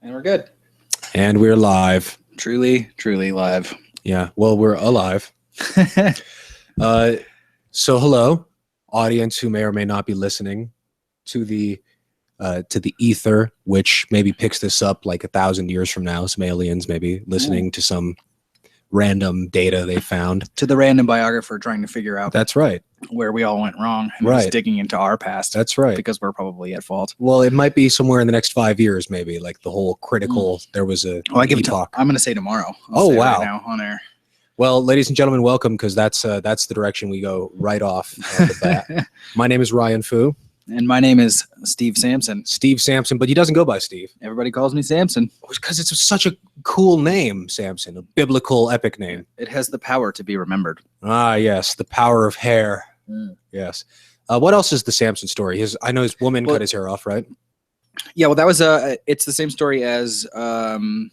And we're good. And we're live. Truly live. Yeah. Well, we're alive. So hello, audience who may or may not be listening to the ether, which maybe picks this up like 1,000 years from now. Some aliens maybe listening to some random data they found. To the random biographer trying to figure out That's right. where we all went wrong and Right. just digging into our past. That's right. Because we're probably at fault. Well, it might be somewhere in the next 5 years, maybe like the whole critical. There was a epoch. I'm going to say tomorrow. Oh, wow. Right now on air. Well, ladies and gentlemen, welcome, because that's the direction we go right off the bat. My name is Ryan Foo. And my name is Steve Sampson. Steve Sampson, but he doesn't go by Steve. Everybody calls me Samson. Because it's such a cool name, Samson, a biblical epic name. It has the power to be remembered. Ah, yes, the power of hair. Yes. What else is the Samson story? I know his woman cut his hair off, right? Yeah, well, that was it's the same story as the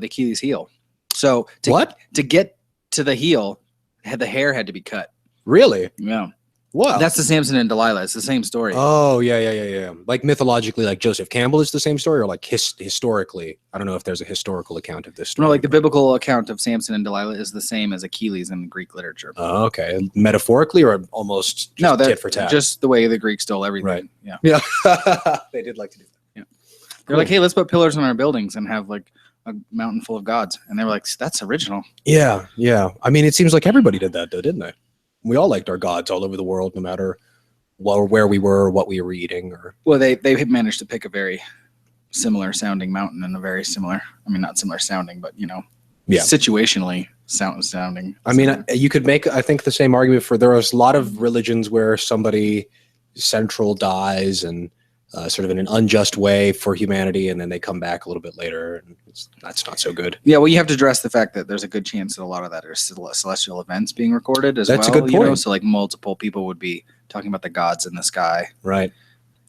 Achilles heel. So to get to the heel, the hair had to be cut. Really? Yeah. Wow. That's the Samson and Delilah. It's the same story. Oh, yeah. Like mythologically, like Joseph Campbell is the same story, or like historically? I don't know if there's a historical account of this story. No, like the biblical account of Samson and Delilah is the same as Achilles in Greek literature. Oh, okay. Metaphorically or almost just tit for tat? Just the way the Greeks stole everything. Right. Yeah. Yeah. They did like to do that. Yeah. They're like, hey, let's put pillars on our buildings and have like a mountain full of gods. And they were like, that's original. Yeah. I mean, it seems like everybody did that though, didn't they? We all liked our gods all over the world, no matter where we were, or what we were eating. Well, they managed to pick a very similar sounding mountain and a very similar, I mean, not similar sounding, but, situationally sounding. I mean, you could make, I think, the same argument for there was a lot of religions where somebody central dies and sort of in an unjust way for humanity, and then they come back a little bit later, and that's not so good. Yeah, well, you have to address the fact that there's a good chance that a lot of that are celestial events being recorded as well. That's a good point. So like multiple people would be talking about the gods in the sky. Right.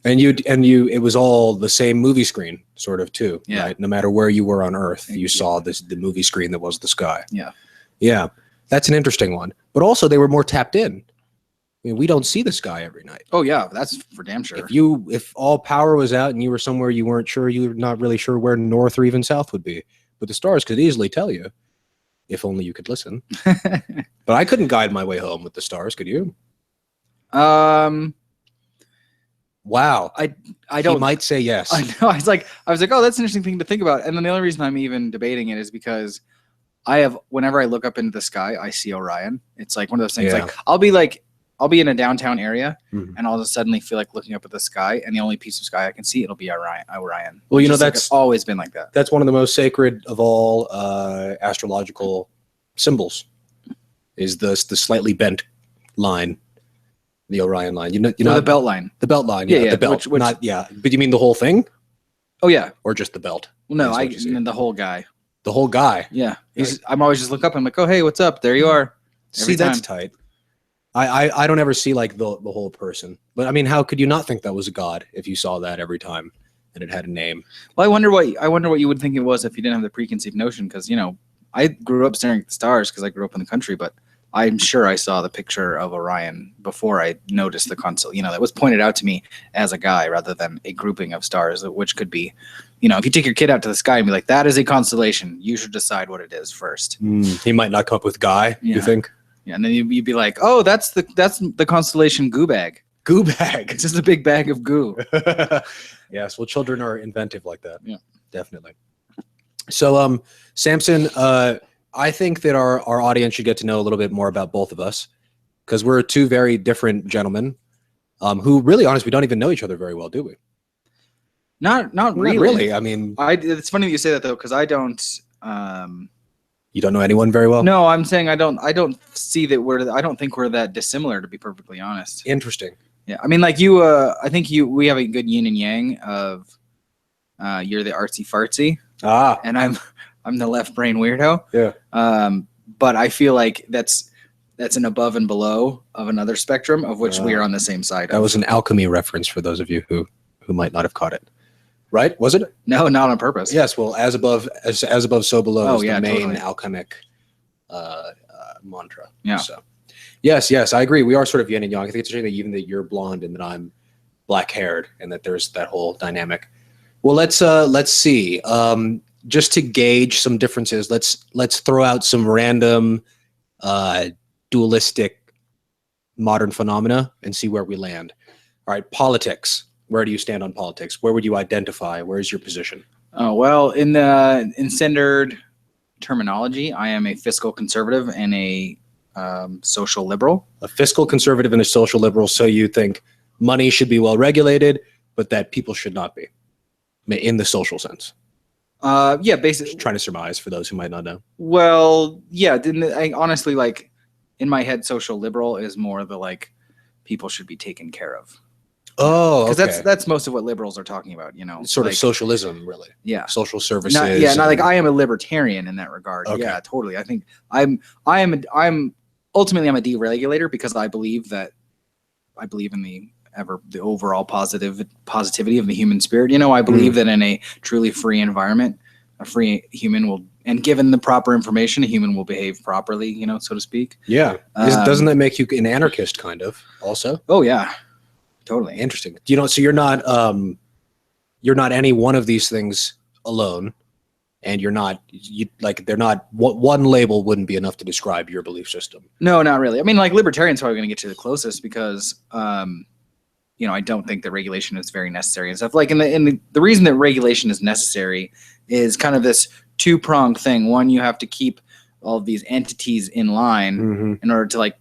And it was all the same movie screen, sort of, too. Yeah. Right? No matter where you were on Earth, you saw the movie screen that was the sky. Yeah. Yeah. That's an interesting one. But also, they were more tapped in. I mean, we don't see the sky every night. Oh yeah, that's for damn sure. If all power was out and you were somewhere you weren't sure, you were not really sure where north or even south would be. But the stars could easily tell you, if only you could listen. But I couldn't guide my way home with the stars, could you? Wow. I don't. He might say yes. I know. I was like, oh, that's an interesting thing to think about. And then the only reason I'm even debating it is because whenever I look up into the sky, I see Orion. It's like one of those things. Yeah. Like I'll be in a downtown area, and I'll just suddenly feel like looking up at the sky, and the only piece of sky I can see, it'll be Orion. Well, that's always been like that. That's one of the most sacred of all astrological symbols. Is the slightly bent line, the Orion line? You know the belt line. The belt line. Yeah, the belt. But you mean the whole thing? Oh yeah. Or just the belt? Well, no, the whole guy. The whole guy. Yeah. I'm always just look up. I'm like, oh hey, what's up? There you are. See, that's tight. I don't ever see like the whole person, but I mean, how could you not think that was a god if you saw that every time and it had a name? Well, I wonder what you would think it was if you didn't have the preconceived notion, because I grew up staring at the stars because I grew up in the country, but I'm sure I saw the picture of Orion before I noticed the constellation. That was pointed out to me as a guy rather than a grouping of stars, which could be, if you take your kid out to the sky and be like, that is a constellation, you should decide what it is first. He might not come up with Guy. You think? Yeah, and then you'd be like, oh, that's the constellation goo bag. Goo bag. It's just a big bag of goo. Yes, well, children are inventive like that. Yeah, definitely. So, Samson, I think that our audience should get to know a little bit more about both of us, because we're two very different gentlemen who, really honest, we don't even know each other very well, do we? Not really. Not really. I mean, it's funny that you say that though, because I don't. You don't know anyone very well? No, I'm saying I don't see that I don't think we're that dissimilar, to be perfectly honest. Interesting. Yeah, I mean, like you, I think we have a good yin and yang of, you're the artsy fartsy, and I'm the left brain weirdo. Yeah. But I feel like that's an above and below of another spectrum of which we are on the same side. That was an alchemy reference for those of you who might not have caught it. Right? Was it? No, not on purpose. Yes. Well, as above, so below is the main totally. alchemic mantra. Yeah. So, yes, I agree. We are sort of yin and yang. I think it's interesting that even that you're blonde and that I'm black haired, and that there's that whole dynamic. Well, let's see. Just to gauge some differences, let's throw out some random dualistic modern phenomena and see where we land. All right, politics. Where do you stand on politics? Where would you identify? Where is your position? Oh, well, in standard terminology, I am a fiscal conservative and a social liberal. A fiscal conservative and a social liberal. So you think money should be well regulated, but that people should not be, in the social sense. Yeah, basically. Just trying to surmise for those who might not know. Well, yeah. I honestly, like, in my head, social liberal is more the like people should be taken care of. Oh, because that's most of what liberals are talking about. Sort like, of socialism, really. Yeah, social services. Not like I am a libertarian in that regard. Okay. Yeah, totally. I think I'm ultimately I'm a deregulator because I believe in the overall positivity of the human spirit. I believe that in a truly free environment, a free human will, and given the proper information, a human will behave properly, so to speak. Yeah. Doesn't that make you an anarchist kind of also? Oh yeah, totally. Interesting. So you're not any one of these things alone, and they're not, one label wouldn't be enough to describe your belief system. No, not really. I mean, like, libertarian's probably going to get you the closest because I don't think that regulation is very necessary and stuff. Like, the reason that regulation is necessary is kind of this two-pronged thing. One, you have to keep all of these entities in line in order to, like,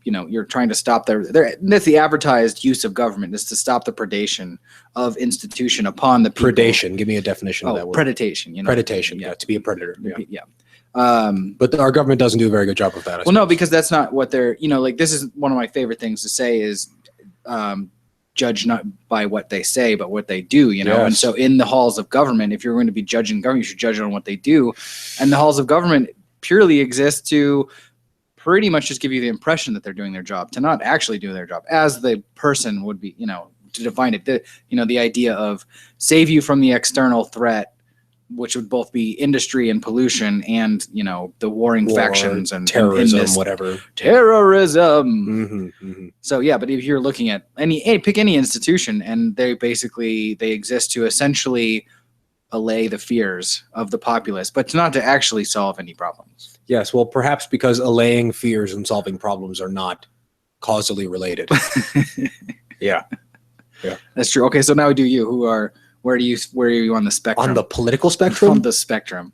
you're trying to stop that's the advertised use of government, is to stop the predation of institution upon the people. Predation. Give me a definition of that word. Predation. Predation. Yeah, to be a predator. Yeah. But our government doesn't do a very good job of that. Well, no, because that's not what they're, like, this is one of my favorite things to say is, judge not by what they say, but what they do, Yes. And so in the halls of government, if you're going to be judging government, you should judge it on what they do. And the halls of government purely exist to pretty much just give you the impression that they're doing their job, to not actually do their job as the person would be, to define it, the idea of save you from the external threat, which would both be industry and pollution and, the warring factions and terrorism, whatever. Terrorism. So, yeah, but if you're looking at pick any institution, and they exist to essentially allay the fears of the populace, but not to actually solve any problems. Yes, well, perhaps because allaying fears and solving problems are not causally related. Yeah. That's true. Okay, so now do you. Where are you on the spectrum? On the political spectrum? On the spectrum.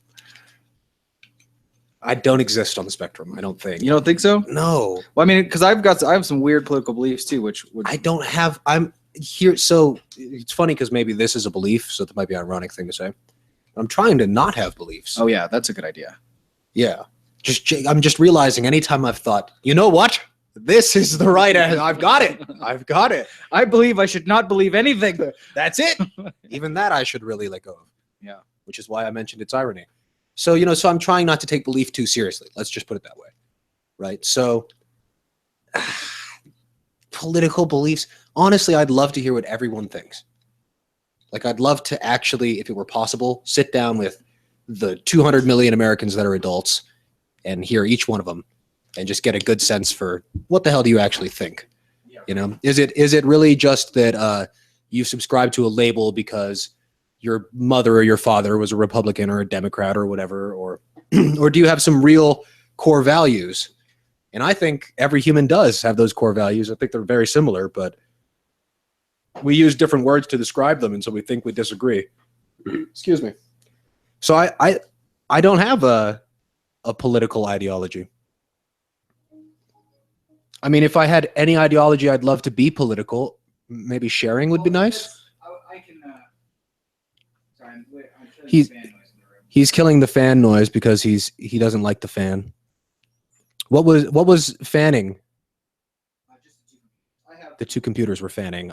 I don't exist on the spectrum, I don't think. You don't think so? No. Well, I mean, because I have some weird political beliefs too, which I don't have. I'm here. So it's funny because maybe this is a belief, so that might be an ironic thing to say. I'm trying to not have beliefs. Oh yeah, that's a good idea. Yeah. I'm just realizing anytime I've thought, you know what? This is the right answer. I've got it. I believe I should not believe anything. That's it. Even that I should really let go of. Yeah. Which is why I mentioned its irony. So, so I'm trying not to take belief too seriously. Let's just put it that way. Right? So political beliefs. Honestly, I'd love to hear what everyone thinks. Like, I'd love to actually, if it were possible, sit down with the 200 million Americans that are adults and hear each one of them and just get a good sense for what the hell do you actually think? Yeah. Is it really just that you subscribe to a label because your mother or your father was a Republican or a Democrat or whatever, or do you have some real core values? And I think every human does have those core values. I think they're very similar, but we use different words to describe them, and so we think we disagree. Excuse me. So I don't have a political ideology. I mean, if I had any ideology, I'd love to be political. Maybe sharing would be nice. I can. Sorry, I'm killing He's- the fan noise in the room. He's killing the fan noise because he doesn't like the fan. What was fanning? The two computers were fanning.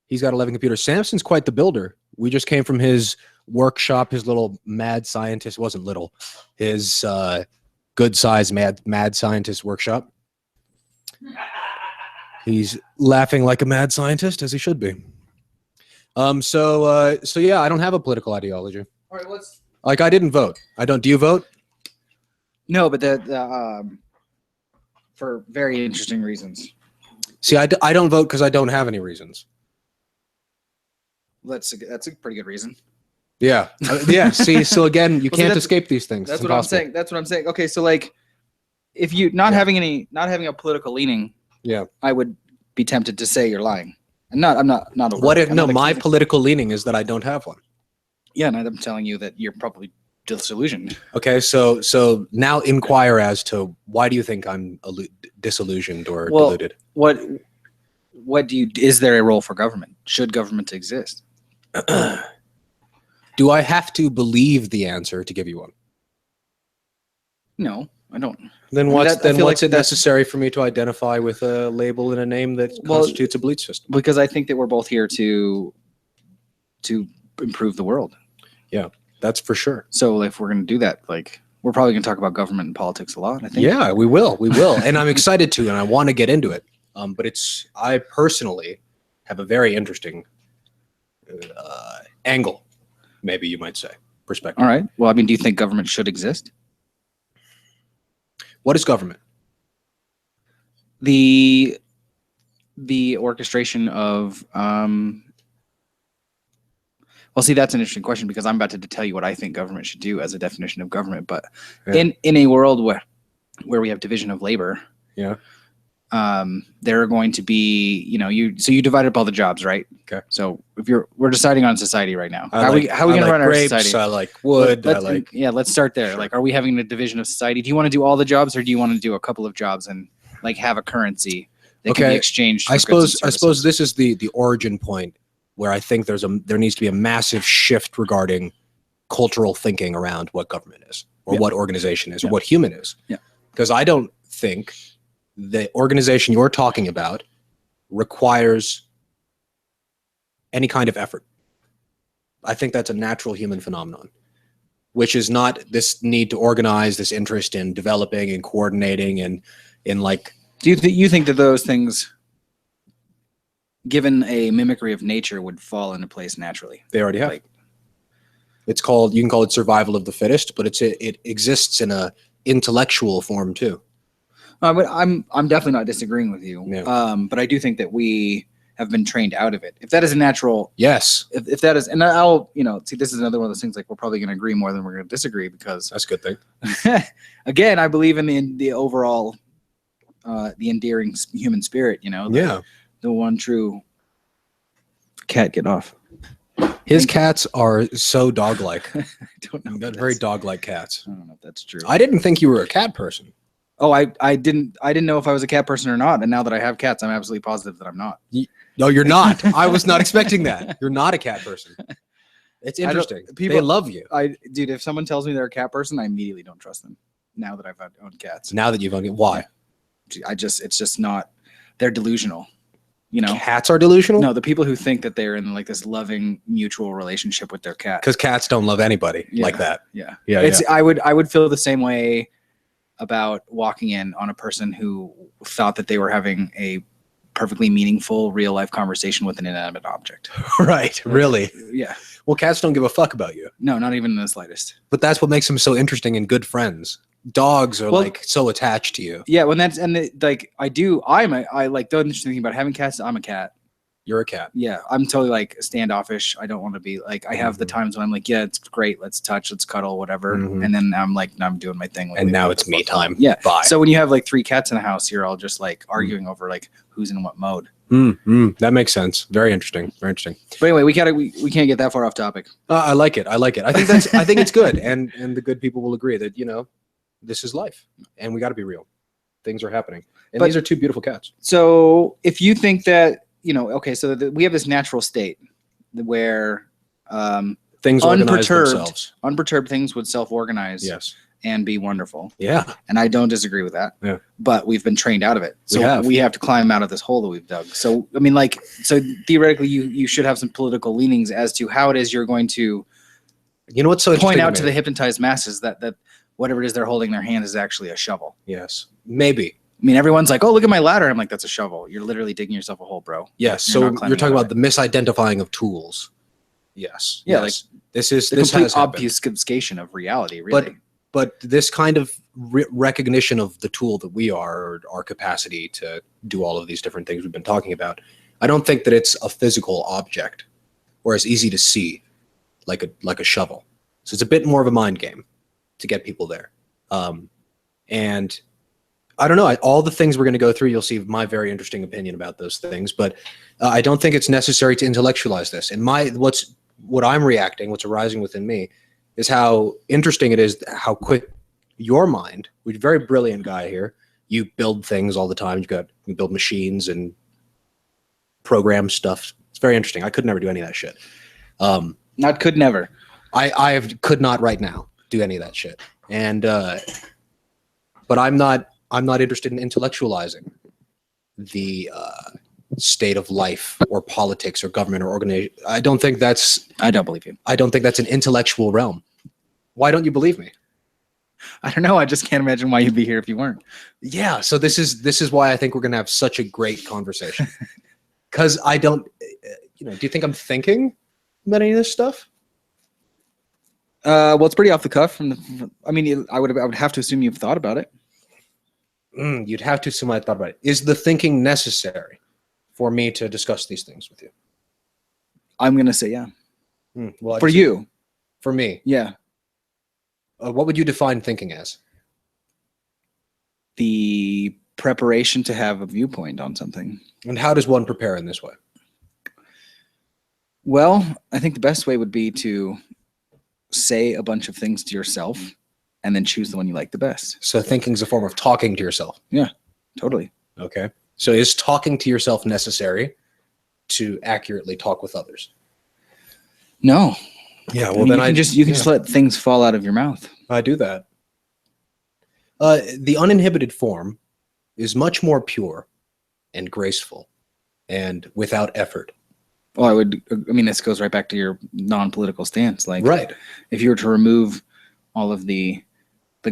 He's got 11 computers. Samson's quite the builder. We just came from his workshop, his little mad scientist, wasn't little, his good size mad scientist workshop. He's laughing like a mad scientist, as he should be. So yeah, I don't have a political ideology. All right, let's. Like, I didn't vote. I don't. Do you vote? No, but for very interesting reasons. See, I don't vote because I don't have any reasons. That's a pretty good reason. Yeah. Yeah. See, so again, you Well, see, can't escape these things. That's It's what I'm impossible. saying. That's what I'm saying. Okay, so like, if you not having a political leaning, Yeah. I would be tempted to say you're lying. I'm not. What if I'm no? not My accusing- political leaning is that I don't have one. Yeah, and I'm telling you that you're probably disillusioned. Okay, so now inquire as to why do you think I'm disillusioned or deluded? What do you? Is there a role for government? Should government exist? Do I have to believe the answer to give you one? No, I don't. Then I mean, what's that- I feel what's like it that's- necessary for me to identify with a label and a name that Well, constitutes a belief system? Because I think that we're both here to improve the world. Yeah, that's for sure. So if we're going to do that, like we're probably going to talk about government and politics a lot. I think. Yeah, we will, and I'm excited to, and I want to get into it. But I personally have a very interesting angle, maybe you might say, perspective. All right. Well, I mean, do you think government should exist? What is government? The orchestration of well, see, that's an interesting question because I'm about to tell you what I think government should do as a definition of government. But Yeah. in a world where we have division of labor, Yeah. there are going to be, you divide up all the jobs, right? Okay. So we're deciding on society right now. I How are we like going to run our grapes, society? I like wood. Let's, I like. yeah, let's start there. Sure. Like, are we having a division of society? Do you want to do all the jobs, or do you want to do a couple of jobs and like have a currency that can be Okay. exchanged? I for goods and suppose services? this is the origin point where I think there needs to be a massive shift regarding cultural thinking around what government is, or Yeah. what organization is, or Yeah. what human is. Yeah. Because I don't think the organization you're talking about requires any kind of effort. I think that's a natural human phenomenon, which is not this need to organize, this interest in developing and coordinating and in like. Do you think that those things, given a mimicry of nature, would fall into place naturally? They already have. Like- You can call it survival of the fittest, but it exists in a intellectual form too. But I'm definitely not disagreeing with you. Yeah. But I do think that we have been trained out of it. If that is a natural, Yes, if that is, and I'll see, this is another one of those things. Like we're probably going to agree more than we're going to disagree because, that's a good thing. again, I believe in the overall, the endearing human spirit. Yeah. The one true cat. Get off. His cats are so dog-like. I don't know. They're if very that's- dog-like cats. I don't know if that's true. I didn't think you were a cat person. Oh, I didn't know if I was a cat person or not, and now that I have cats, I'm absolutely positive that I'm not. No, you're not. I was not expecting that. You're not a cat person. It's I don't- interesting. people- They love you. Dude, if someone tells me they're a cat person, I immediately don't trust them. Now that I've owned cats, Now that you've owned it, why? it's just not. They're delusional. Cats are delusional? No, the people who think that they're in like this loving mutual relationship with their cat. Because cats don't love anybody Yeah. like that. Yeah, Yeah, I would feel the same way about walking in on a person who thought that they were having a perfectly meaningful real life conversation with an inanimate object. Right, really. Yeah. Well, cats don't give a fuck about you. No, not even in the slightest. But that's what makes them so interesting and good friends. Dogs are Well- like so attached to you. Yeah, when that's and like I like the interesting thing about having cats. I'm a cat. You're a cat. Yeah, I'm totally like standoffish. I don't want to be like. I have the Mhm. times when I'm like, yeah, it's great. Let's touch, let's cuddle, whatever. Mhm. And then I'm like, no, I'm doing my thing. Like, And leave now me it's the me fuck alone. time. Yeah. Bye. So when you have like 3 cats in the house, you're all just like arguing over like who's in what mode. That makes sense. Very interesting. Very interesting. But anyway, we can't get that far off topic. I like it. I like it. I think it's good. And the good people will agree that, this is life and we got to be real. Things are happening. And But- these are 2 beautiful cats. So if you think that okay, so we have this natural state where Things organize unperturbed themselves. unperturbed things would self-organize Yes. and be wonderful. Yeah. And I don't disagree with that. Yeah. But we've been trained out of it. So We have. to climb out of this hole that we've dug. So I mean, so theoretically you should have some political leanings as to how it is you're going to You know what's so interesting point out to me? the hypnotized masses that whatever it is they're holding in their hand is actually a shovel. Yes. Maybe. I mean, everyone's like, oh, look at my ladder. I'm like, that's a shovel. You're literally digging yourself a hole, bro. Yes. You're So not climbing you're talking out about the misidentifying of tools. Yes. Yeah, Yes. This The complete complete happened. obfuscation of reality, really. But this kind of recognition of the tool that we are, or our capacity to do all of these different things we've been talking about, I don't think that it's a physical object. or as easy to see, like a shovel. So it's a bit more of a mind game to get people there. And I don't know. All the things we're going to go through, you'll see my very interesting opinion about those things. But I don't think it's necessary to intellectualize this. And what I'm reacting, what's arising within me, is how interesting it is, how quick your mind, which is a very brilliant guy here, you build things all the time. You build machines and program stuff. It's very interesting. I could never do any of that shit. Not could never. Could not right now do any of that shit. And but I'm not interested in intellectualizing the state of life or politics or government or organization. I don't believe you. I don't think that's an intellectual realm. Why don't you believe me? I don't know. I just can't imagine why you'd be here if you weren't. Yeah. So this is why I think we're going to have such a great conversation. Because I don't, do you think I'm thinking about any of this stuff? Well, it's pretty off the cuff. I would have to assume you've thought about it. You'd have to assume I thought about it. Is the thinking necessary for me to discuss these things with you? I'm going to say yeah. Well, for you. For me? Yeah. What would you define thinking as? The preparation to have a viewpoint on something. And how does one prepare in this way? Well, I think the best way would be to say a bunch of things to yourself and then choose the one you like the best. So thinking's a form of talking to yourself. Yeah, totally. Okay. So is talking to yourself necessary to accurately talk with others? No. Yeah, well, then you can just let things fall out of your mouth. I do that. The uninhibited form is much more pure and graceful and without effort. Well, this goes right back to your non-political stance. Like, right. If you were to remove all of the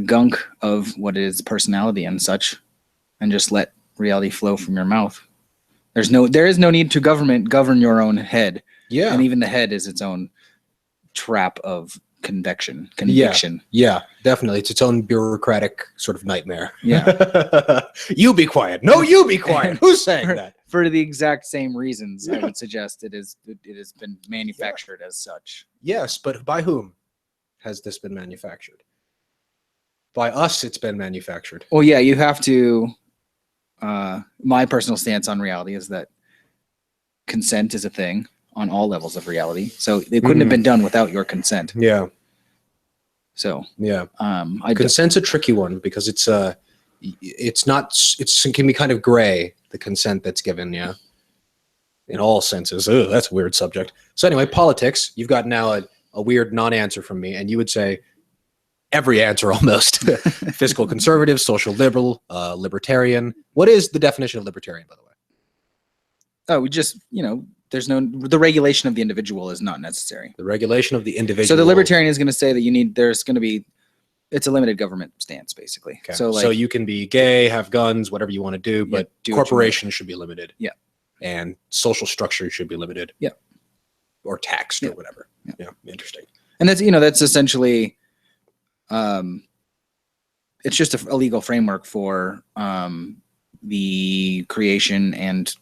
gunk of what is personality and such, and just let reality flow from your mouth, there is no need to govern your own head. Yeah. And even the head is its own trap of conviction. Yeah, definitely. It's its own bureaucratic sort of nightmare. Yeah. You be quiet. No, you be quiet. Who's saying that? For the exact same reasons, I would suggest it has been manufactured as such. Yes, but by whom has this been manufactured? By us, it's been manufactured. Well, yeah, you have to. My personal stance on reality is that consent is a thing on all levels of reality. So it couldn't have been done without your consent. Yeah. So yeah, consent's a tricky one because it can be kind of gray, the consent that's given. Yeah. In all senses. Ugh, that's a weird subject. So anyway, politics, you've got now a weird non-answer from me, and you would say every answer almost. Fiscal conservative, social liberal, libertarian. What is the definition of libertarian, by the way? Oh, we just, the regulation of the individual is not necessary. The regulation of the individual. So the libertarian is going to say that it's a limited government stance, basically. Okay. So you can be gay, have guns, whatever you want to do, but corporations should be limited. Yeah. And social structure should be limited. Yeah. Or taxed or whatever. Yeah. Interesting. And that's essentially, it's just a legal framework for the creation and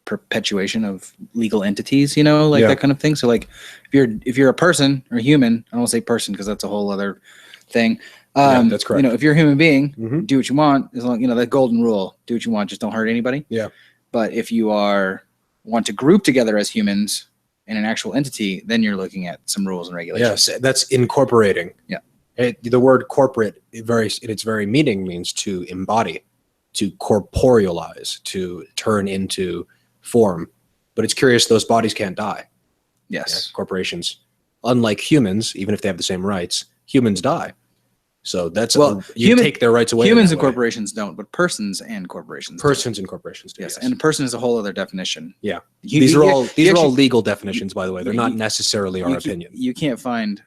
perpetuation of legal entities, that kind of thing. So like if you're a person or a human, I don't want to say person because that's a whole other thing. That's correct. If you're a human being, do what you want, as long, that golden rule, do what you want, just don't hurt anybody. Yeah. But if you want to group together as humans in an actual entity, then you're looking at some rules and regulations. Yes, that's incorporating. Yeah. The word corporate, in its very meaning, means to embody, to corporealize, to turn into form. But it's curious, those bodies can't die. Yes. Corporations, unlike humans, even if they have the same rights, humans die. So that's take their rights away. Humans and corporations don't, but persons and corporations. Persons and corporations do. Yes, and a person is a whole other definition. Yeah, these are all legal definitions, by the way. They're not necessarily our opinion. You can't find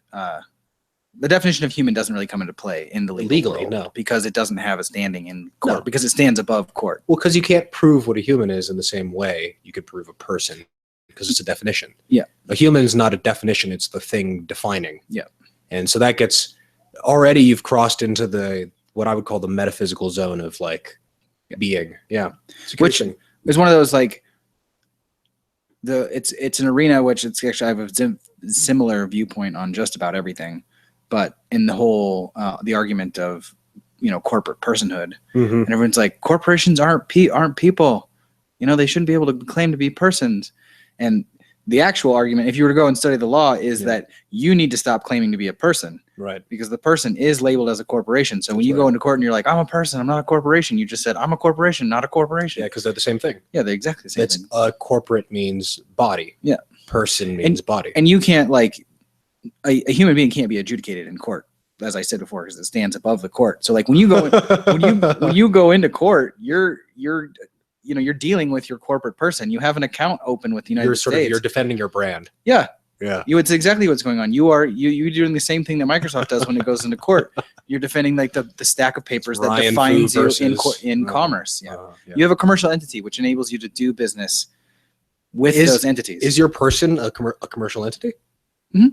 the definition of human doesn't really come into play in the legal world, no, because it doesn't have a standing in court, because it stands above court. Well, because you can't prove what a human is in the same way you could prove a person, because it's a definition. Yeah, a human's not a definition; it's the thing defining. Yeah, and so that gets already you've crossed into what I would call the metaphysical zone of being. Yeah, which is one of those it's an arena which it's actually I have a similar viewpoint on just about everything, but in the whole the argument of corporate personhood, and everyone's like corporations aren't people, they shouldn't be able to claim to be persons, and the actual argument, if you were to go and study the law, is that you need to stop claiming to be a person, right? Because the person is labeled as a corporation. So when you go into court and you're like, I'm a person, I'm not a corporation, you just said I'm a corporation, not a corporation. Yeah, because they're the same thing. Yeah, they're exactly the same thing. Corporate means body. Yeah. Person means body. And you can't a human being can't be adjudicated in court, as I said before, because it stands above the court. So like when you go when you go into court, you're dealing with your corporate person. You have an account open with the United States. You're defending your brand. Yeah. Yeah. It's exactly what's going on. You're doing the same thing that Microsoft does when it goes into court. You're defending like the stack of papers that defines you in commerce. Yeah. You have a commercial entity which enables you to do business with those entities. Is your person a commercial entity? Mm-hmm.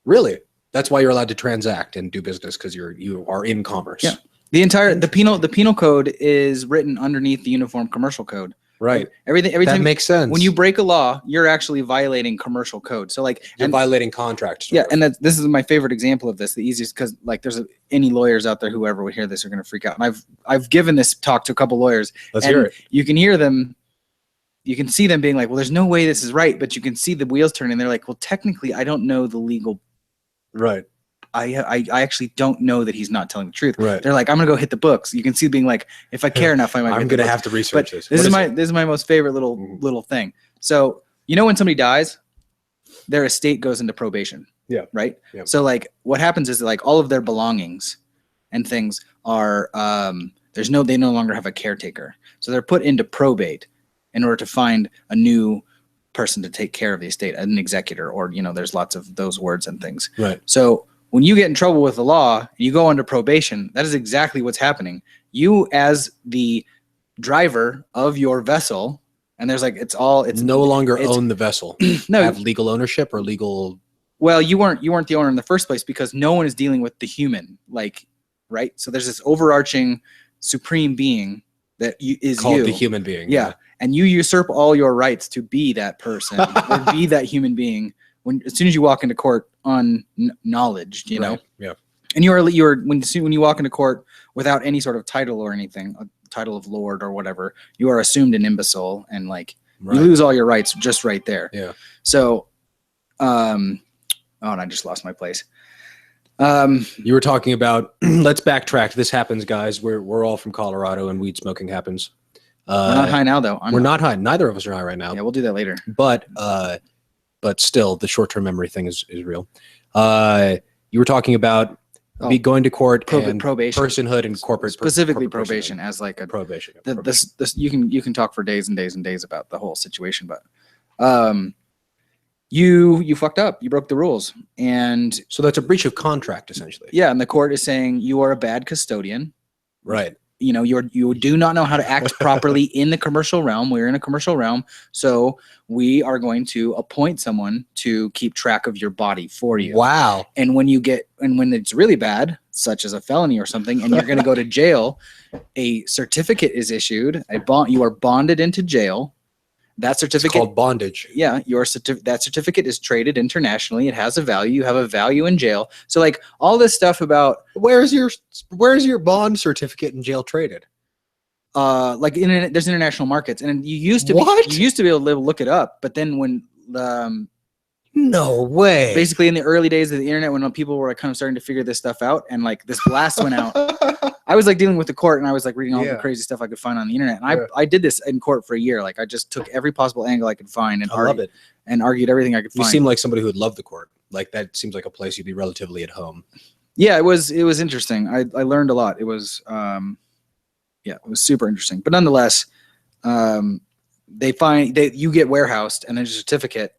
Really? That's why you're allowed to transact and do business, because you are in commerce. Yeah. The penal code is written underneath the Uniform Commercial Code. Right. Every that time makes sense. When you break a law, you're actually violating commercial code. So you're violating contracts. Yeah, and this is my favorite example of this. The easiest, because there's any lawyers out there, whoever would hear this are going to freak out. And I've given this talk to a couple lawyers. Let's hear it. You can hear them. You can see them being like, well, there's no way this is right, but you can see the wheels turning. They're like, well, technically, I don't know the legal. Right. I actually don't know that he's not telling the truth. Right. They're like, I'm gonna go hit the books. You can see being like, if I care enough, I'm gonna have to research this. This is my most favorite little thing. So when somebody dies, their estate goes into probation. Yeah. Right. Yeah. So what happens is all of their belongings and things are they no longer have a caretaker. So they're put into probate in order to find a new person to take care of the estate, an executor, or there's lots of those words and things. Right. So when you get in trouble with the law and you go under probation, that is exactly what's happening. You, as the driver of your vessel, and there's it's no longer own the vessel. No, have legal ownership or legal. Well, you weren't the owner in the first place, because no one is dealing with the human, right? So there's this overarching supreme being that is called the human being. Yeah. And you usurp all your rights to be that person or be that human being as soon as you walk into court unknowledged, Right. Yeah. And when you walk into court without any sort of title or anything, a title of lord or whatever, you are assumed an imbecile, and you lose all your rights just right there. Yeah. So, and I just lost my place. You were talking about. Let's backtrack. This happens, guys. We're all from Colorado, and weed smoking happens. We're not high now, though. We're not high. Neither of us are high right now. Yeah, we'll do that later. But still, the short-term memory thing is real. You were talking about going to court and probation, personhood, and corporate, specifically corporate probation as a probation. This you can talk for days and days and days about the whole situation, but you fucked up. You broke the rules, and so that's a breach of contract, essentially. Yeah, and the court is saying you are a bad custodian. Right. You do not know how to act properly in the commercial realm. We're in a commercial realm, so we are going to appoint someone to keep track of your body for you. Wow. And when it's really bad, such as a felony or something, and you're going to go to jail, a certificate is issued. You are bonded into jail. That certificate, it's called bondage. Yeah, that certificate is traded internationally. It has a value. You have a value in jail. So all this stuff about where's your bond certificate in jail traded? There's international markets, and you used to be able to look it up, but then when no way. Basically, in the early days of the internet, when people were kind of starting to figure this stuff out, and this blast went out, I was dealing with the court, and I was reading all the crazy stuff I could find on the internet. And I did this in court for a year. I just took every possible angle I could find and argued everything I could find. You seem like somebody who would love the court. That seems like a place you'd be relatively at home. Yeah, it was interesting. I learned a lot. It was it was super interesting. But nonetheless, you get warehoused, and there's a certificate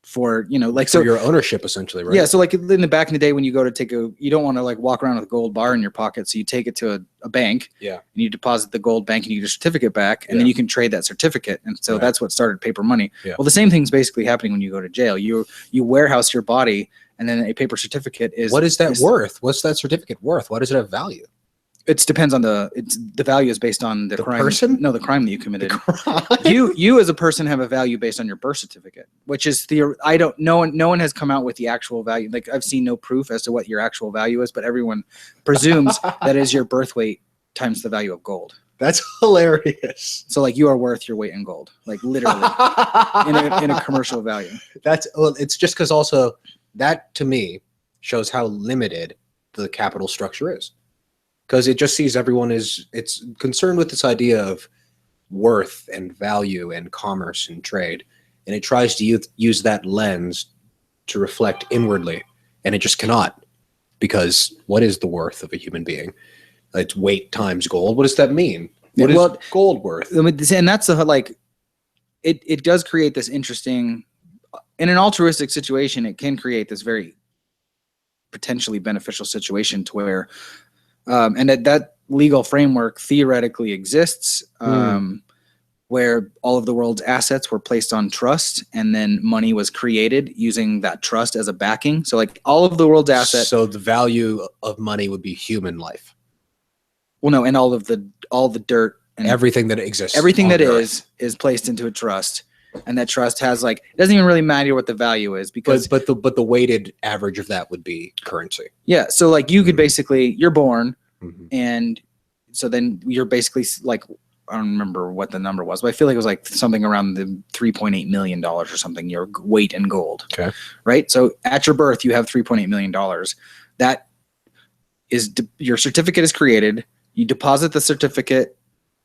for for your ownership, essentially, right? Yeah, so in the back in the day, when you go to you don't want to walk around with a gold bar in your pocket, so you take it to a bank. Yeah. And you deposit the gold bank, and you get a certificate back, and then you can trade that certificate, and so that's what started paper money. Yeah. Well, the same thing's basically happening when you go to jail. You warehouse your body, and then a paper certificate is. What is that worth? What's that certificate worth? Why does it have value? It depends on the value is based on the crime. Person? No, the crime that you committed. You as a person have a value based on your birth certificate, which is no one has come out with the actual value. Like I've seen no proof as to what your actual value is, but everyone presumes that is your birth weight times the value of gold. That's hilarious. So like you are worth your weight in gold, like literally in a commercial value. It's just because also that to me shows how limited the capital structure is. Because it just sees everyone it's concerned with this idea of worth and value and commerce and trade. And it tries to use that lens to reflect inwardly. And it just cannot. Because what is the worth of a human being? It's weight times gold. What does that mean? What is gold worth? And that's it does create this interesting, in an altruistic situation, it can create this very potentially beneficial situation to where and that legal framework theoretically exists, where all of the world's assets were placed on trust, and then money was created using that trust as a backing. So, like all of the world's assets. So the value of money would be human life. Well, no, and all the dirt and everything that exists, everything that is placed into a trust, and that trust has it doesn't even really matter what the value is because but the weighted average of that would be currency. Yeah, so like you could basically you're born, and so then you're basically like I don't remember what the number was, but I feel like it was like something around the $3.8 million or something. Your weight in gold, okay, right? So at your birth, you have $3.8 million. That is your certificate is created. You deposit the certificate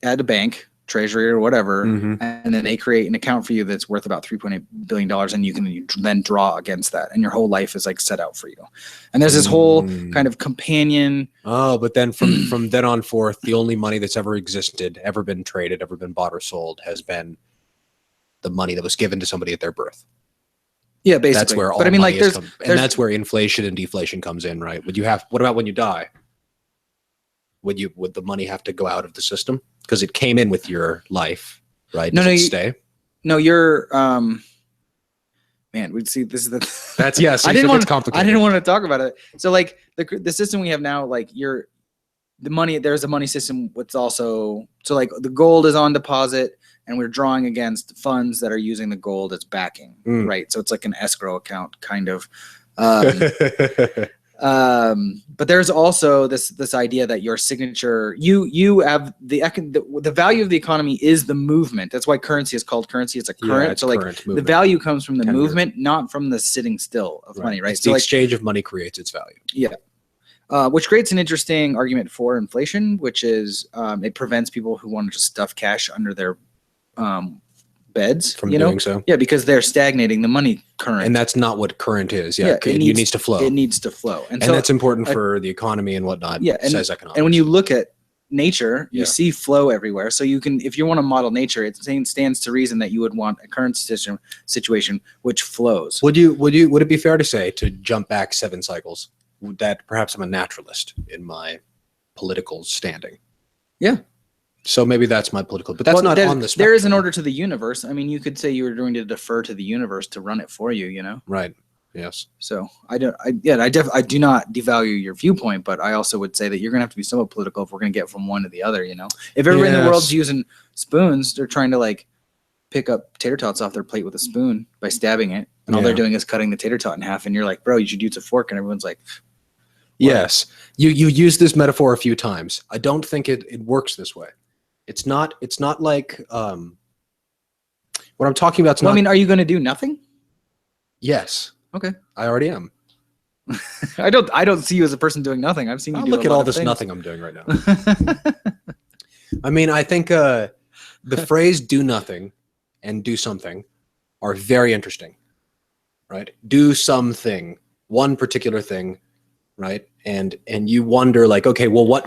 at a bank, treasury or whatever, and then they create an account for you that's worth about $3.8 billion, and you can then draw against that, and your whole life is like set out for you. And there's this whole kind of companion. Oh, but then from then on forth, the only money that's ever existed, ever been traded, ever been bought or sold has been the money that was given to somebody at their birth. Yeah, basically. That's where all but I mean, like, and that's where inflation and deflation comes in, right? What about when you die? Would the money have to go out of the system because it came in with your life, right? Does it stay? No, you're man. We'd see this is the that's yes. I didn't want to talk about it. So like the system we have now, like the money. There's a money system. What's also so like the gold is on deposit, and we're drawing against funds that are using the gold as backing, right? So it's like an escrow account kind of. But there's also this idea that your signature, you have the value of the economy is the movement. That's why currency is called currency. It's a current. So like movement. The value comes from the movement, not from the sitting still of money, right? It's the exchange of money creates its value. Yeah. Which creates an interesting argument for inflation, which is it prevents people who want to just stuff cash under their beds from doing so. Yeah, because they're stagnating the money current. And that's not what current is. Yeah, it needs to flow. It needs to flow. And so that's important for the economy and whatnot, says economics. And when you look at nature, you see flow everywhere. So you can, if you want to model nature, it stands to reason that you would want a current situation which flows. Would it be fair to say, to jump back 7 cycles, that perhaps I'm a naturalist in my political standing? Yeah. So maybe that's my political, but that's not on the spectrum. There is an order to the universe. I mean, you could say you were going to defer to the universe to run it for you, you know? Right. Yes. So I do not devalue your viewpoint, but I also would say that you're going to have to be somewhat political if we're going to get from one to the other, you know? If everybody in the world's using spoons, they're trying to like pick up tater tots off their plate with a spoon by stabbing it. And all they're doing is cutting the tater tot in half. And you're like, bro, you should use a fork. And everyone's like, what? Yes. You used this metaphor a few times. I don't think it works this way. It's not like what I'm talking about. I mean, are you going to do nothing? Yes. Okay. I already am. I don't see you as a person doing nothing. I've seen you do look at all this things. Nothing I'm doing right now. I mean, I think the phrase "do nothing" and "do something" are very interesting, right? Do something, one particular thing, right? And you wonder, like, okay, well, what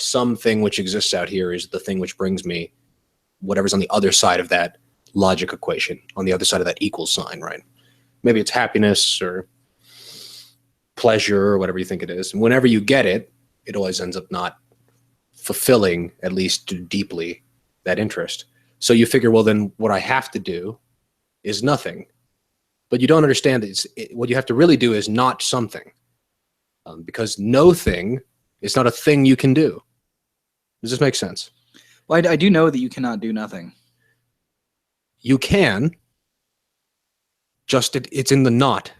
something which exists out here is the thing which brings me whatever's on the other side of that logic equation, on the other side of that equals sign, right? Maybe it's happiness or pleasure or whatever you think it is. And whenever you get it, it always ends up not fulfilling, at least deeply, that interest. So you figure, well, then what I have to do is nothing. But you don't understand that what you have to really do is not something. Because no thing It's not a thing you can do. Does this make sense? Well, I do know that you cannot do nothing. You can. Just it's in the not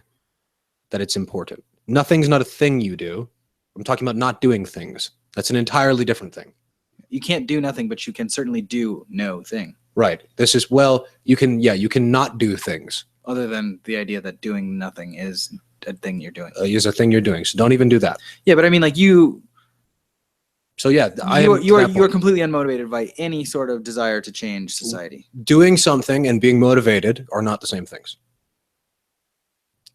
that it's important. Nothing's not a thing you do. I'm talking about not doing things. That's an entirely different thing. You can't do nothing, but you can certainly do no thing. Right. This is, well, you can not do things. Other than the idea that doing nothing is a thing you're doing. Is a thing you're doing. So don't even do that. Yeah, but I mean, like you. So yeah, you are completely unmotivated by any sort of desire to change society. Doing something and being motivated are not the same things.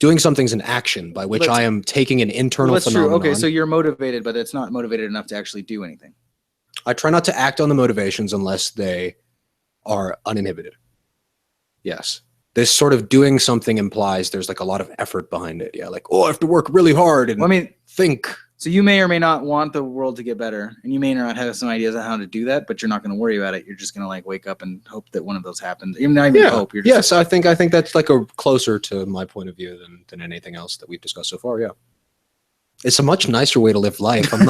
Doing something's an action by which I am taking an internal phenomenon. True. Okay, so you're motivated, but it's not motivated enough to actually do anything. I try not to act on the motivations unless they are uninhibited. Yes. This sort of doing something implies there's like a lot of effort behind it. Yeah, like, I have to work really hard and think. So you may or may not want the world to get better, and you may not have some ideas on how to do that, but you're not going to worry about it. You're just going to like wake up and hope that one of those happens. Even not even hope. You're just yes, I think that's like a closer to my point of view than anything else that we've discussed so far. Yeah, it's a much nicer way to live life. I'm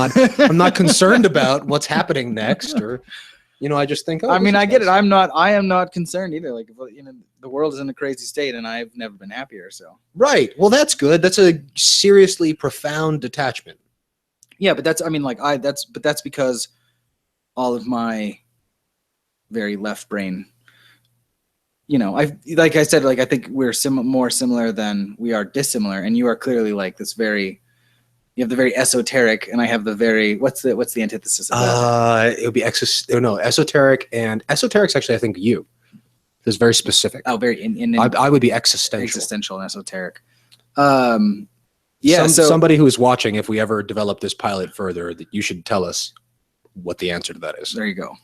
not concerned about what's happening next, or I just think. I mean, I get it. I am not concerned either. Like, the world is in a crazy state, and I've never been happier. So right. Well, that's good. That's a seriously profound detachment. Yeah, but that's because all of my very left brain, like I said, like I think we're more similar than we are dissimilar, and you are clearly like this you have the very esoteric, and I have the very what's the antithesis of that? It would be esoteric, and esoteric's actually I think you. It's very specific. Oh, very I would be existential. Existential and esoteric. Yeah, somebody who is watching, if we ever develop this pilot further, that you should tell us what the answer to that is. There you go.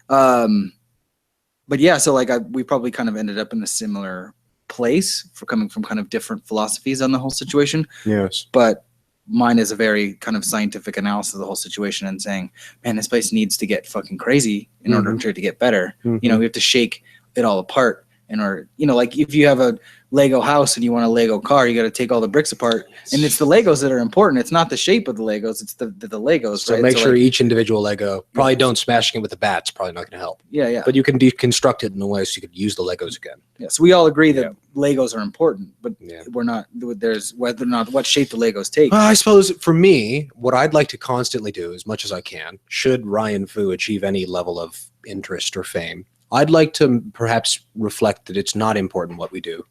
But yeah, so like we probably kind of ended up in a similar place for coming from kind of different philosophies on the whole situation. Yes. But mine is a very kind of scientific analysis of the whole situation and saying, man, this place needs to get fucking crazy in order to get better. We have to shake it all apart in order, like if you have a Lego house and you want a Lego car, you got to take all the bricks apart, and it's the Legos that are important. It's not the shape of the Legos; it's the Legos. So right? Make sure each individual Lego. Probably don't smash it with the bats. Probably not going to help. Yeah. But you can deconstruct it in a way so you could use the Legos again. Yeah. So we all agree that Legos are important, but we're not. There's whether or not what shape the Legos take. I suppose for me, what I'd like to constantly do, as much as I can, should Ryan Fu achieve any level of interest or fame, I'd like to perhaps reflect that it's not important what we do.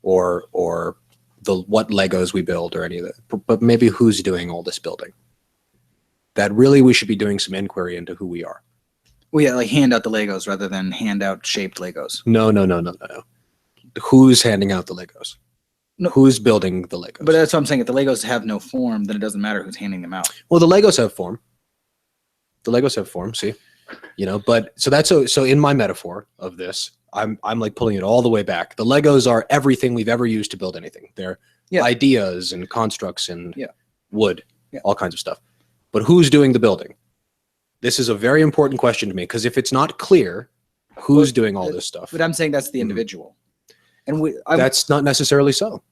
Or what Legos we build or any of that, but maybe who's doing all this building. That really we should be doing some inquiry into who we are. Well, yeah, like hand out the Legos rather than hand out shaped Legos. No. Who's handing out the Legos? No. Who's building the Legos? But that's what I'm saying. If the Legos have no form, then it doesn't matter who's handing them out. Well, the Legos have form. See, but so in my metaphor of this, I'm like pulling it all the way back. The Legos are everything we've ever used to build anything. They're ideas and constructs and wood, all kinds of stuff. But who's doing the building? This is a very important question to me, because if it's not clear who's doing all this stuff. But I'm saying that's the individual. And that's not necessarily so.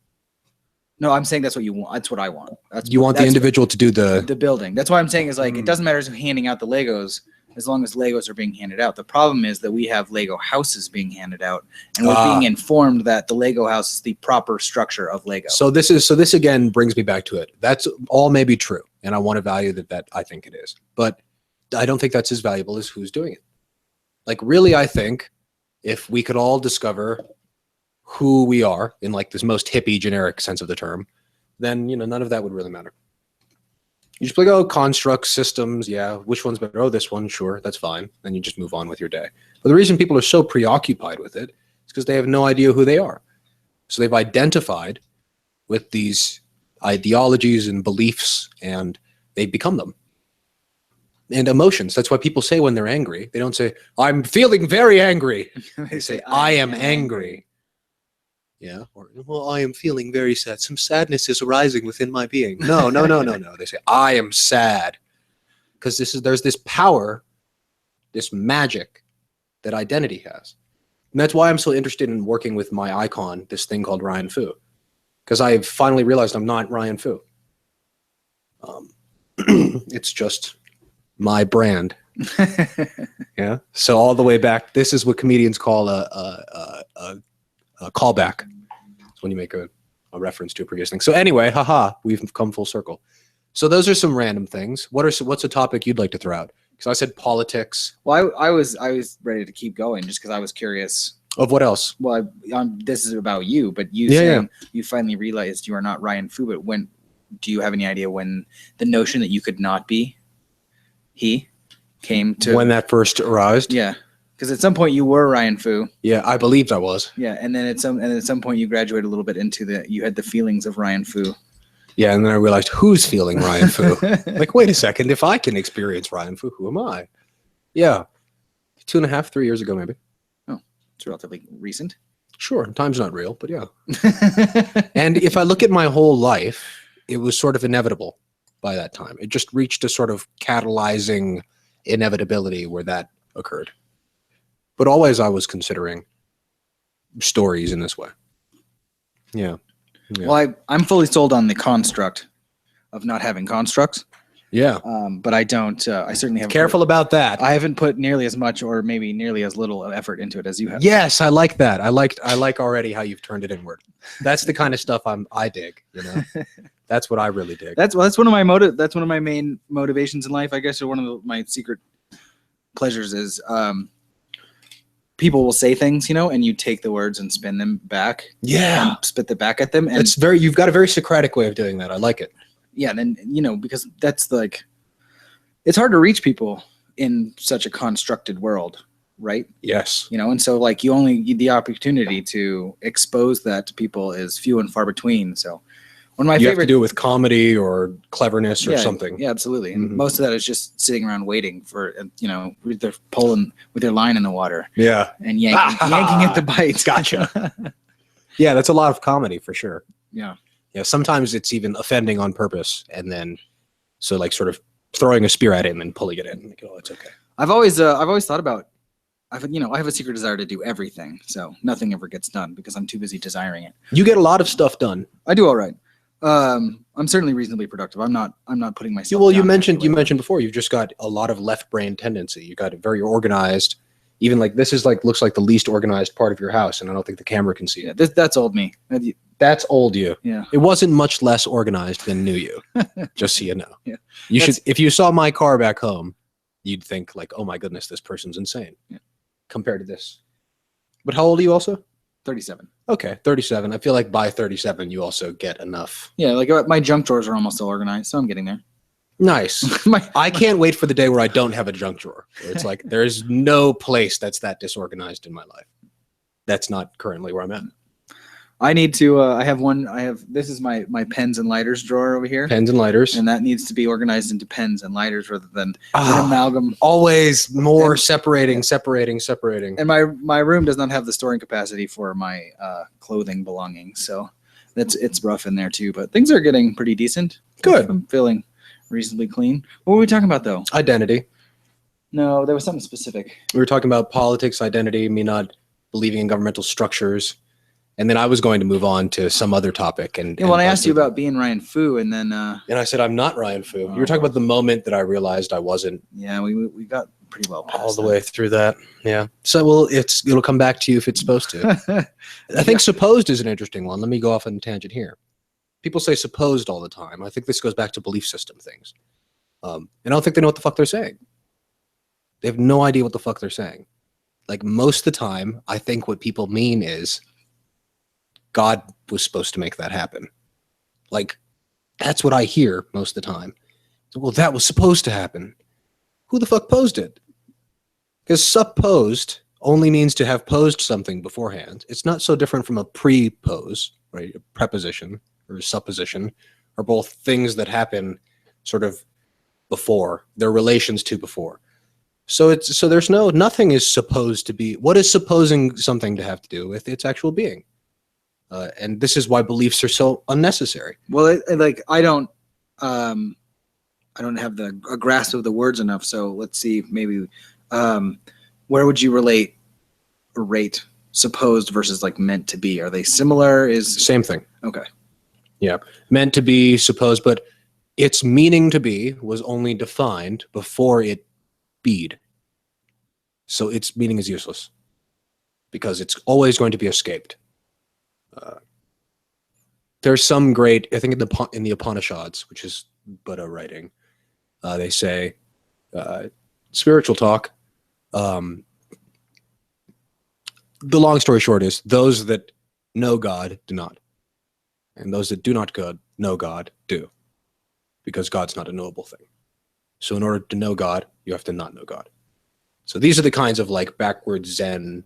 No, I'm saying that's what you want. That's what I want. You want the individual to do the building. That's why I'm saying is like it doesn't matter who's handing out the Legos, as long as Legos are being handed out. The problem is that we have Lego houses being handed out, and we're being informed that the Lego house is the proper structure of Lego. So this again brings me back to it. That's all may be true, and I want to value that I think it is. But I don't think that's as valuable as who's doing it. Like really, I think if we could all discover who we are in like this most hippie generic sense of the term, then none of that would really matter. You just like, constructs, systems, which one's better? Oh, this one, sure, that's fine. Then you just move on with your day. But the reason people are so preoccupied with it is because they have no idea who they are. So they've identified with these ideologies and beliefs, and they become them. And emotions. That's why people say when they're angry, they don't say, I'm feeling very angry. They say, I am angry. Yeah. Or, well, I am feeling very sad. Some sadness is arising within my being. No. They say, I am sad. Because there's this power, this magic that identity has. And that's why I'm so interested in working with my icon, this thing called Ryan Fu. Because I've finally realized I'm not Ryan Fu. It's just my brand. Yeah. So all the way back, this is what comedians call a callback. It's when you make a reference to a previous thing. So anyway, haha, we've come full circle. So those are some random things. What's a topic you'd like to throw out? Because I said politics. Well, I was ready to keep going just because I was curious. Of what else? Well, this is about you, but you you finally realized you are not Ryan Fu. But when do you have any idea when the notion that you could not be he came to? When that first arised? Yeah, because at some point you were Ryan Fu. Yeah, I believed I was. Yeah, and then at some point you graduated a little bit into you had the feelings of Ryan Fu. Yeah, and then I realized who's feeling Ryan Fu. Like, wait a second, if I can experience Ryan Fu, who am I? Yeah, 2.5, 3 years ago, maybe. Oh, it's relatively recent. Sure, time's not real, but yeah. And if I look at my whole life, it was sort of inevitable by that time. It just reached a sort of catalyzing inevitability where that occurred. But always I was considering stories in this way. Yeah. Yeah. Well, I'm fully sold on the construct of not having constructs. Yeah. But I don't. I certainly have. Careful about that. I haven't put nearly as much, or maybe nearly as little effort into it as you have. Yes, I like that. I like already how you've turned it inward. That's the kind of stuff I dig. You know, that's what I really dig. That's one of my That's one of my main motivations in life, I guess, or one of my secret pleasures is. People will say things, you know, and you take the words and spin them back. Yeah. And spit them back at them. And it's you've got a very Socratic way of doing that. I like it. Yeah. Then, you know, because that's like, it's hard to reach people in such a constructed world, right? Yes. You know, and so like the opportunity to expose that to people is few and far between. So one of my you favorite have to do it with comedy or cleverness or something. Yeah, absolutely. And most of that is just sitting around waiting for, you know, with their pulling with their line in the water. Yeah. And yanking at the bites. Gotcha. Yeah, that's a lot of comedy for sure. Yeah. Yeah. Sometimes it's even offending on purpose, and then so like sort of throwing a spear at it and then pulling it in. Like, oh, it's okay. I've always thought about. I have a secret desire to do everything, so nothing ever gets done because I'm too busy desiring it. You get a lot of stuff done. I do all right. I'm certainly reasonably productive. I'm not putting myself. Well, you mentioned before you've just got a lot of left brain tendency. You got it very organized. Even like this is like looks like the least organized part of your house, and I don't think the camera can see it. Yeah, that's old me. That's old you. Yeah. It wasn't much less organized than new you. Just so you know. Yeah. You should if you saw my car back home, you'd think like, oh my goodness, this person's insane. Yeah. Compared to this. But how old are you also? 37. Okay, 37. I feel like by 37, you also get enough. Yeah, like my junk drawers are almost all organized, so I'm getting there. Nice. I can't wait for the day where I don't have a junk drawer. It's like there's no place that's that disorganized in my life. That's not currently where I'm at. I need to. This is my pens and lighters drawer over here. Pens and lighters, and that needs to be organized into pens and lighters rather than an amalgam. Always more separating. And my room does not have the storing capacity for my clothing belongings, so it's rough in there too. But things are getting pretty decent. Good. I'm feeling reasonably clean. What were we talking about though? Identity. No, there was something specific. We were talking about politics, identity, me not believing in governmental structures. And then I was going to move on to some other topic. And I asked you about being Ryan Fu, and then and I said I'm not Ryan Fu. You were talking about the moment that I realized I wasn't. Yeah, we got pretty well past all the way through that. Yeah. So it'll come back to you if it's supposed to. I think supposed is an interesting one. Let me go off on a tangent here. People say supposed all the time. I think this goes back to belief system things. And I don't think they know what the fuck they're saying. They have no idea what the fuck they're saying. Like most of the time, I think what people mean is God was supposed to make that happen. Like, that's what I hear most of the time. So, well, that was supposed to happen. Who the fuck posed it? Because supposed only means to have posed something beforehand. It's not so different from a pre-pose, right? A preposition or a supposition are both things that happen sort of before. They're relations to before. So there's nothing is supposed to be. What is supposing something to have to do with its actual being? And this is why beliefs are so unnecessary. Well, I don't have a grasp of the words enough. So let's see, maybe where would you rate supposed versus like meant to be? Are they similar? Same thing. Okay. Yeah, meant to be, supposed, but its meaning to be was only defined before it beed. So its meaning is useless because it's always going to be escaped. There's some great, I think in the Upanishads, which is Buddha writing, they say, spiritual talk. The long story short is those that know God do not. And those that do not know God do. Because God's not a knowable thing. So in order to know God, you have to not know God. So these are the kinds of like backward Zen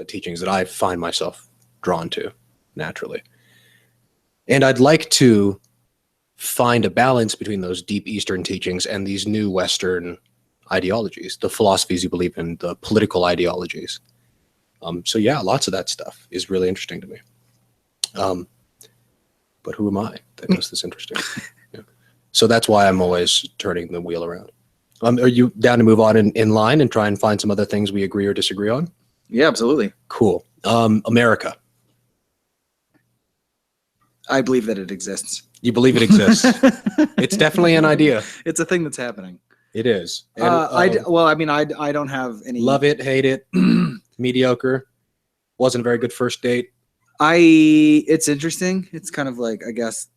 teachings that I find myself drawn to naturally. And I'd like to find a balance between those deep Eastern teachings and these new Western ideologies, the philosophies you believe in, the political ideologies. So yeah, lots of that stuff is really interesting to me. But who am I that knows this interesting? Yeah. So that's why I'm always turning the wheel around. Are you down to move on in line and try and find some other things we agree or disagree on? Yeah, absolutely. Cool. America. I believe that it exists. You believe it exists. It's definitely an idea. It's a thing that's happening. It is. And, I don't have any. Love it, hate it, mediocre. Wasn't a very good first date. It's interesting. It's kind of like, I guess,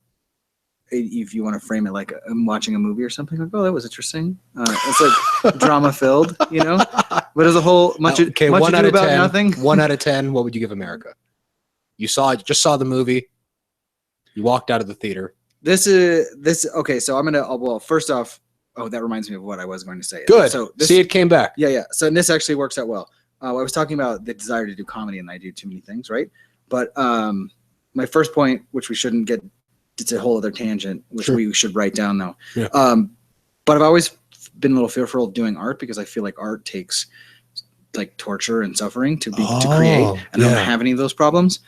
if you want to frame it like I'm watching a movie or something, like, oh, that was interesting. It's like drama filled, you know. But as a whole, much okay, much 1 out of about 10. nothing. 1 out of 10. What would you give America? You just saw the movie. You walked out of the theater. Okay. So I'm gonna. Well, first off, that reminds me of what I was going to say. Good. So see, it came back. Yeah. So this actually works out well. I was talking about the desire to do comedy, and I do too many things, right? But my first point, which we shouldn't get, it's a whole other tangent, which we should write down though. Yeah. But I've always been a little fearful of doing art because I feel like art takes like torture and suffering to create, and I don't have any of those problems.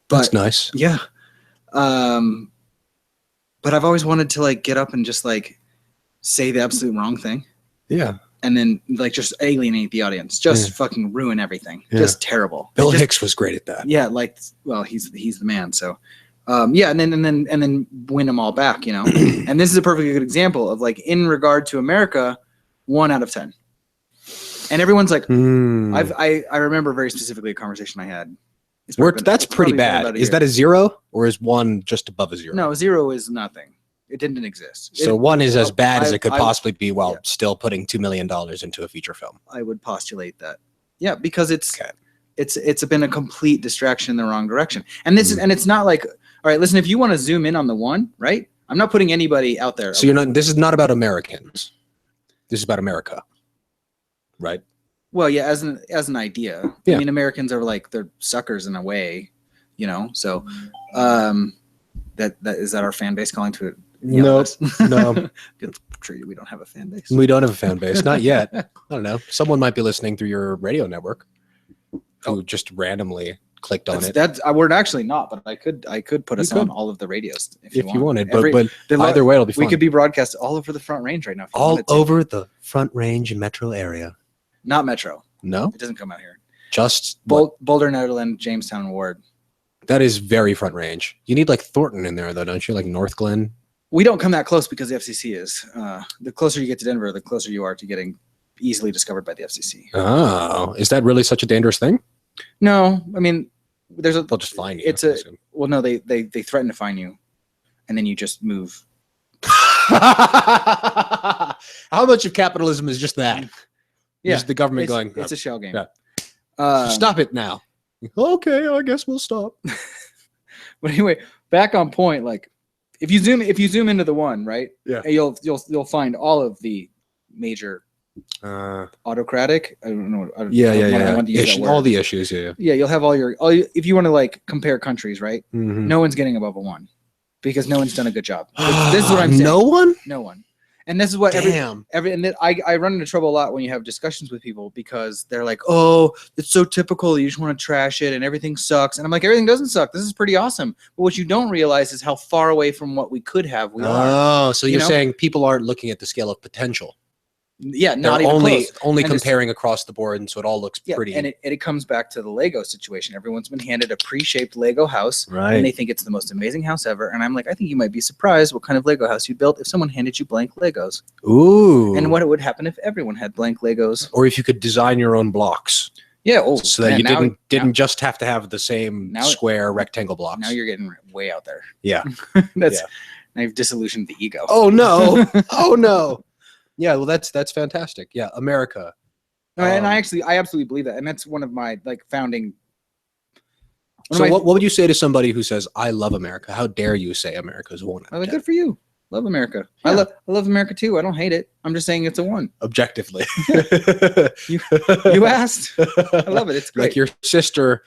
That's nice. Yeah. But I've always wanted to like get up and just like say the absolute wrong thing. Yeah. And then like just alienate the audience, just fucking ruin everything. Yeah. Just terrible. Bill Hicks was great at that. Yeah, like, well, he's the man. So, yeah, and then win them all back, you know. And this is a perfectly good example of like in regard to America, 1 out of 10. And everyone's like, I remember very specifically a conversation I had. That's pretty bad. Is that a 0 or is 1 just above a 0? No, 0 is nothing. It didn't exist. So 1 is as bad as it could possibly be while still putting $2 million into a feature film. I would postulate that. Yeah, because it's been a complete distraction in the wrong direction. And this is, and it's not like, all right, listen, if you want to zoom in on the 1, right? I'm not putting anybody out there. So this is not about Americans. This is about America. Right? Well, yeah, as an idea. Yeah. I mean, Americans are like, they're suckers in a way, you know. So that is that our fan base calling to it? No. We don't have a fan base. We don't have a fan base, not yet. I don't know. Someone might be listening through your radio network who just randomly clicked on it. We're actually not, but I could put us on all of the radios if you wanted. But either way, it'll be fun. We could be broadcast all over the Front Range right now. All over the Front Range metro area. Not metro. No, it doesn't come out here. Just Boulder, Netherland, Jamestown, Ward. That is very Front Range. You need like Thornton in there, though, don't you? Like North Glen. We don't come that close because the FCC is. The closer you get to Denver, the closer you are to getting easily discovered by the FCC. Oh, is that really such a dangerous thing? No, I mean, they'll just fine you. No, they threaten to fine you, and then you just move. How much of capitalism is just that? Yeah, just the government going. It's a shell game. Yeah. Stop it now. Okay, I guess we'll stop. But anyway, back on point. Like, if you zoom into the 1, right? Yeah. You'll find all of the major autocratic. I don't know. All the issues. Yeah. Yeah, you'll have all your if you want to like compare countries, right? Mm-hmm. No one's getting above a 1 because no one's done a good job. This is what I'm saying. No one. And this is what I run into trouble a lot when you have discussions with people because they're like, oh, it's so typical. You just want to trash it and everything sucks. And I'm like, everything doesn't suck. This is pretty awesome. But what you don't realize is how far away from what we could have we are. Oh, so you're saying people aren't looking at the scale of potential. Yeah, They're not even close. only And comparing across the board, and so it all looks pretty. And it comes back to the Lego situation. Everyone's been handed a pre-shaped Lego house, Right. and they think it's the most amazing house ever. And I'm like, I think you might be surprised what kind of Lego house you built if someone handed you blank Legos. Ooh. And what would happen if everyone had blank Legos. Or if you could design your own blocks. Yeah. Oh, so that man, you didn't just have to have the same square rectangle blocks. Now you're getting way out there. Yeah. Now you've disillusioned the ego. Oh no. Oh no. Yeah, well that's fantastic. Yeah, America. And I absolutely believe that. And that's one of my founding. So what would you say to somebody who says, I love America? How dare you say America is 1 out of 10? Good for you. Love America. Yeah. I love America too. I don't hate it. I'm just saying it's a 1. Objectively. You asked. I love it. It's great. Like your sister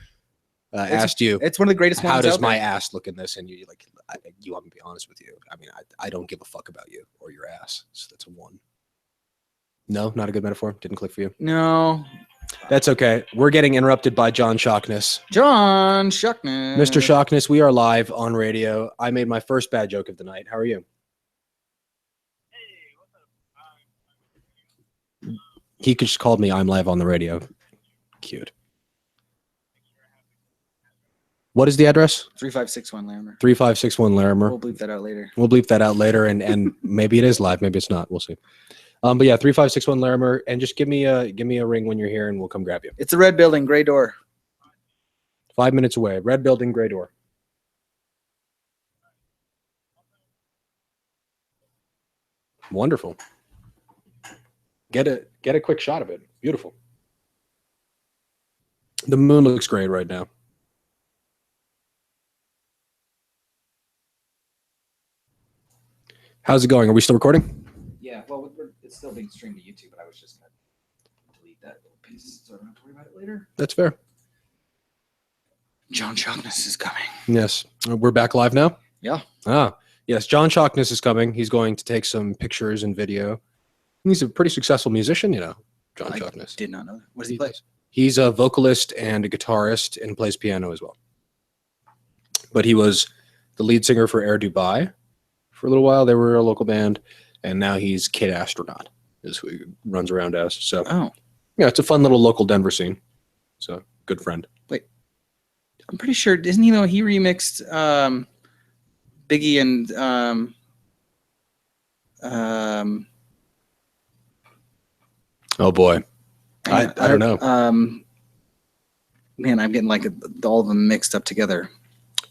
asked you. It's one of the greatest ones. How does my ass look in this? And you like, you want me to be honest with you. I mean, I don't give a fuck about you or your ass. So that's a 1. No, not a good metaphor. Didn't click for you. No. That's okay. We're getting interrupted by John Shockness. John Shockness. Mr. Shockness, we are live on radio. I made my first bad joke of the night. How are you? He just called me, I'm live on the radio. Cute. What is the address? 3561 Larimer. 3561 Larimer. We'll bleep that out later. We'll bleep that out later, and maybe it is live, maybe it's not. We'll see. But yeah, 3561 Larimer, and just give me a ring when you're here, and we'll come grab you. It's a red building, gray door. 5 minutes away. Red building, gray door. Wonderful. Get a quick shot of it. Beautiful. The moon looks great right now. How's it going? Are we still recording? Yeah, well, it's still being streamed to YouTube, but I was just going to delete that little piece so I don't have to worry about it later. That's fair. John Shockness is coming. Yes. We're back live now? Yeah. Yes, John Shockness is coming. He's going to take some pictures and video. He's a pretty successful musician, you know, John Shockness. Did not know that. What does he play? He's a vocalist and a guitarist and plays piano as well. But he was the lead singer for Air Dubai for a little while. They were a local band. And now he's Kid Astronaut, is who he runs around as. So, yeah, it's a fun little local Denver scene. So, good friend. Wait, I'm pretty sure, didn't he know he remixed Biggie and oh boy, I don't know. Man, I'm getting all of them mixed up together.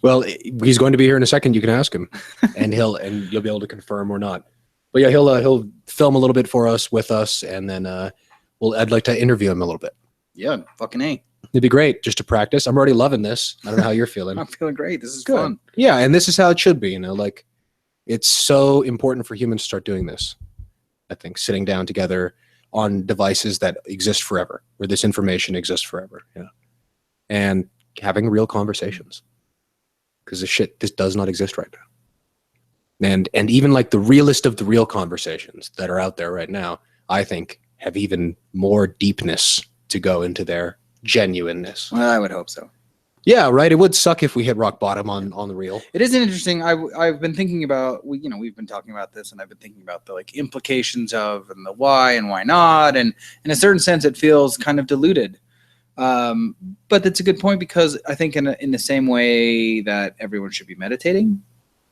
Well, he's going to be here in a second. You can ask him, and you'll be able to confirm or not. But yeah, he'll film a little bit for us with us, and then I'd like to interview him a little bit. Yeah, fucking A. It'd be great just to practice. I'm already loving this. I don't know how you're feeling. I'm feeling great. This is good. Fun. Yeah, and this is how it should be. You know, like it's so important for humans to start doing this. I think sitting down together on devices that exist forever, where this information exists forever. You know, and having real conversations, because this does not exist right now. And even like the realest of the real conversations that are out there right now, I think have even more deepness to go into their genuineness. Well, I would hope so. Yeah, right. It would suck if we hit rock bottom on the real. It is interesting. I've been thinking about we've been talking about this, and I've been thinking about the implications of and the why and why not, and in a certain sense, it feels kind of diluted. But that's a good point, because I think in the same way that everyone should be meditating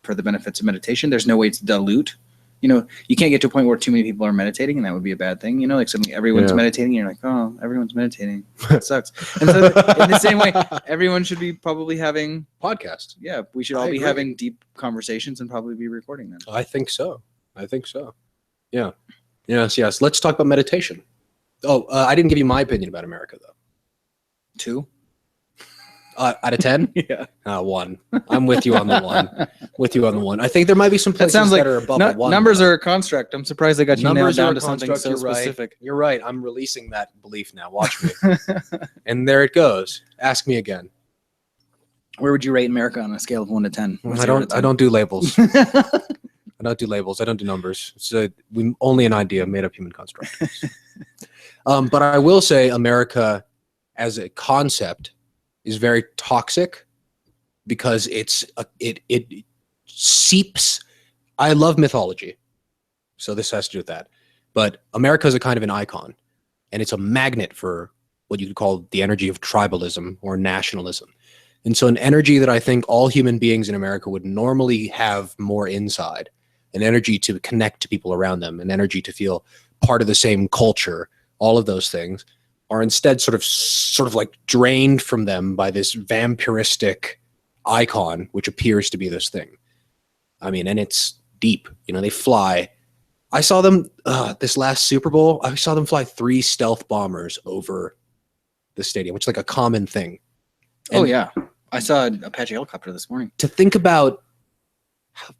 for the benefits of meditation, there's no way to dilute. You know, you can't get to a point where too many people are meditating, and that would be a bad thing. You know, like suddenly everyone's meditating, and you're like, oh, everyone's meditating. It sucks. And so in the same way, everyone should be probably having podcasts. Yeah, we should all be having deep conversations and probably be recording them. I think so. Yeah. Yes. Let's talk about meditation. Oh, I didn't give you my opinion about America, though. 2? Out of 10? Yeah. 1. I'm with you on the 1. I think there might be some places that are above a 1. Numbers are a construct. I'm surprised they got you nailed down to something so specific. You're right. I'm releasing that belief now. Watch me. And there it goes. Ask me again. Where would you rate America on a scale of 1 to 10? I don't do labels. I don't do labels. I don't do numbers. It's only an idea, made up human construct. But I will say America as a concept is very toxic, because it seeps. I love mythology, so this has to do with that. But America is a kind of an icon, and it's a magnet for what you could call the energy of tribalism or nationalism. And so an energy that I think all human beings in America would normally have more inside, an energy to connect to people around them, an energy to feel part of the same culture, all of those things are instead sort of like drained from them by this vampiristic icon, which appears to be this thing. I mean, and it's deep, you know, they fly. I saw them this last Super Bowl. I saw them fly 3 stealth bombers over the stadium, which is like a common thing. And oh yeah, I saw an Apache helicopter this morning. to think about,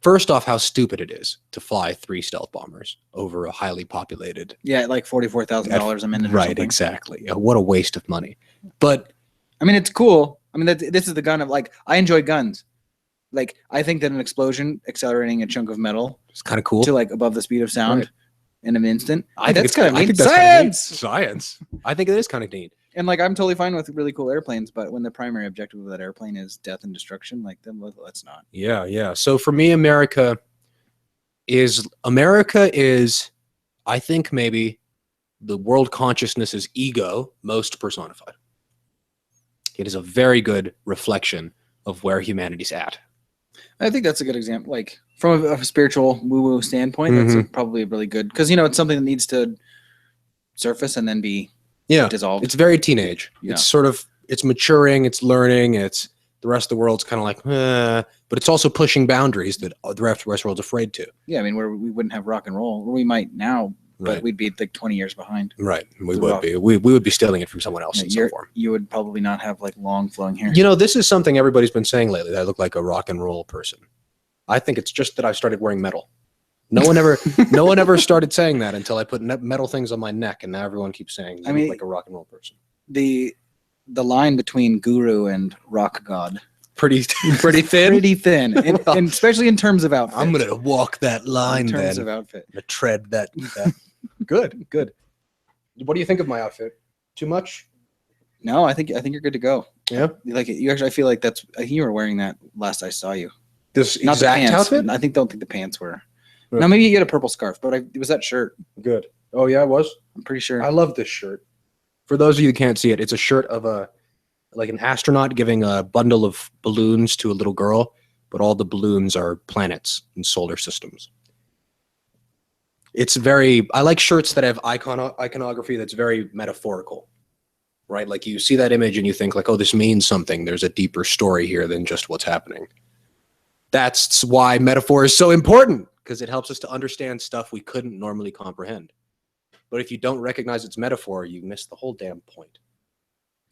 first off, how stupid it is to fly 3 stealth bombers over a highly populated. Yeah, like $44,000 a minute. Or Right, something. exactly. What a waste of money. But I mean, it's cool. I mean, this is the gun of like, I enjoy guns. Like, I think that an explosion accelerating a chunk of metal it's kind of cool. to like above the speed of sound Right. in an instant. I think that's kind of neat. that's kinda neat. Science. Science. I think it is kind of neat. And like, I'm totally fine with really cool airplanes, but when the primary objective of that airplane is death and destruction, like, then let's not. Yeah, yeah. So for me, America is, I think maybe the world consciousness's ego most personified. It is a very good reflection of where humanity's at. I think that's a good example. Like, from a spiritual woo-woo standpoint, that's probably really good because, you know, it's something that needs to surface and then be dissolved. It's very teenage. Yeah. It's maturing, it's learning, it's the rest of the world's kind of like, but it's also pushing boundaries that the rest of the world's afraid to. Yeah, I mean, we wouldn't have rock and roll. Or we might now, but Right. we'd be like 20 years behind. Right. We The would rock. be. We would be stealing it from someone else in some form. You would probably not have like long flowing hair. You know, this is something everybody's been saying lately, that I look like a rock and roll person. I think it's just that I started wearing metal. No one ever started saying that until I put metal things on my neck, and now everyone keeps saying I look like a rock and roll person. The line between guru and rock god, Pretty thin. pretty thin, and especially in terms of outfit. I'm gonna walk that line in terms then. of outfit. I'm gonna tread that. Good. What do you think of my outfit? Too much? No, I think you're good to go. Yeah. Like you actually, I feel like I think you were wearing that last I saw you. This Not exact the pants. outfit? Don't think the pants were. Yeah. No, maybe you get a purple scarf, but it was that shirt. Good. Oh yeah, it was. I'm pretty sure. I love this shirt. For those of you who can't see it, it's a shirt of like an astronaut giving a bundle of balloons to a little girl, but all the balloons are planets and solar systems. I like shirts that have iconography that's very metaphorical, right? Like you see that image and you think like, oh, this means something. There's a deeper story here than just what's happening. That's why metaphor is so important, because it helps us to understand stuff we couldn't normally comprehend. But if you don't recognize its metaphor, you miss the whole damn point.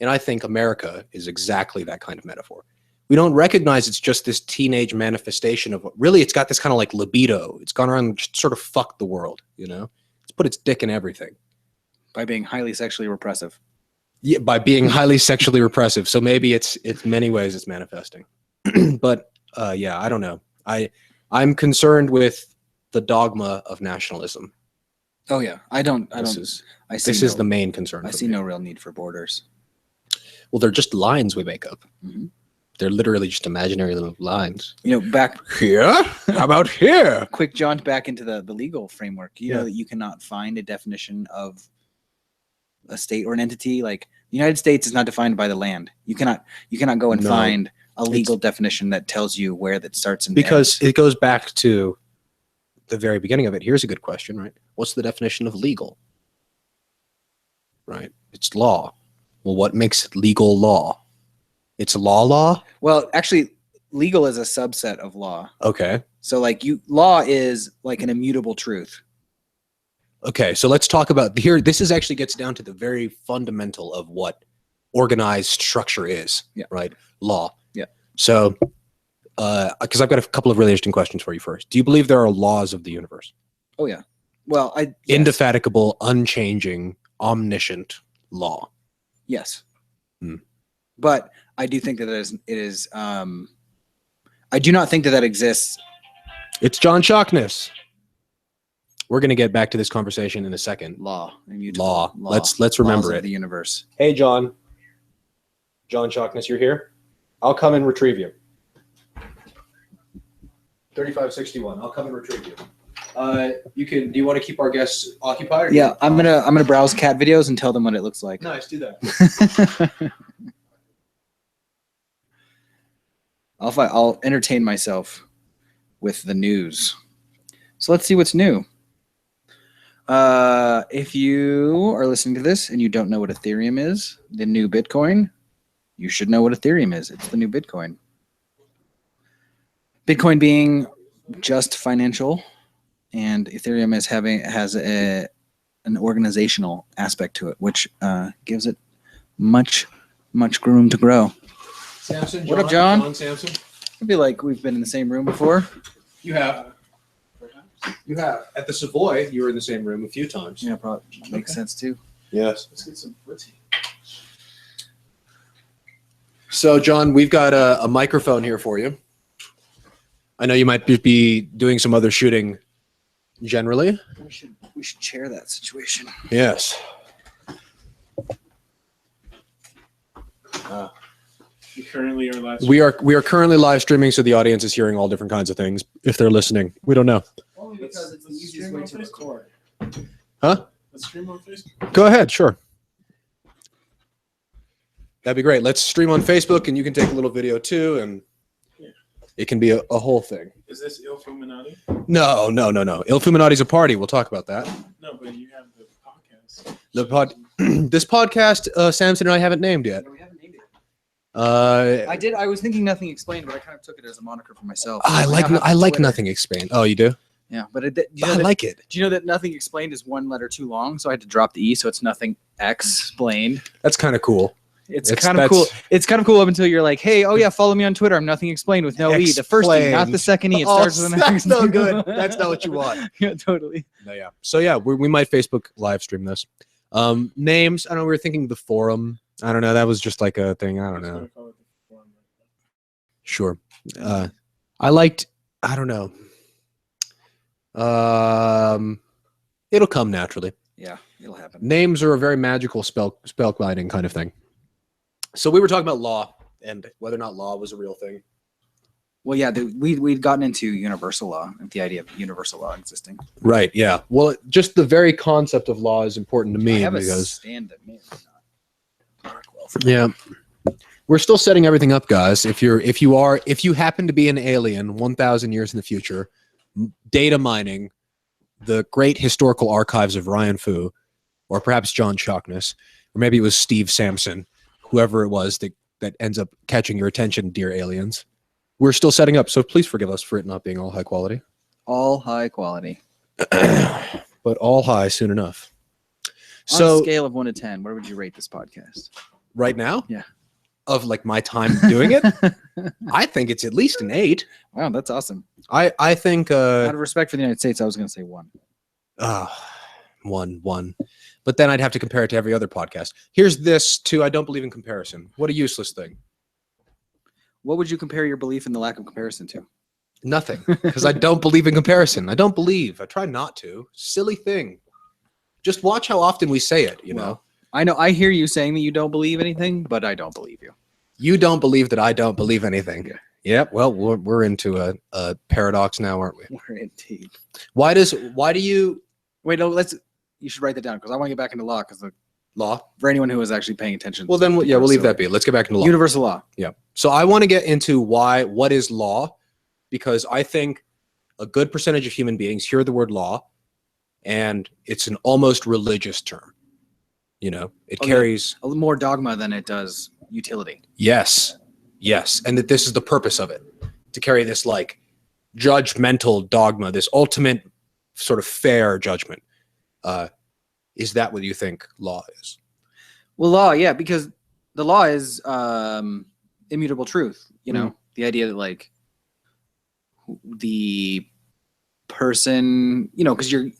And I think America is exactly that kind of metaphor. We don't recognize it's just this teenage manifestation of what really it's got this kind of like libido. It's gone around and just sort of fucked the world, you know? It's put its dick in everything. By being highly sexually repressive. Yeah, by being highly sexually repressive. So maybe it's many ways it's manifesting. But yeah, I don't know. I'm concerned with the dogma of nationalism. Oh yeah, This is the main concern. I see no real need for borders. Well, they're just lines we make up. Mm-hmm. They're literally just imaginary little lines. You know, back Here? How about here? quick jaunt back into the legal framework. You know that you cannot find a definition of a state or an entity. Like the United States is not defined by the land. You cannot go and find a legal definition that tells you where that starts and because ends. it goes back to the very beginning of it. Here's a good question, right? What's the definition of legal? Right? It's law. Well, what makes legal law? It's law? Well, actually, legal is a subset of law. Okay. So like law is like an immutable truth. Okay, so let's talk about here. This is actually gets down to the very fundamental of what organized structure is, right? Law. Yeah. So, because I've got a couple of really interesting questions for you first. Do you believe there are laws of the universe? Oh yeah. Well, yes. Indefatigable, unchanging, omniscient law. Yes. Hmm. But I do think that it is. I do not think that exists. It's John Shockness. We're going to get back to this conversation in a second. Law. Immutable Law. Let's remember Laws it. of the universe. Hey, John. John Shockness, you're here? I'll come and retrieve you. 3561. I'll come and retrieve you. You can. Do you want to keep our guests occupied? Yeah, I'm gonna browse cat videos and tell them what it looks like. Nice. Do that. I'll entertain myself with the news. So let's see what's new. If you are listening to this and you don't know what Ethereum is, the new Bitcoin, you should know what Ethereum is. It's the new Bitcoin. Bitcoin being just financial, and Ethereum has an organizational aspect to it, which gives it much room to grow. Sampson, What up, John? John Sampson. I feel like we've been in the same room before. You have. You have. At the Savoy, you were in the same room a few times. Yeah, probably makes sense too. Yes. Let's get some footy. So, John, we've got a microphone here for you. I know you might be doing some other shooting generally. We should share that situation. Yes. We are currently live streaming, so the audience is hearing all different kinds of things. If they're listening, we don't know. Only because it's the easiest way to record. Huh? Let's stream on Facebook. Go ahead, sure. That'd be great. Let's stream on Facebook, and you can take a little video too, and it can be a whole thing. Is this Illuminati? No. Illuminati's a party. We'll talk about that. No, but you have the podcast. This podcast, Samson and I haven't named yet. No, we haven't named it. I did. I was thinking Nothing Explained, but I kind of took it as a moniker for myself. I like Nothing Explained. Oh, you do? Yeah, but I like it. Do you know that Nothing Explained is one letter too long, so I had to drop the E, so it's Nothing Explained. That's kind of cool. It's kind of cool. It's kind of cool up until you're like, hey, oh yeah, follow me on Twitter. I'm Nothing Explained with no E. The first E, not the second E. It starts with an X. That's no good. That's not what you want. Yeah, totally. No, yeah. So yeah, we might Facebook live stream this. Names. I don't know. We were thinking the forum. I don't know. That was just like a thing. I don't know. Sure. I liked. I don't know. It'll come naturally. Yeah, it'll happen. Names are a very magical spell gliding kind of thing. So we were talking about law and whether or not law was a real thing. Well, yeah, we'd gotten into universal law, the idea of universal law existing. Right. Yeah. Well, just the very concept of law is important to me because a stand that may not work well for yeah. We're still setting everything up, guys. If you happen to be an alien 1,000 years in the future, data mining the great historical archives of Ryan Foo, or perhaps John Shockness, or maybe it was Steve Sampson, whoever it was that ends up catching your attention, dear aliens. We're still setting up, so please forgive us for it not being all high quality. All high quality. But all high soon enough. On a scale of 1 to 10, where would you rate this podcast? Right now? Yeah. Of like my time doing it? I think it's at least an 8. Wow, that's awesome. I think out of respect for the United States, I was going to say 1. 1. But then I'd have to compare it to every other podcast. Here's this too. I don't believe in comparison. What a useless thing. What would you compare your belief in the lack of comparison to? Nothing, because I don't believe in comparison. I don't believe. I try not to. Silly thing. Just watch how often we say it, you know? I know. I hear you saying that you don't believe anything, but I don't believe you. You don't believe that I don't believe anything. Yeah. Yep. Well, we're into a paradox now, aren't we? We're indeed. Why do you... Wait, no, you should write that down because I want to get back into law because law for anyone who is actually paying attention. Well, then, we'll leave that be. Let's get back into law. Universal law. Yeah. So I want to get into what is law, because I think a good percentage of human beings hear the word law, and it's an almost religious term. You know, it carries a little more dogma than it does utility. Yes. And that this is the purpose of it, to carry this like judgmental dogma, this ultimate sort of fair judgment. Is that what you think law is? Well, law, yeah, because the law is immutable truth. You know, the idea that like the person, you know, because you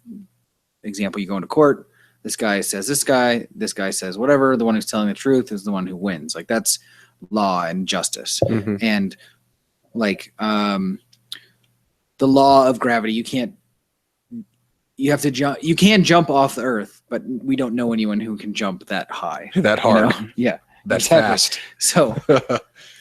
go into court, this guy says this guy says whatever, the one who's telling the truth is the one who wins. Like that's law and justice. Mm-hmm. And like the law of gravity, you can jump off the earth, but we don't know anyone who can jump that high. That hard. You know? Yeah. That's exactly. fast. So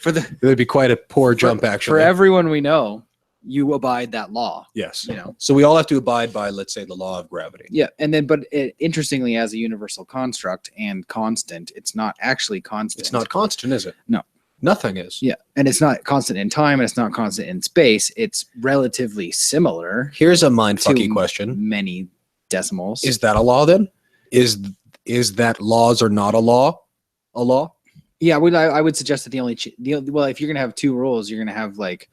it'd be quite a poor jump actually. For everyone we know, you abide that law. Yes. You know. So we all have to abide by, let's say, the law of gravity. Yeah, and then, but interestingly, as a universal construct and constant, it's not actually constant. It's not constant, is it? No. Nothing is. Yeah, and it's not constant in time, and it's not constant in space. It's relatively similar. Here's a mindfucky to question. Many decimals. Is that a law then? Is that laws are not a law? A law? Yeah, I would suggest that well, if you're gonna have two rules, you're gonna have like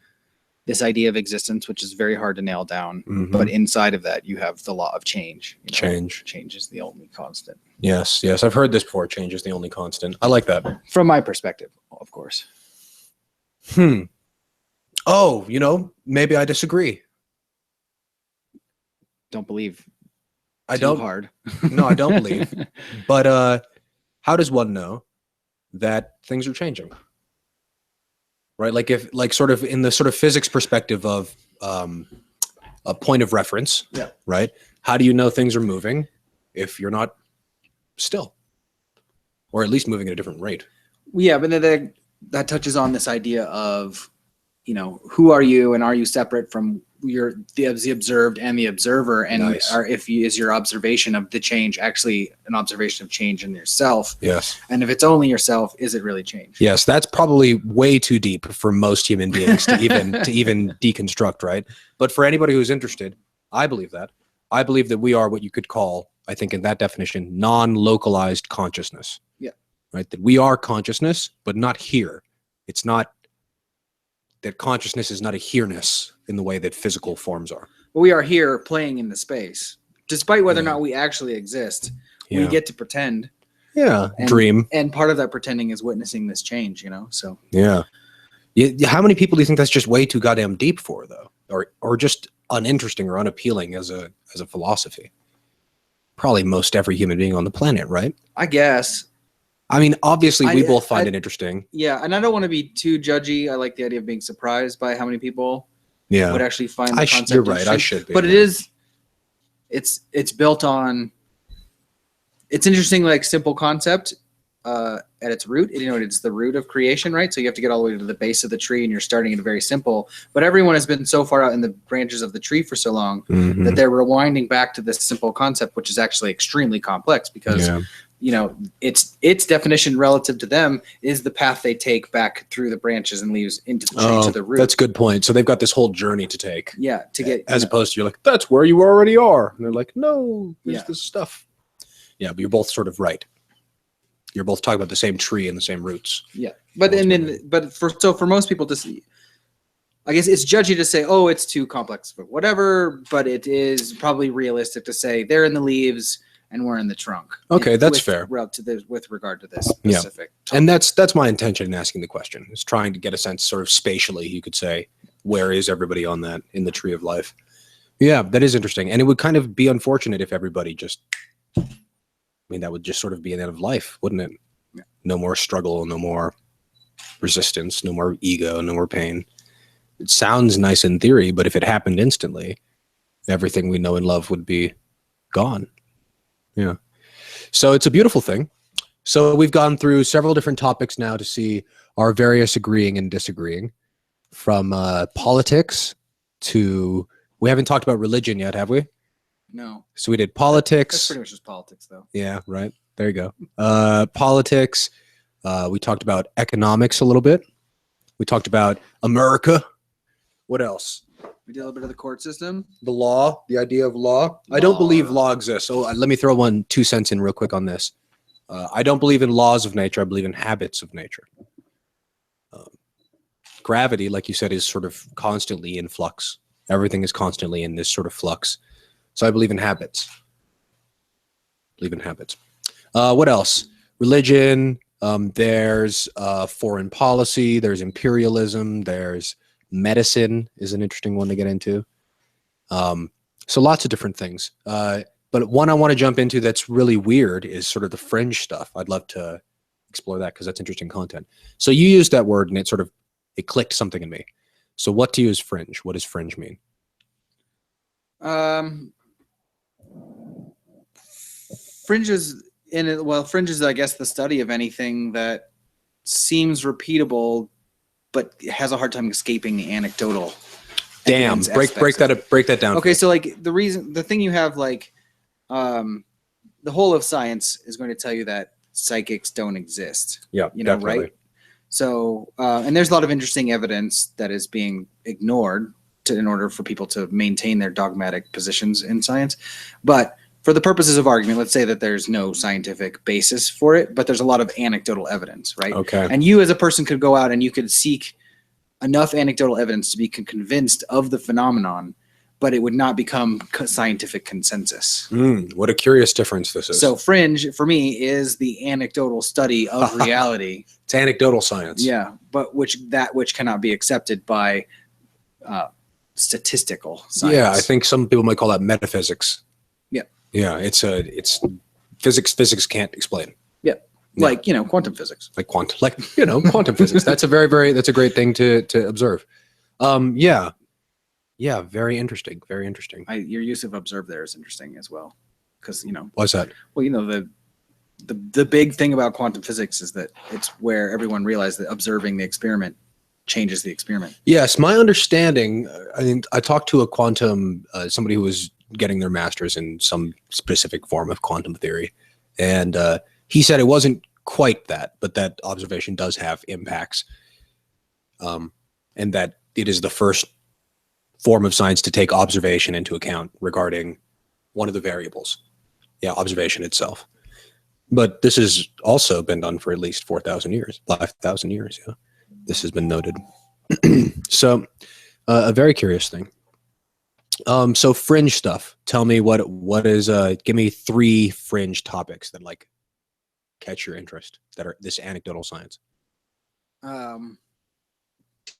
this idea of existence, which is very hard to nail down. But inside of that, you have the law of change. You know? Change is the only constant. Yes, I've heard this before. Change is the only constant. I like that. From my perspective, of course. Oh, maybe I disagree. Don't believe. I don't. Hard. No, I don't believe. But how does one know that things are changing? Right? Like sort of in the sort of physics perspective of a point of reference. Yeah. Right? How do you know things are moving if you're not still? Or at least moving at a different rate. Yeah, but then that touches on this idea of, who are you and are you separate from the observed and the observer, and Nice. is your observation of the change actually an observation of change in yourself? Yes. And if it's only yourself, is it really change? Yes, that's probably way too deep for most human beings to even deconstruct, right? But for anybody who's interested, I believe that. I believe that we are what you could call, I think in that definition, non-localized consciousness. Yeah. Right? That we are consciousness, but not here. It's not that consciousness is not a here-ness in the way that physical forms are. But we are here playing in the space. Despite whether or Yeah. not we actually exist, Yeah. we get to pretend. Yeah. And, Dream. And part of that pretending is witnessing this change, so. Yeah. How many people do you think that's just way too goddamn deep for, though? Or just uninteresting or unappealing as a philosophy? Probably most every human being on the planet, right? I guess. I mean, obviously, we both find I- it interesting. Yeah, and I don't want to be too judgy. I like the idea of being surprised by how many people Yeah. would actually find the concept You're right. I interesting. should be. But it's built on. It's interesting, like simple concept at its root. It's the root of creation, right? So you have to get all the way to the base of the tree, and you're starting at a very simple. But everyone has been so far out in the branches of the tree for so long Mhm. that they're rewinding back to this simple concept, which is actually extremely complex because. Yeah. Its definition relative to them is the path they take back through the branches and leaves into the tree to the root. That's a good point. So they've got this whole journey to take. Yeah, to get As opposed to you're like, that's where you already are. And they're like, no, there's Yeah. this stuff. Yeah, but you're both sort of right. You're both talking about the same tree and the same roots. Yeah, but for most people to see, I guess it's judgy to say, oh, it's too complex for whatever, but it is probably realistic to say they're in the leaves and we're in the trunk. Okay, that's fair. With regard to this specific topic. And that's my intention in asking the question, is trying to get a sense sort of spatially, you could say, where is everybody on that in the tree of life? Yeah, that is interesting. And it would kind of be unfortunate if everybody that would just sort of be an end of life, wouldn't it? Yeah. No more struggle, no more resistance, no more ego, no more pain. It sounds nice in theory, but if it happened instantly, everything we know and love would be gone. Yeah. So it's a beautiful thing. So we've gone through several different topics now to see our various agreeing and disagreeing, from politics to, we haven't talked about religion yet, have we? No, So we did that's politics. pretty much just politics, though. Yeah, right. There you go. Politics. We talked about economics a little bit. We talked about America. What else? We did a little bit of the court system. The law, the idea of law. I don't believe law exists. So let me throw 2 cents in real quick on this. I don't believe in laws of nature. I believe in habits of nature. Gravity, like you said, is sort of constantly in flux. Everything is constantly in this sort of flux. So I believe in habits. What else? Religion. There's foreign policy. There's imperialism. There's medicine is an interesting one to get into. So lots of different things. But one I want to jump into that's really weird is sort of the fringe stuff. I'd love to explore that because that's interesting content. So you used that word and it clicked something in me. So what to you is fringe? What does fringe mean? Fringe is fringe is, I guess, the study of anything that seems repeatable, but has a hard time escaping the anecdotal. Damn. evidence Break that down. Okay, so like the thing you have like the whole of science is going to tell you that psychics don't exist. Yeah, you know, definitely. right? So and there's a lot of interesting evidence that is being ignored in order for people to maintain their dogmatic positions in science. But for the purposes of argument, let's say that there's no scientific basis for it, but there's a lot of anecdotal evidence, right? Okay. And you as a person could go out and you could seek enough anecdotal evidence to be convinced of the phenomenon, but it would not become scientific consensus. What a curious difference this is. So fringe, for me, is the anecdotal study of reality. It's anecdotal science. Yeah, but which cannot be accepted by statistical science. Yeah, I think some people might call that metaphysics. Yeah. Yeah, it's physics can't explain. Yeah. Yeah. Like, quantum physics. Quantum physics. That's a that's a great thing to observe. Yeah, very interesting. Very interesting. Your use of observe there is interesting as well. Because, What's that? well, the big thing about quantum physics is that it's where everyone realized that observing the experiment changes the experiment. Yes, my understanding, I talked to a quantum, somebody who was getting their master's in some specific form of quantum theory. And he said it wasn't quite that, but that observation does have impacts. And that it is the first form of science to take observation into account regarding one of the variables. Yeah, observation itself. But this has also been done for at least 4,000 years, 5,000 years. Yeah, this has been noted. So, a very curious thing. So fringe stuff. Tell me what is. Give me 3 fringe topics that like catch your interest that are this anecdotal science.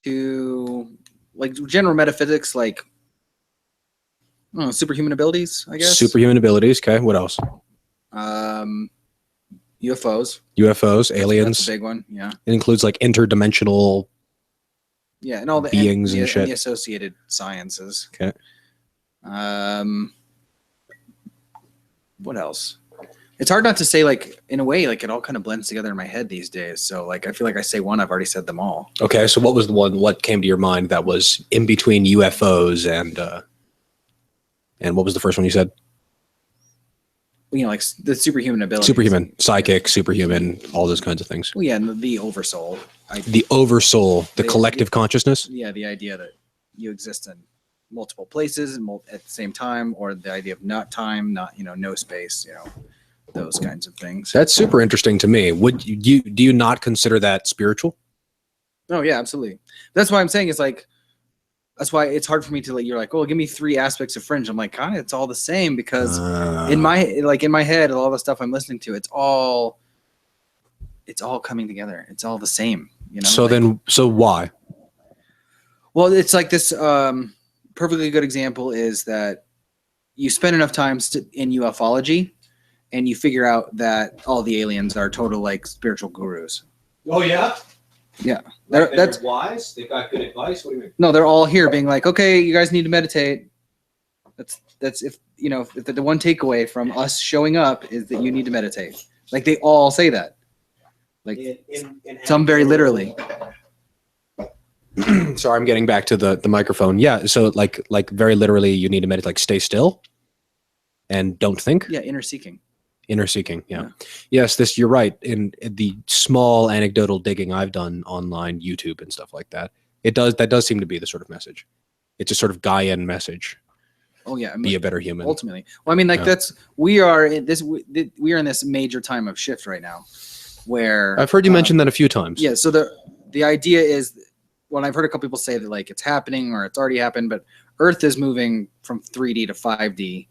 To like general metaphysics, like superhuman abilities, I guess. Superhuman abilities. Okay. What else? UFOs. UFOs, aliens. That's a big one. Yeah. It includes like interdimensional. Yeah, and all the beings and shit. the associated sciences. Okay. What else? It's hard not to say, like, in a way, like it all kind of blends together in my head these days. So like I feel like I say one, I've already said them all. Okay, so what was the one? What came to your mind that was in between UFOs and what was the first one you said? Like the superhuman ability. Superhuman, psychic, superhuman, all those kinds of things. Well, yeah, and the oversoul. The oversoul, the collective consciousness. Yeah, the idea that you exist in multiple places at the same time, or the idea of not time, not no space, those kinds of things. That's super interesting to me. Would do you not consider that spiritual? Oh yeah, absolutely. That's why I'm saying it's like. That's why it's hard for me to you're like, oh, give me 3 aspects of fringe. I'm like, kind of, it's all the same because in my head, all the stuff I'm listening to, it's all coming together. It's all the same, So why? Well, it's like this perfectly good example is that you spend enough time in ufology and you figure out that all the aliens are total like spiritual gurus. Oh yeah. Yeah. That's wise. They've got good advice. What do you mean? No, they're all here being like, okay, you guys need to meditate. That's if the one takeaway from us showing up is that you need to meditate. Like they all say that. Like some very literally. Sorry, I'm getting back to the microphone. Yeah, so like very literally you need to meditate, like stay still and don't think. Yeah, inner seeking. Inner seeking, yeah. Yes, you're right. In the small anecdotal digging I've done online, YouTube and stuff like that, that does seem to be the sort of message. It's a sort of Gaian message. Oh yeah, be a better human. Ultimately, well, I mean, like we are in this major time of shift right now, where I've heard you mention that a few times. Yeah, so the idea is, well, I've heard a couple people say that like it's happening or it's already happened, but Earth is moving from 3D to 5D,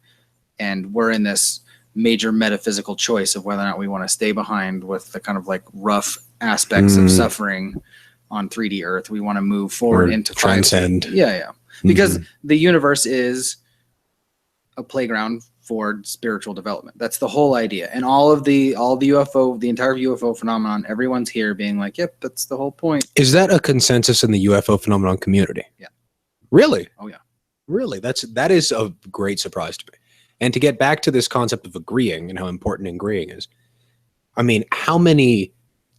and we're in this major metaphysical choice of whether or not we want to stay behind with the kind of like rough aspects of suffering on 3D Earth. We want to move forward into 5D. Transcend. Yeah. Because the universe is a playground for spiritual development. That's the whole idea. And all the UFO, the entire UFO phenomenon, everyone's here being like, yep, that's the whole point. Is that a consensus in the UFO phenomenon community? Yeah. Really? Oh yeah. Really? That is a great surprise to me. And to get back to this concept of agreeing and how important agreeing is, I mean, how many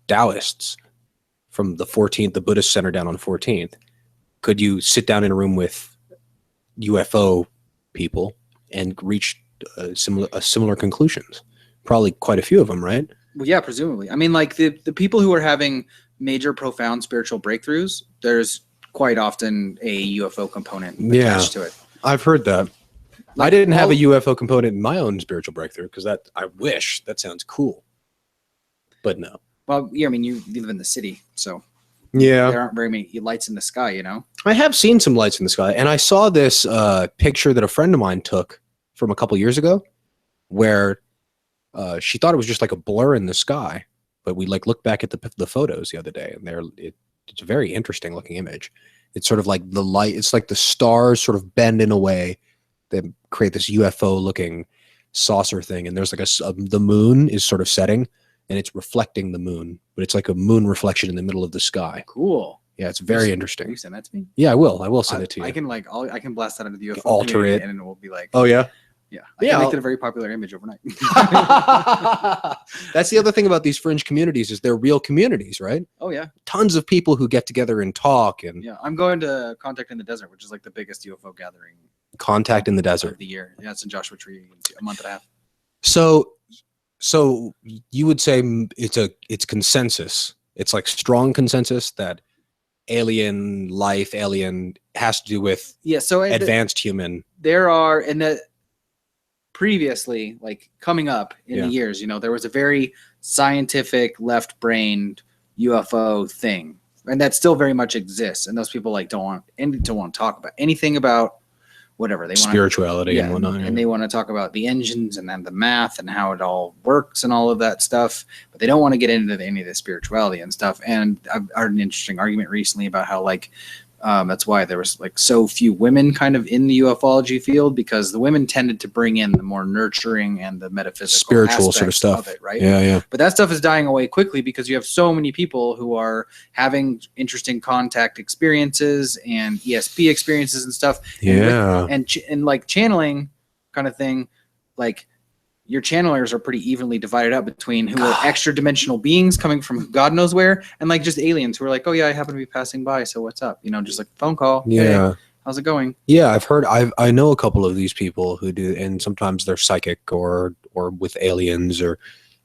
Taoists from the 14th, the Buddhist center down on 14th, could you sit down in a room with UFO people and reached similar conclusions. Probably quite a few of them, right? Well, yeah, presumably. I mean, like the people who are having major, profound spiritual breakthroughs, there's quite often a UFO component attached to it. I've heard that. Like I didn't have a UFO component in my own spiritual breakthrough because I wish that sounds cool, but no. Well, yeah, I mean, you live in the city, so Yeah, there aren't very many lights in the sky, you know? I have seen some lights in the sky, and I saw this picture that a friend of mine took from a couple years ago, where she thought it was just like a blur in the sky, but we like looked back at the photos the other day, and it's a very interesting looking image. It's sort of like the light; it's like the stars sort of bend in a way that create this UFO looking saucer thing, and there's like the moon is sort of setting, and it's reflecting the moon, but it's like a moon reflection in the middle of the sky. Cool. Yeah, it's very Can interesting. you send that to me? Yeah, I will send it to you. I can I can blast that into the UFO Alter community it. and it will be like, Oh yeah. yeah, Yeah, can make I'll- that a very popular image overnight. That's the other thing about these fringe communities is they're real communities, right? Oh yeah, Tons of people who get together and talk and yeah. I'm going to Contact in the Desert, which is like the biggest UFO gathering contact in the of desert. the year. Yeah, it's in Joshua Tree, a month and a half. So you would say it's consensus. It's like strong consensus that alien has to do with Yeah, so advanced human. there are in the previously, like coming up in Yeah. the years, you know, there was a very scientific left-brained UFO thing, and that still very much exists. And those people like don't want to talk about anything about whatever they want. Spirituality Yeah, and whatnot. and they want to talk about the engines and then the math and how it all works and all of that stuff, but they don't want to get into any of the spirituality and stuff. And I've heard an interesting argument recently about how like that's why there was like so few women kind of in the ufology field, because the women tended to bring in the more nurturing and the metaphysical Spiritual sort of aspects stuff. of it, right? Yeah. But that stuff is dying away quickly because you have so many people who are having interesting contact experiences and ESP experiences and stuff. Yeah. And like channeling kind of thing, like your channelers are pretty evenly divided up between who are extra dimensional beings coming from God knows where, and like just aliens who are like, oh yeah, I happen to be passing by, so what's up? You know, just like phone call. Yeah. Hey, how's it going? Yeah, I know a couple of these people who do, and sometimes they're psychic or with aliens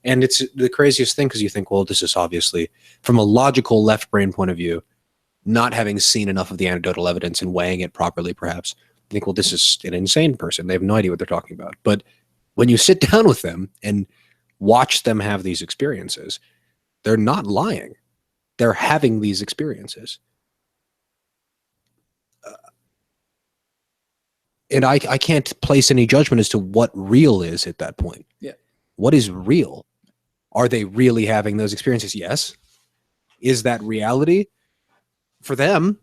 and it's the craziest thing because you think, well, this is obviously from a logical left brain point of view, not having seen enough of the anecdotal evidence and weighing it properly, perhaps think, well, this is an insane person. They have no idea what they're talking about. But when you sit down with them and watch them have these experiences, they're not lying. They're having these experiences. And I can't place any judgment as to what real is at that point. Yeah. What is real? Are they really having those experiences? Yes. Is that reality for them?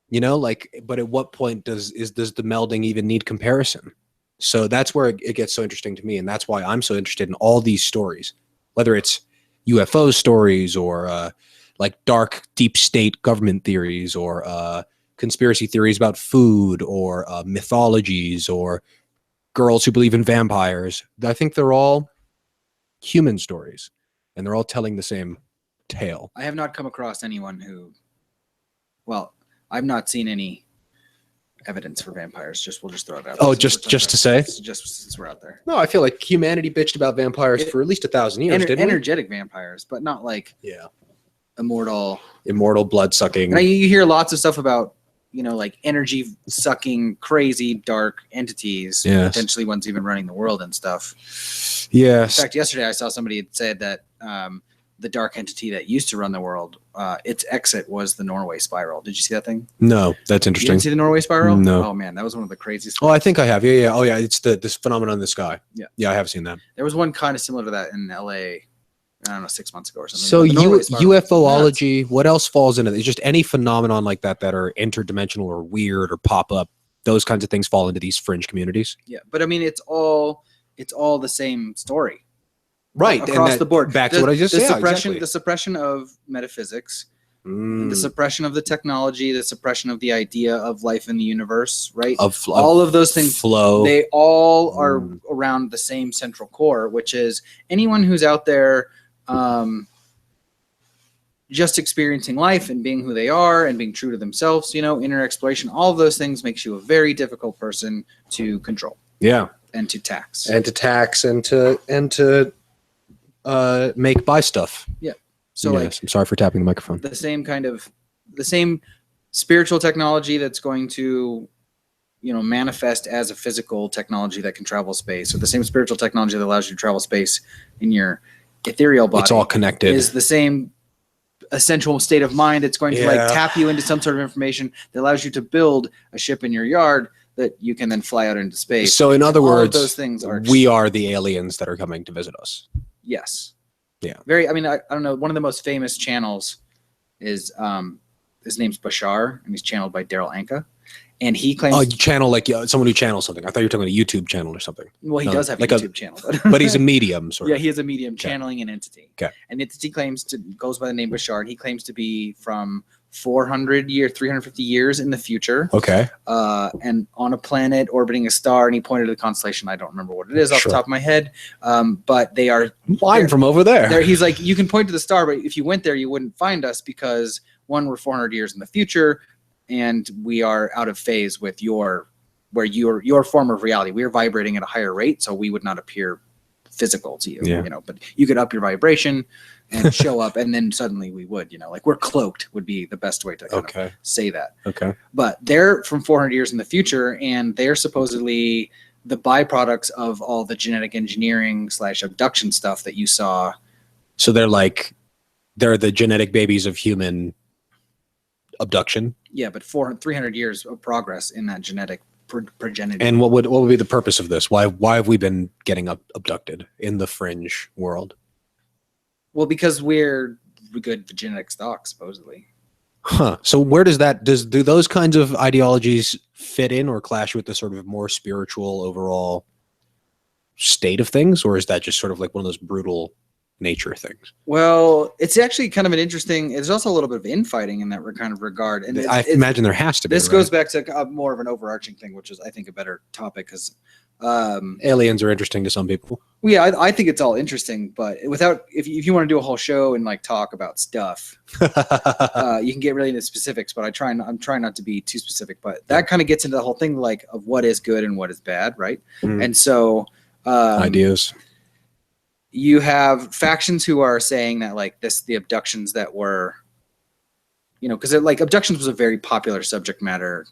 You know, like, but at what point does the melding even need comparison? So that's where it gets so interesting to me. And that's why I'm so interested in all these stories, whether it's UFO stories or like dark deep state government theories or conspiracy theories about food or mythologies or girls who believe in vampires. I think they're all human stories and they're all telling the same tale. I have not come across anyone who, well, I've not seen any evidence for vampires. We'll just throw it out. Oh, just to say? Just since we're out there. No, I feel like humanity bitched about vampires for at least 1,000 years, didn't we? Energetic vampires, but not like immortal blood sucking. And you hear lots of stuff about, you know, like energy sucking, crazy, dark entities, potentially ones even running the world and stuff. Yes. In fact, yesterday I saw somebody had said that the dark entity that used to run the world, its exit was the Norway spiral. Did you see that thing? No, that's You interesting. didn't see the Norway spiral? No. Oh man, that was one of the craziest. Oh, I think I have. Yeah. Oh, yeah. It's this phenomenon in the sky. Yeah, I have seen that. There was one kind of similar to that in LA. I don't know, 6 months ago or something. So But the Norway spiral was UFOlogy, what else falls into this? Just any phenomenon like that are interdimensional or weird or pop up. Those kinds of things fall into these fringe communities. Yeah, but I mean, it's all the same story. Right. Across the board. Back to what I just said. The suppression of metaphysics, the suppression of the technology, the suppression of the idea of life in the universe, right? All of those things, flow. they all are around the same central core, which is anyone who's out there just experiencing life and being who they are and being true to themselves, inner exploration, all of those things makes you a very difficult person to control. Yeah. And to tax. And to buy stuff. Yeah. So yes, I'm sorry for tapping the microphone. The same spiritual technology that's going to, manifest as a physical technology that can travel space, or the same spiritual technology that allows you to travel space in your ethereal body. It's all connected. Is the same essential state of mind. It's going to tap you into some sort of information that allows you to build a ship in your yard that you can then fly out into space. So in other words, those things we are the aliens that are coming to visit us. Yes. Yeah. I don't know. One of the most famous channels is, his name's Bashar, and he's channeled by Daryl Anka. And he claims... Oh, you channel someone who channels something. I thought you were talking about a YouTube channel or something. Well, he does have a YouTube channel. But he's a medium, sort of. Yeah, he is a medium channeling an entity. Okay. An entity goes by the name Bashar, and he claims to be from 350 years in the future. Okay. And on a planet orbiting a star, and he pointed to the constellation. I don't remember what it is off the top of my head. But they are... I'm from over there. He's like, you can point to the star, but if you went there, you wouldn't find us because, one, we're 400 years in the future, and we are out of phase with your form of reality. We are vibrating at a higher rate, so we would not appear physical to you. But you could up your vibration and show up, and then suddenly we would. Like we're cloaked would be the best way to kind of say that. Okay. But they're from 400 years in the future, and they're supposedly the byproducts of all the genetic engineering / abduction stuff that you saw. So they're the genetic babies of human abduction. Yeah, but 300 years of progress in that genetic progeny. And what would be the purpose of this? Why have we been getting abducted in the fringe world? Well, because we're good genetic stock, supposedly. Huh. So where do those kinds of ideologies fit in or clash with the sort of more spiritual overall state of things? Or is that just sort of like one of those brutal nature things? Well, it's actually kind of an interesting. There's also a little bit of infighting in that kind of regard, and I imagine there has to be. This goes back to more of an overarching thing, which is I think a better topic because aliens are interesting to some people. Yeah, I think it's all interesting, but if you want to do a whole show and like talk about stuff, you can get really into specifics. But I'm trying not to be too specific. But that kind of gets into the whole thing like of what is good and what is bad, right? And so ideas. You have factions who are saying that like the abductions that were, because like abductions was a very popular subject matter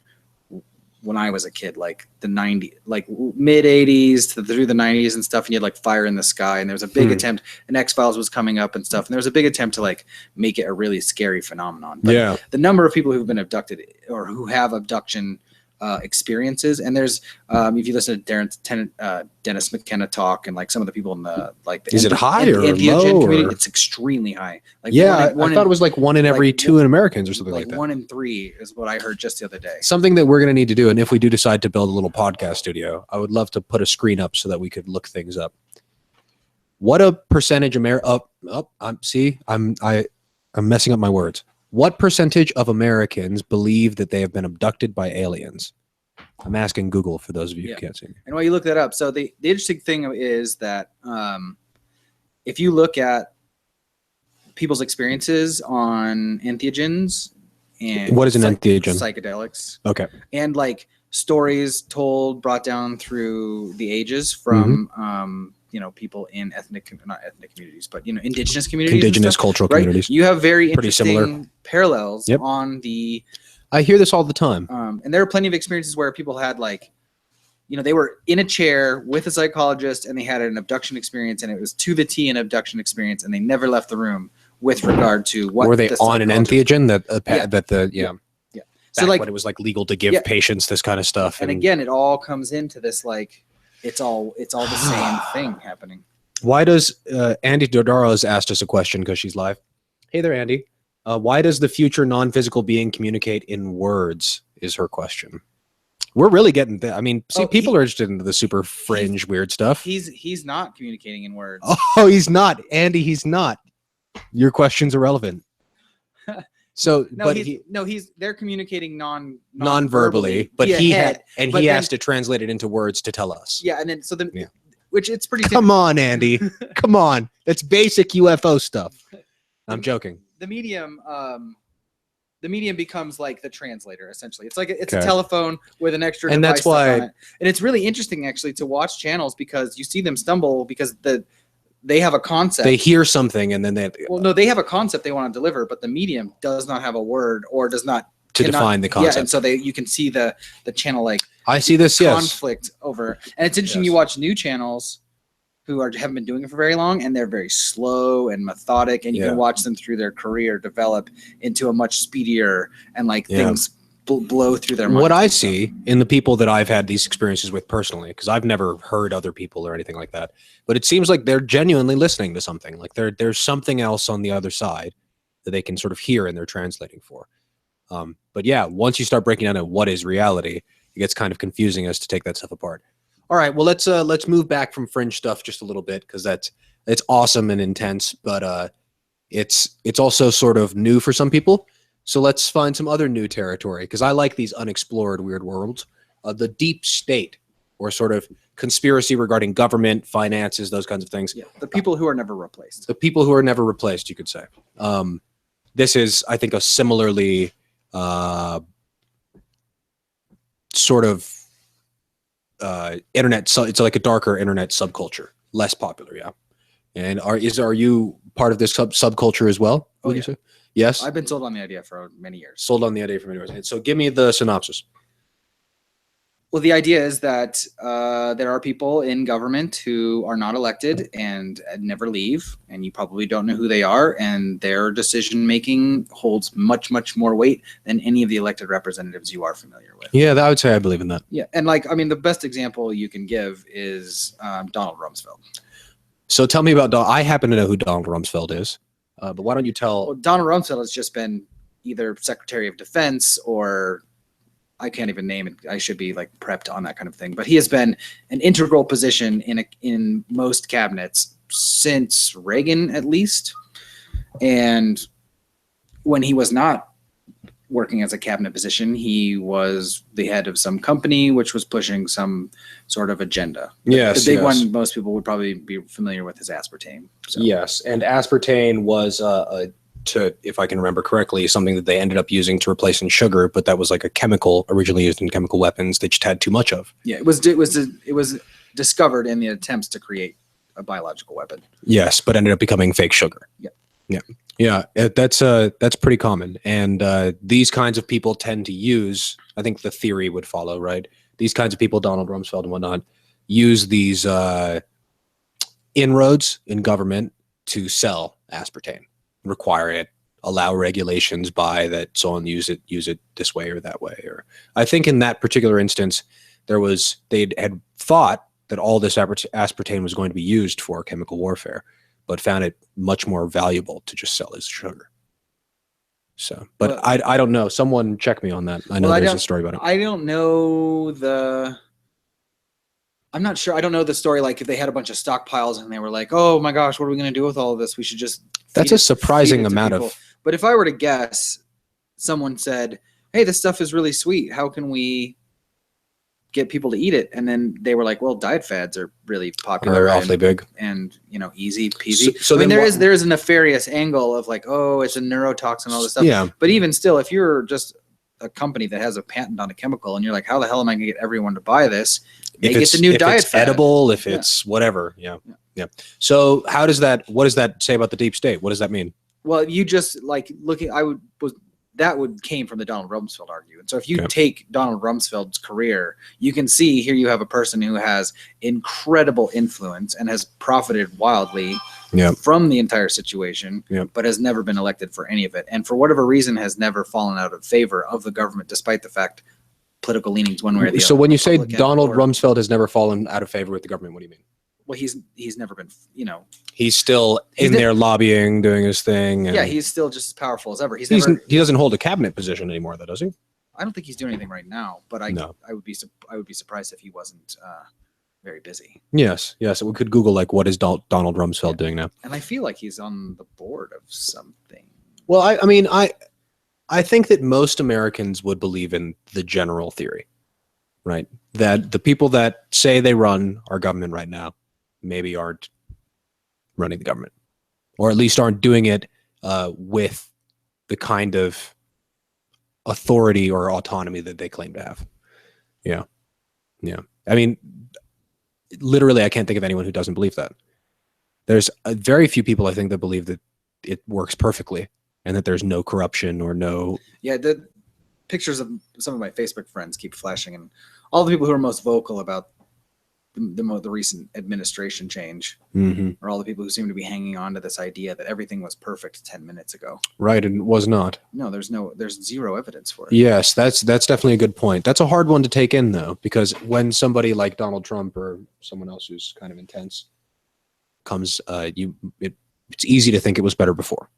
when I was a kid, like the mid 80s through the 90s and stuff. And you had like Fire in the Sky, and there was a big attempt, and X-Files was coming up and stuff. And there was a big attempt to like make it a really scary phenomenon. But the number of people who've been abducted or who have abduction experiences, and there's if you listen to Dennis McKenna talk and like some of the people in the is it high or low? Community, it's extremely high. Like I thought it was like 1 in every 2 in Americans or something like that. 1 in 3 is what I heard just the other day. Something that we're going to need to do, and if we do decide to build a little podcast studio, I would love to put a screen up so that we could look things up. What a percentage I'm messing up my words. What percentage of Americans believe that they have been abducted by aliens? I'm asking Google for those of you who can't see me. And while you look that up, so the interesting thing is that if you look at people's experiences on entheogens and what is an entheogen? Psychedelics. Okay. And like stories brought down through the ages from people in not ethnic communities, but indigenous communities, indigenous cultural communities. You have very interesting similar parallels on the. I hear this all the time. And there are plenty of experiences where people had they were in a chair with a psychologist and they had an abduction experience, and it was to the T an abduction experience, and they never left the room with regard to what were they on an entheogen So like when it was like legal to give patients this kind of stuff. And again, it all comes into this it's all the same thing happening. Why does Andy Dodaro has asked us a question because she's live. Hey there, Andy. Why does the future non-physical being communicate in words? Is her question. We're really getting there. I mean, people are interested in the super fringe weird stuff. He's not communicating in words. Oh, he's not, Andy. He's not. Your question's irrelevant. So, they're communicating non-verbally, but he has to translate it into words to tell us. Yeah, and then which it's pretty. Come on, Andy. Come on, that's basic UFO stuff. I'm joking. the medium becomes like the translator essentially. It's like it's Okay. a telephone with an extra And device that's why- stuck on it. And it's really interesting actually to watch channels because you see them stumble because they have a concept. They hear something and then they Well, no, they have a concept they want to deliver, but the medium does not have a word or does not to define the concept. Yeah, and so you can see the channel like I see this, yes. conflict over. And it's interesting Yes. you watch new channels who haven't been doing it for very long, and they're very slow and methodic, and you Yeah. can watch them through their career develop into a much speedier and like Yeah. things blow through their minds. What I and stuff. see in the people that I've had these experiences with personally, because I've never heard other people or anything like that, but it seems like they're genuinely listening to something. Like there's something else on the other side that they can sort of hear and they're translating for. But yeah, once you start breaking down at what is reality, it gets kind of confusing as to take that stuff apart. All right, well let's move back from fringe stuff just a little bit because it's awesome and intense, but it's also sort of new for some people. So let's find some other new territory because I like these unexplored weird worlds. The deep state, or sort of conspiracy regarding government, finances, those kinds of things. Yeah, the people who are never replaced. The people who are never replaced, you could say. This is, I think, a similarly sort of internet. So it's like a darker internet subculture, less popular, yeah. And are you part of this subculture as well? Oh, would you yeah. say? Yes. I've been sold on the idea for many years. Sold on the idea from yours. And so give me the synopsis. Well, the idea is that there are people in government who are not elected and never leave, and you probably don't know who they are, and their decision making holds much, much more weight than any of the elected representatives you are familiar with. Yeah, I would say I believe in that. Yeah, and the best example you can give is Donald Rumsfeld. So tell me about I happen to know who Donald Rumsfeld is, but why don't you tell? Well, Donald Rumsfeld has just been either Secretary of Defense or I can't even name it. I should be like prepped on that kind of thing. But he has been an integral position in most cabinets since Reagan, at least. And when he was not working as a cabinet position, he was the head of some company which was pushing some sort of agenda. Yes, the big yes. one most people would probably be familiar with is aspartame. So. Yes, and aspartame was if I can remember correctly, something that they ended up using to replace in sugar, but that was like a chemical originally used in chemical weapons. They just had too much of. Yeah, it was discovered in the attempts to create a biological weapon. Yes, but ended up becoming fake sugar. Yeah. That's pretty common, and these kinds of people tend to use. I think the theory would follow, right? These kinds of people, Donald Rumsfeld and whatnot, use these inroads in government to sell aspartame. Require it, allow regulations by that someone use it this way or that way. Or I think in that particular instance, they had thought that all this aspartame was going to be used for chemical warfare, but found it much more valuable to just sell as sugar. So, but Well, I don't know. Someone check me on that. I know there's a story about it. I don't know I'm not sure. I don't know the story. Like if they had a bunch of stockpiles and they were like, "Oh my gosh, what are we going to do with all of this? We should just." That's a surprising amount of. But if I were to guess, someone said, "Hey, this stuff is really sweet. How can we get people to eat it?" And then they were like, "Well, diet fads are really popular. They're awfully big. and easy peasy." So I mean, then there is a nefarious angle of like, "Oh, it's a neurotoxin, all this stuff." Yeah. But even still, if you're just a company that has a patent on a chemical and you're like, "How the hell am I going to get everyone to buy this?" Make it the new diet it's fad. edible, if it's whatever. Yeah. So what does that say about the deep state? What does that mean? Well, you just like looking. That came from the Donald Rumsfeld argument. So if you Okay. take Donald Rumsfeld's career, you can see here you have a person who has incredible influence and has profited wildly from the entire situation, but has never been elected for any of it, and for whatever reason has never fallen out of favor of the government, despite the fact political leanings one way or the other. So when you say Republican Donald or- Rumsfeld has never fallen out of favor with the government, what do you mean? well, he's never been, He's still He's in there lobbying, doing his thing. And yeah, he's still just as powerful as ever. he doesn't hold a cabinet position anymore, though, does he? I don't think he's doing anything right now, but I would be surprised if he wasn't very busy. Yes. We could Google like what is Donald Rumsfeld doing now. And I feel like he's on the board of something. Well, I think that most Americans would believe in the general theory, right? That the people that say they run our government right now maybe aren't running the government, or at least aren't doing it with the kind of authority or autonomy that they claim to have. Yeah. Yeah. I mean, literally, I can't think of anyone who doesn't believe that. There's very few people, I think, that believe that it works perfectly and that there's no corruption or no. Yeah, the pictures of some of my Facebook friends keep flashing, and all the people who are most vocal about the recent administration change are all the people who seem to be hanging on to this idea that everything was perfect 10 minutes ago. Right, and it was not. No, there's zero evidence for it. Yes, that's definitely a good point. That's a hard one to take in, though, because when somebody like Donald Trump or someone else who's kind of intense comes, it's easy to think it was better before.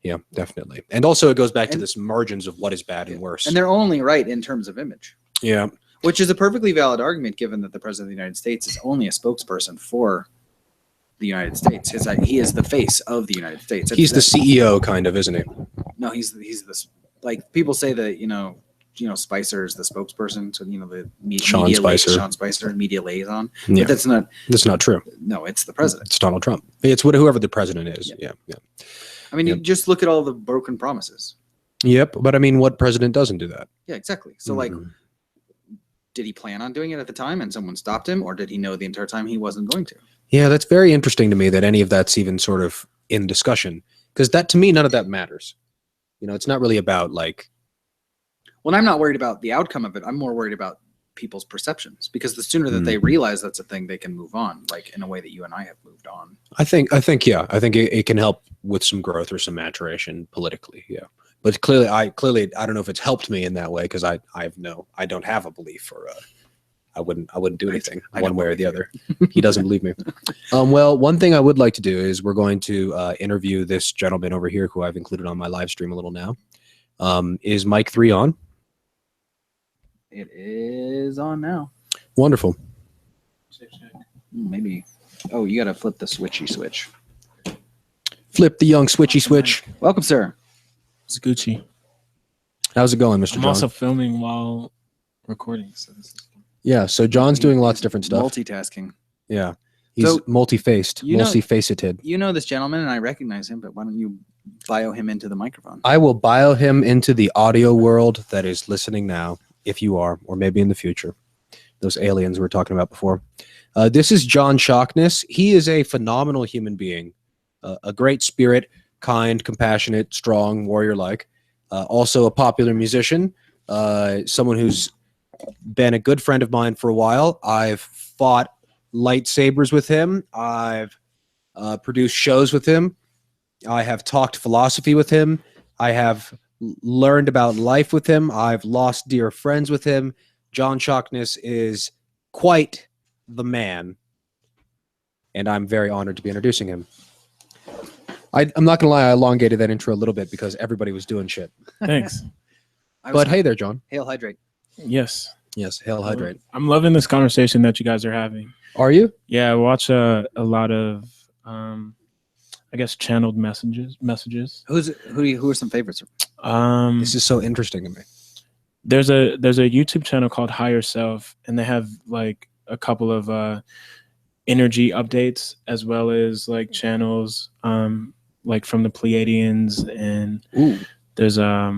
Yeah, definitely. And also it goes back to this margins of what is bad and worse. And they're only right in terms of image. Yeah. Which is a perfectly valid argument, given that the president of the United States is only a spokesperson for the United States. He is the face of the United States. He's the CEO, kind of, isn't he? No, he's this, like, people say that, Spicer is the spokesperson. So, the Sean Spicer, media liaison. Yeah. But that's not true. No, it's the president. It's Donald Trump. It's whoever the president is. Yeah. I mean, you just look at all the broken promises. Yep. But I mean, what president doesn't do that? Yeah, exactly. So like, did he plan on doing it at the time and someone stopped him, or did he know the entire time he wasn't going to? Yeah, that's very interesting to me that any of that's even sort of in discussion, because that, to me, none of that matters. It's not really about like. Well, I'm not worried about the outcome of it. I'm more worried about people's perceptions, because the sooner that they realize that's a thing, they can move on, like in a way that you and I have moved on. I think it can help with some growth or some maturation politically. Yeah. But clearly, I don't know if it's helped me in that way, because I don't have a belief, or I wouldn't do anything one way or the other. He doesn't believe me. Well, one thing I would like to do is we're going to interview this gentleman over here, who I've included on my live stream a little now. Is mic 3 on? It is on now. Wonderful. Maybe. Oh, you got to flip the switchy switch. Flip the young switchy switch. Welcome, sir. It's Gucci. How's it going, Mr. I'm John? also filming while recording. So this is fun. Yeah, so John's doing lots of different stuff. Multitasking. Yeah. He's multi-faced, multi-faceted. You know this gentleman, and I recognize him, but why don't you bio him into the microphone? I will bio him into the audio world that is listening now, if you are, or maybe in the future. Those aliens we were talking about before. This is John Shockness. He is a phenomenal human being, a great spirit, kind, compassionate, strong, warrior-like. Also a popular musician, someone who's been a good friend of mine for a while. I've fought lightsabers with him. I've produced shows with him. I have talked philosophy with him. I have learned about life with him. I've lost dear friends with him. John Shockness is quite the man, and I'm very honored to be introducing him. I'm not gonna lie, I elongated that intro a little bit because everybody was doing shit. Thanks. But hey there, John. Hail Hydrate. Yes. Hail Hydrate. I'm loving this conversation that you guys are having. Are you? Yeah, I watch a lot of I guess channeled messages. Who are some favorites? This is so interesting to me. There's a YouTube channel called Higher Self, and they have like a couple of energy updates, as well as like channels like from the Pleiadians, and there's I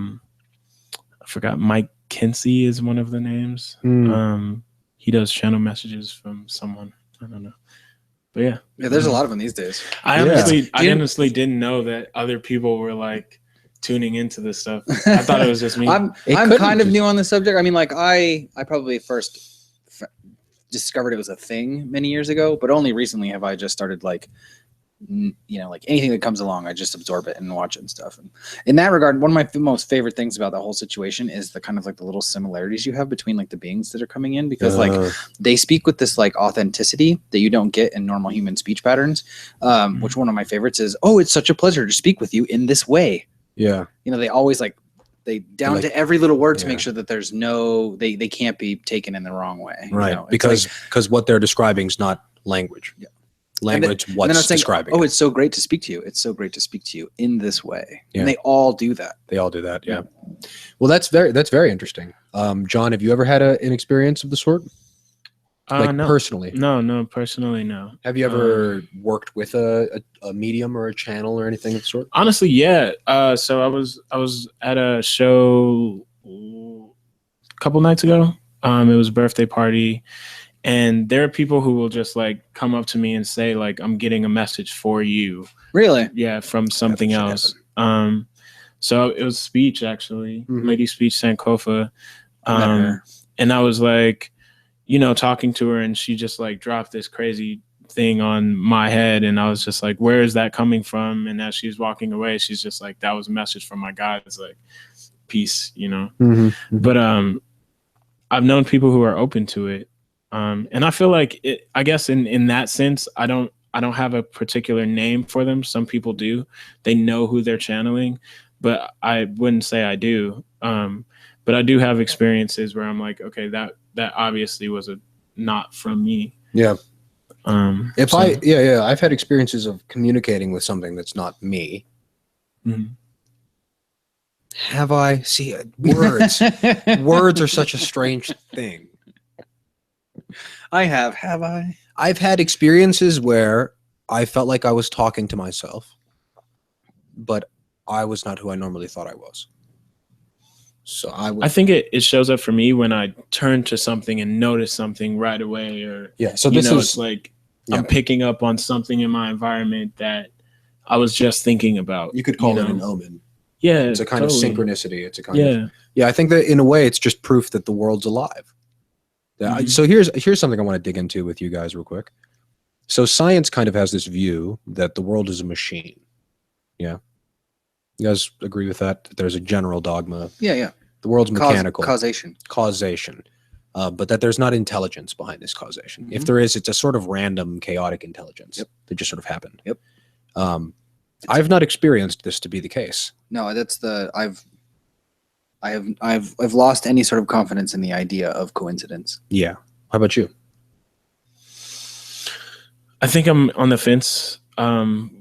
forgot, Mike Kinsey is one of the names. He does channel messages from someone, I don't know, but yeah, there's a lot of them these days. I honestly didn't know that other people were like tuning into this stuff. I thought it was just me. I'm kind of new on the subject. I mean, like I probably first discovered it was a thing many years ago, but only recently have I just started like anything that comes along, I just absorb it and watch it and stuff. And in that regard, one of my most favorite things about the whole situation is the kind of like the little similarities you have between like the beings that are coming in, because like they speak with this like authenticity that you don't get in normal human speech patterns. Which one of my favorites is, "Oh, it's such a pleasure to speak with you in this way." Yeah. They always they down to every little word to make sure that there's they can't be taken in the wrong way. Right. Because what they're describing is not language. Yeah. Language, what's describing. Oh, it's so great to speak to you. It's so great to speak to you in this way. Yeah. And they all do that. Yeah. Well, that's very interesting. John, have you ever had an experience of the sort? Like No. personally? No, personally, no. Have you ever worked with a medium or a channel or anything of the sort? Honestly, yeah. So I was at a show a couple nights ago. It was a birthday party, and there are people who will just like come up to me and say like, "I'm getting a message for you." Really? Yeah, from something should else. So it was Speech actually, Mhm. Lady Speech Sankofa. I met her. And I was like, you know, talking to her, and she just like dropped this crazy thing on my head, and I was just like, where is that coming from? And as she was walking away, she's just like, that was a message from my God. It's like, peace, you know. But I've known people who are open to it, and I feel like it, I guess in that sense, I don't have a particular name for them. Some people do. They know who they're channeling, but I wouldn't say I do. But I do have experiences where I'm like, okay, that obviously was a not from me. Yeah. So, I've had experiences of communicating with something that's not me. mhm. Have I? See, words. Words are such a strange thing. I have. Have I? I've had experiences where I felt like I was talking to myself, but I was not who I normally thought I was. So I think it shows up for me when I turn to something and notice something right away, or So this this is it's like yeah. I'm picking up on something in my environment that I was just thinking about. You could call it know? an omen. Yeah, It's a kind of synchronicity. It's a kind of I think that in a way it's just proof that the world's alive. Mhm. So here's something I want to dig into with you guys real quick. So science kind of has this view that the world is a machine. Yeah. You guys agree with that? There's a general dogma. Yeah. The world's mechanical. Causation. But that there's not intelligence behind this causation. Mhm. If there is, it's a sort of random, chaotic intelligence that just sort of happened. Yep. I've not experienced this to be the case. No, that's I've lost any sort of confidence in the idea of coincidence. Yeah. How about you? I think I'm on the fence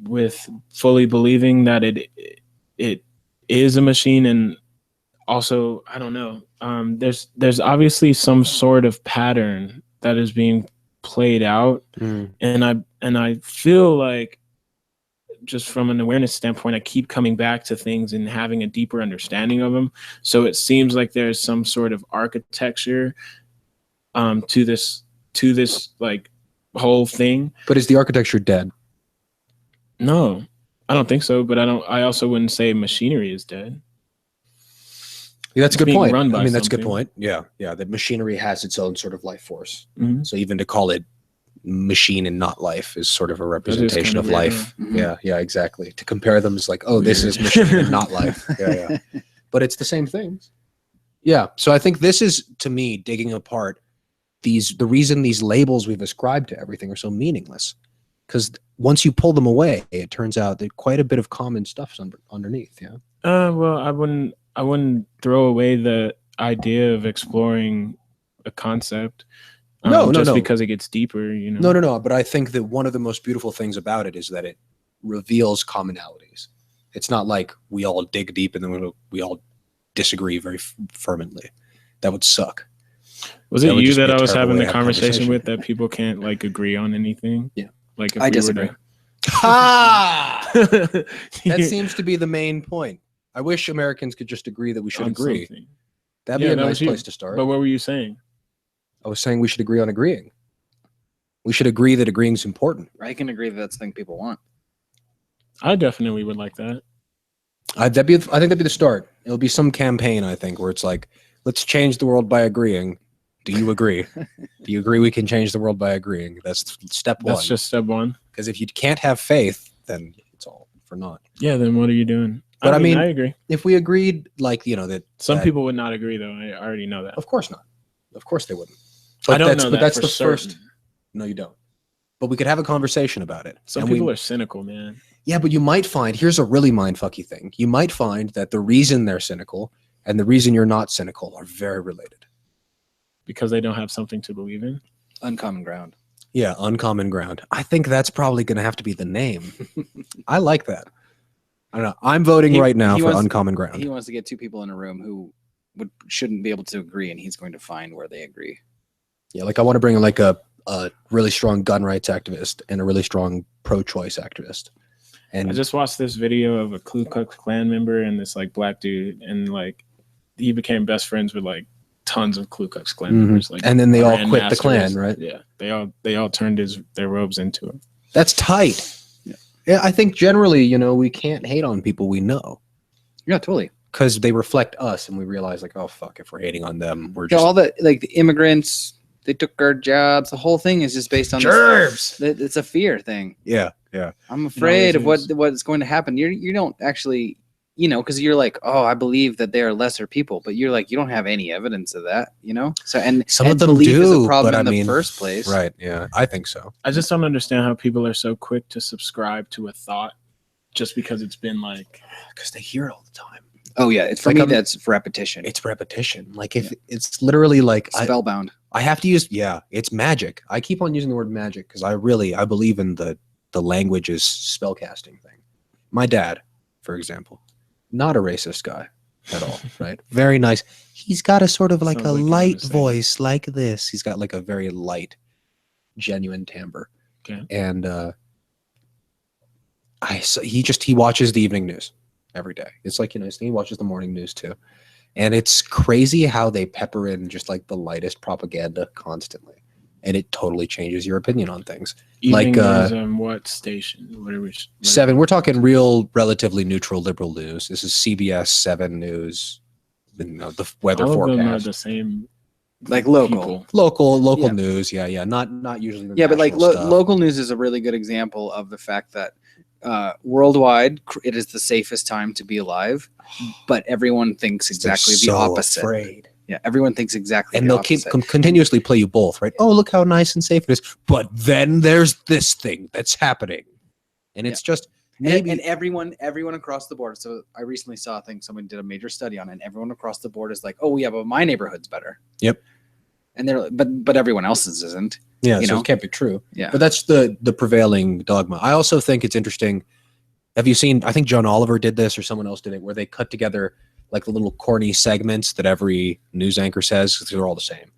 with fully believing that it is a machine, and also I don't know. There's obviously some sort of pattern that is being played out, and I feel like, just from an awareness standpoint, I keep coming back to things and having a deeper understanding of them. So it seems like there's some sort of architecture to this like whole thing. But is the architecture dead? No, I don't think so. But I also wouldn't say machinery is dead. Yeah, that's a good point. Run by that's a good something. point. Yeah. That machinery has its own sort of life force. Mhm. So even to call it machine and not life is sort of a representation kind of of weird, life. huh? Mhm. Yeah, exactly. To compare them is like, oh, this is Weird. machine and not life. Yeah. But it's the same things. Yeah. So I think this is, to me, digging apart the reason these labels we've ascribed to everything are so meaningless. Because once you pull them away, it turns out that quite a bit of common stuff's underneath. Yeah. Well, I wouldn't throw away the idea of exploring a concept. No. Because it gets deeper, you know. No. But I think that one of the most beautiful things about it is that it reveals commonalities. It's not like we all dig deep and then we all disagree very fervently. That would suck. Was That it would you just be that a I was terrible having way the to have a conversation conversation. with, that people can't like agree on anything? Yeah. Like if I we disagree. Were Ha! to... That seems to be the main point. I wish Americans could just agree that we should on agree. something. That'd Yeah, be a that nice was you. place to start. But what were you saying? I was saying we should agree on agreeing. We should agree that agreeing is important. I can agree that that's the thing people want. I definitely would like that. I think that'd be the start. It'll be some campaign, I think, where it's like, let's change the world by agreeing. Do you agree? Do you agree we can change the world by agreeing? That's step one. That's just step one. Because if you can't have faith, then it's all for naught. Yeah, then what are you doing? But I mean, I agree. If we agreed, like, that Some people would not agree, though. I already know that. of course not. Of course they wouldn't. I don't know but that that's for the certain. first. No, you don't. But we could have a conversation about it. Some And people are cynical, man. Yeah, but you might find, here's a really mindfucky thing. You might find that the reason they're cynical and the reason you're not cynical are very related. Because they don't have something to believe in. Uncommon ground. Yeah, uncommon ground. I think that's probably going to have to be the name. I like that. I don't know. I'm voting right now for uncommon ground. He wants to get two people in a room who shouldn't be able to agree, and he's going to find where they agree. Yeah, like I want to bring in like a really strong gun rights activist and a really strong pro-choice activist. And I just watched this video of a Ku Klux Klan member and this like black dude, and like he became best friends with like tons of Ku Klux Klan members. Like, and then they all Grand quit the Masters. Klan, right? Yeah, they all turned their robes into him. That's tight. Yeah, I think generally, you know, we can't hate on people we know. Yeah, totally. Because they reflect us, and we realize, like, oh fuck, if we're hating on them, we're Yeah, just all the like the immigrants, they took our jobs. The whole thing is just based on germs. It's a fear thing. Yeah. I'm afraid of always what's going to happen. You don't actually, you know, because you're like, oh, I believe that they are lesser people, but you're like, you don't have any evidence of that, you know. So and Some and of them belief is do, a problem but in I the mean, first place, right? Yeah, I think so. I just don't understand how people are so quick to subscribe to a thought just because it's been like, Because they hear it all the time. Oh yeah, it's for Like, me. That's repetition. It's repetition. Like if it's literally like Spellbound. I have to use it's magic. I keep on using the word magic because I believe in the language is spellcasting thing. My dad, for example, not a racist guy at all, right? Very nice. He's got a sort of like Sounds a like you're light gonna say. voice like this. He's got like a very light, genuine timbre. Okay. And he watches the evening news every day. It's like, you know, he watches the morning news too. And it's crazy how they pepper in just like the lightest propaganda constantly. And it totally changes your opinion on things. evening Like, news on what station? What are we? 7, we're talking real, relatively neutral liberal news. This is CBS 7 News, you know, the weather All of them are forecast. the same. Like local. People. Local Yeah. news. Yeah. Not usually the Yeah, but like national stuff. local news is a really good example of the fact that worldwide it is the safest time to be alive, but everyone thinks exactly They're the so opposite. afraid. Yeah, everyone thinks exactly And the they'll opposite. keep continuously play you both, right? Oh, look how nice and safe it is. But then there's this thing that's happening. And it's just maybe and everyone across the board. So I recently saw a thing, someone did a major study on it, and everyone across the board is like, oh yeah, but my neighborhood's better. Yep. And they're but everyone else's isn't. yeah, you so know? it can't be true. Yeah. But that's the prevailing dogma. I also think it's interesting. Have you seen, I think John Oliver did this or someone else did it, where they cut together like the little corny segments that every news anchor says, because they're all the same.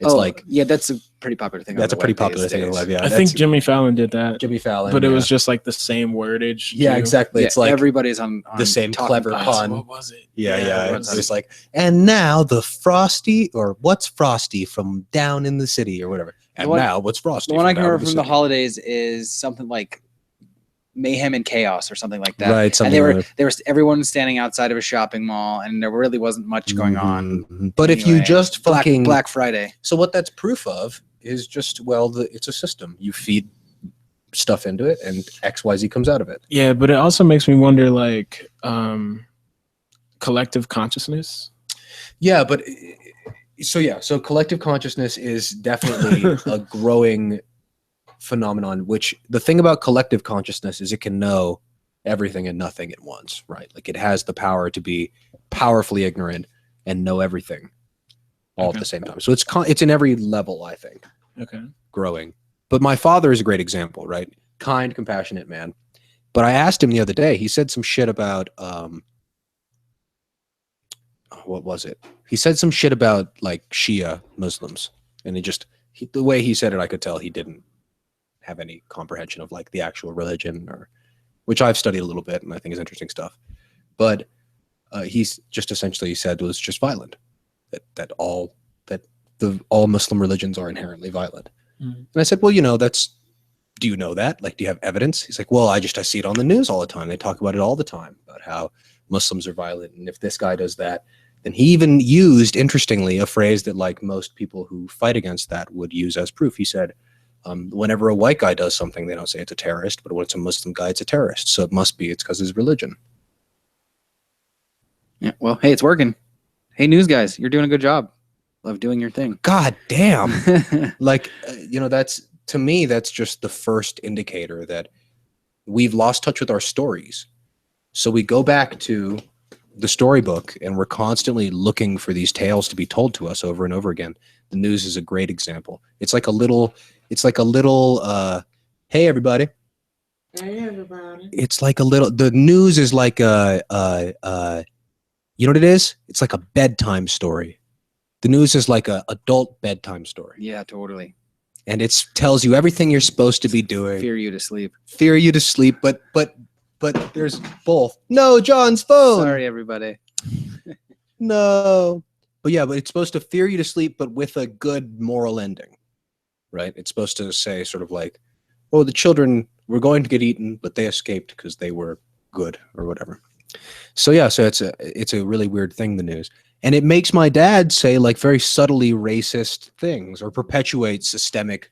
It's like, yeah, that's a pretty popular thing. that's a on the pretty web popular these thing on the days. web. Yeah, I think Jimmy Fallon did that, Jimmy Fallon. but it yeah. was just like the same wordage. Yeah, too. exactly. Yeah, It's like everybody's on the same talking clever points. pun. What was it? Yeah. everyone's It's like, and now the Frosty, or what's Frosty from down in the city or whatever. And one- now what's Frosty? The one I can down in remember from the city? holidays is something like Mayhem and Chaos or something like that. Right. And Something they were everyone standing outside of a shopping mall, and there really wasn't much going on. Mhm. But if you Anyway, just fucking Black Friday. So what that's proof of is just, it's a system. You feed stuff into it and XYZ comes out of it. Yeah, but it also makes me wonder, like, collective consciousness. Yeah, but so collective consciousness is definitely a growing phenomenon, which the thing about collective consciousness is it can know everything and nothing at once, right? Like it has the power to be powerfully ignorant and know everything all at the same time. So it's in every level, I think. Okay. Growing. But my father is a great example, right? Kind, compassionate man. But I asked him the other day, he said some shit about what was it? He said some shit about like Shia Muslims. And the way he said it, I could tell he didn't have any comprehension of like the actual religion, or which I've studied a little bit and I think is interesting stuff. But he's just essentially said it was just violent. That all Muslim religions are inherently violent. Mhm. And I said, well, do you know that? Like, do you have evidence? He's like, well, I see it on the news all the time. They talk about it all the time, about how Muslims are violent. And if this guy does that, then he even used, interestingly, a phrase that like most people who fight against that would use as proof. He said, whenever a white guy does something, they don't say it's a terrorist, but when it's a Muslim guy, it's a terrorist. So it's because of his religion. Yeah. Well, hey, it's working. Hey, news guys, you're doing a good job of doing your thing. God damn. Like, to me, that's just the first indicator that we've lost touch with our stories. So we go back to the storybook and we're constantly looking for these tales to be told to us over and over again. The news is a great example. It's like a little, hey everybody. Hey everybody. It's like the news is like you know what it is? It's like a bedtime story. The news is like a adult bedtime story, Yeah, totally. and it tells you everything you're supposed to be doing. Fear you to sleep. Fear you to sleep, but there's both. No, John's phone. Sorry, everybody. No. But yeah, but it's supposed to fear you to sleep, but with a good moral ending, right? It's supposed to say sort of like, oh, the children were going to get eaten, but they escaped because they were good or whatever. So yeah, so it's a really weird thing, the news. And it makes my dad say like very subtly racist things or perpetuate systemic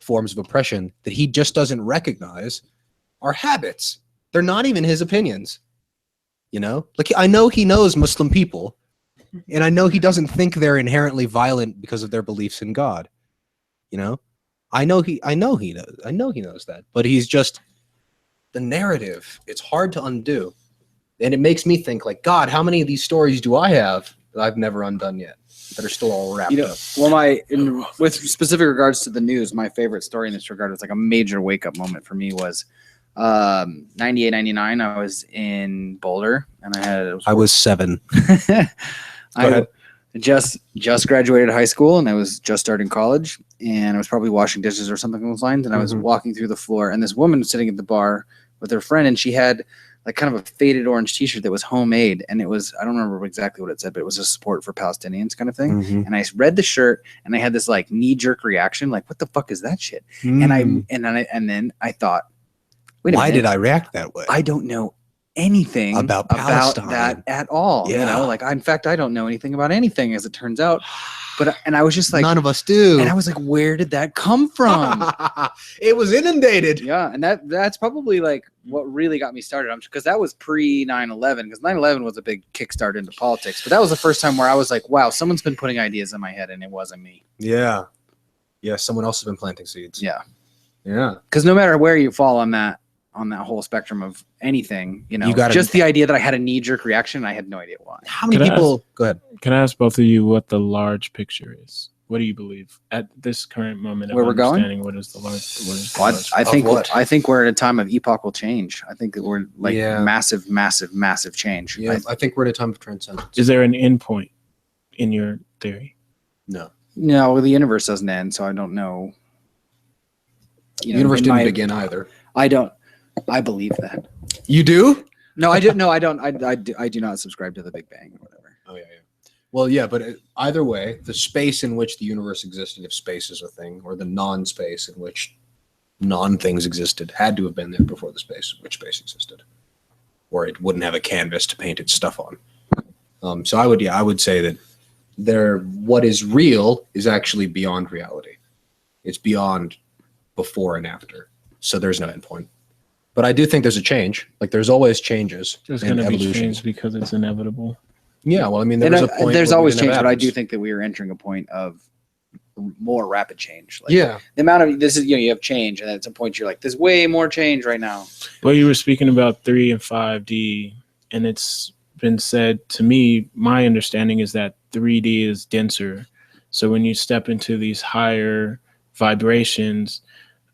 forms of oppression that he just doesn't recognize are habits. They're not even his opinions. You know? Like I know he knows Muslim people, and I know he doesn't think they're inherently violent because of their beliefs in God. You know? I know he knows that. But he's just the narrative. It's hard to undo. And it makes me think like, God, how many of these stories do I have that I've never undone yet that are still all wrapped up? Well, with specific regards to the news, my favorite story in this regard was like a major wake up moment for me was 98, 99. I was in Boulder and I was 7. I just graduated high school and I was just starting college and I was probably washing dishes or something along those lines. And I was walking through the floor and this woman was sitting at the bar with her friend and she had like kind of a faded orange t-shirt that was homemade. And it was, I don't remember exactly what it said, but it was a support for Palestinians kind of thing. And I read the shirt and I had this like knee jerk reaction. Like, what the fuck is that shit? And then I thought, wait a minute. Why did I react that way? I don't know anything about Palestine. that at all. Yeah. You know, like in fact, I don't know anything about anything as it turns out. And I was just like, none of us do. And I was like, where did that come from? It was inundated. Yeah. And that's probably like what really got me started. Because that was pre 9/11, because 9/11 was a big kickstart into politics. But that was the first time where I was like, wow, someone's been putting ideas in my head and it wasn't me. Yeah. Yeah. Someone else has been planting seeds. Yeah. Yeah. Because no matter where you fall on that whole spectrum of anything, you know, just the idea that I had a knee-jerk reaction, I had no idea why. How many people? Go ahead. Can I ask both of you what the large picture is? What do you believe at this current moment of where we're going? What is the large? I think we're at a time of epochal change. I think that we're like massive change. Yeah, I think we're at a time of transcendence. Is there an end point in your theory? No, the universe doesn't end, so I don't know. You know, the universe didn't begin either. I believe that. You do? No, I do. No, I don't. I do not subscribe to the Big Bang or whatever. Oh yeah. Well, yeah, but either way, the space in which the universe existed, if space is a thing, or the non-space in which non-things existed, had to have been there before the space in which space existed, or it wouldn't have a canvas to paint its stuff on. So I would say that what is real is actually beyond reality. It's beyond before and after. So there's no end point. But I do think there's a change. Like there's always changes. There's going to be change because it's inevitable. Yeah, well, I mean, there's always change, but I do think that we are entering a point of more rapid change. Like, yeah, the amount of this is you have change, and at some point you're like, there's way more change right now. Well, you were speaking about 3 and 5D, and it's been said to me. My understanding is that 3D is denser, so when you step into these higher vibrations,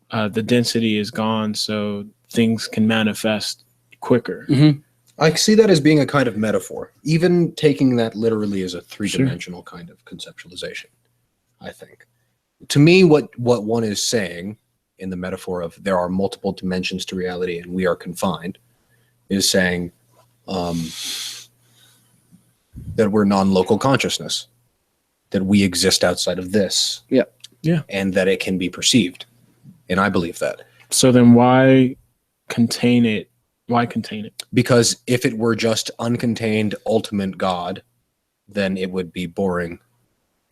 the density is gone, so things can manifest quicker. Mm-hmm. I see that as being a kind of metaphor, even taking that literally as a three-dimensional kind of conceptualization, I think. To me, what one is saying in the metaphor of there are multiple dimensions to reality and we are confined is saying that we're non-local consciousness, that we exist outside of this. Yeah. Yeah. And that it can be perceived. And I believe that. So then why contain it? Why contain it? Because if it were just uncontained ultimate God, then it would be boring.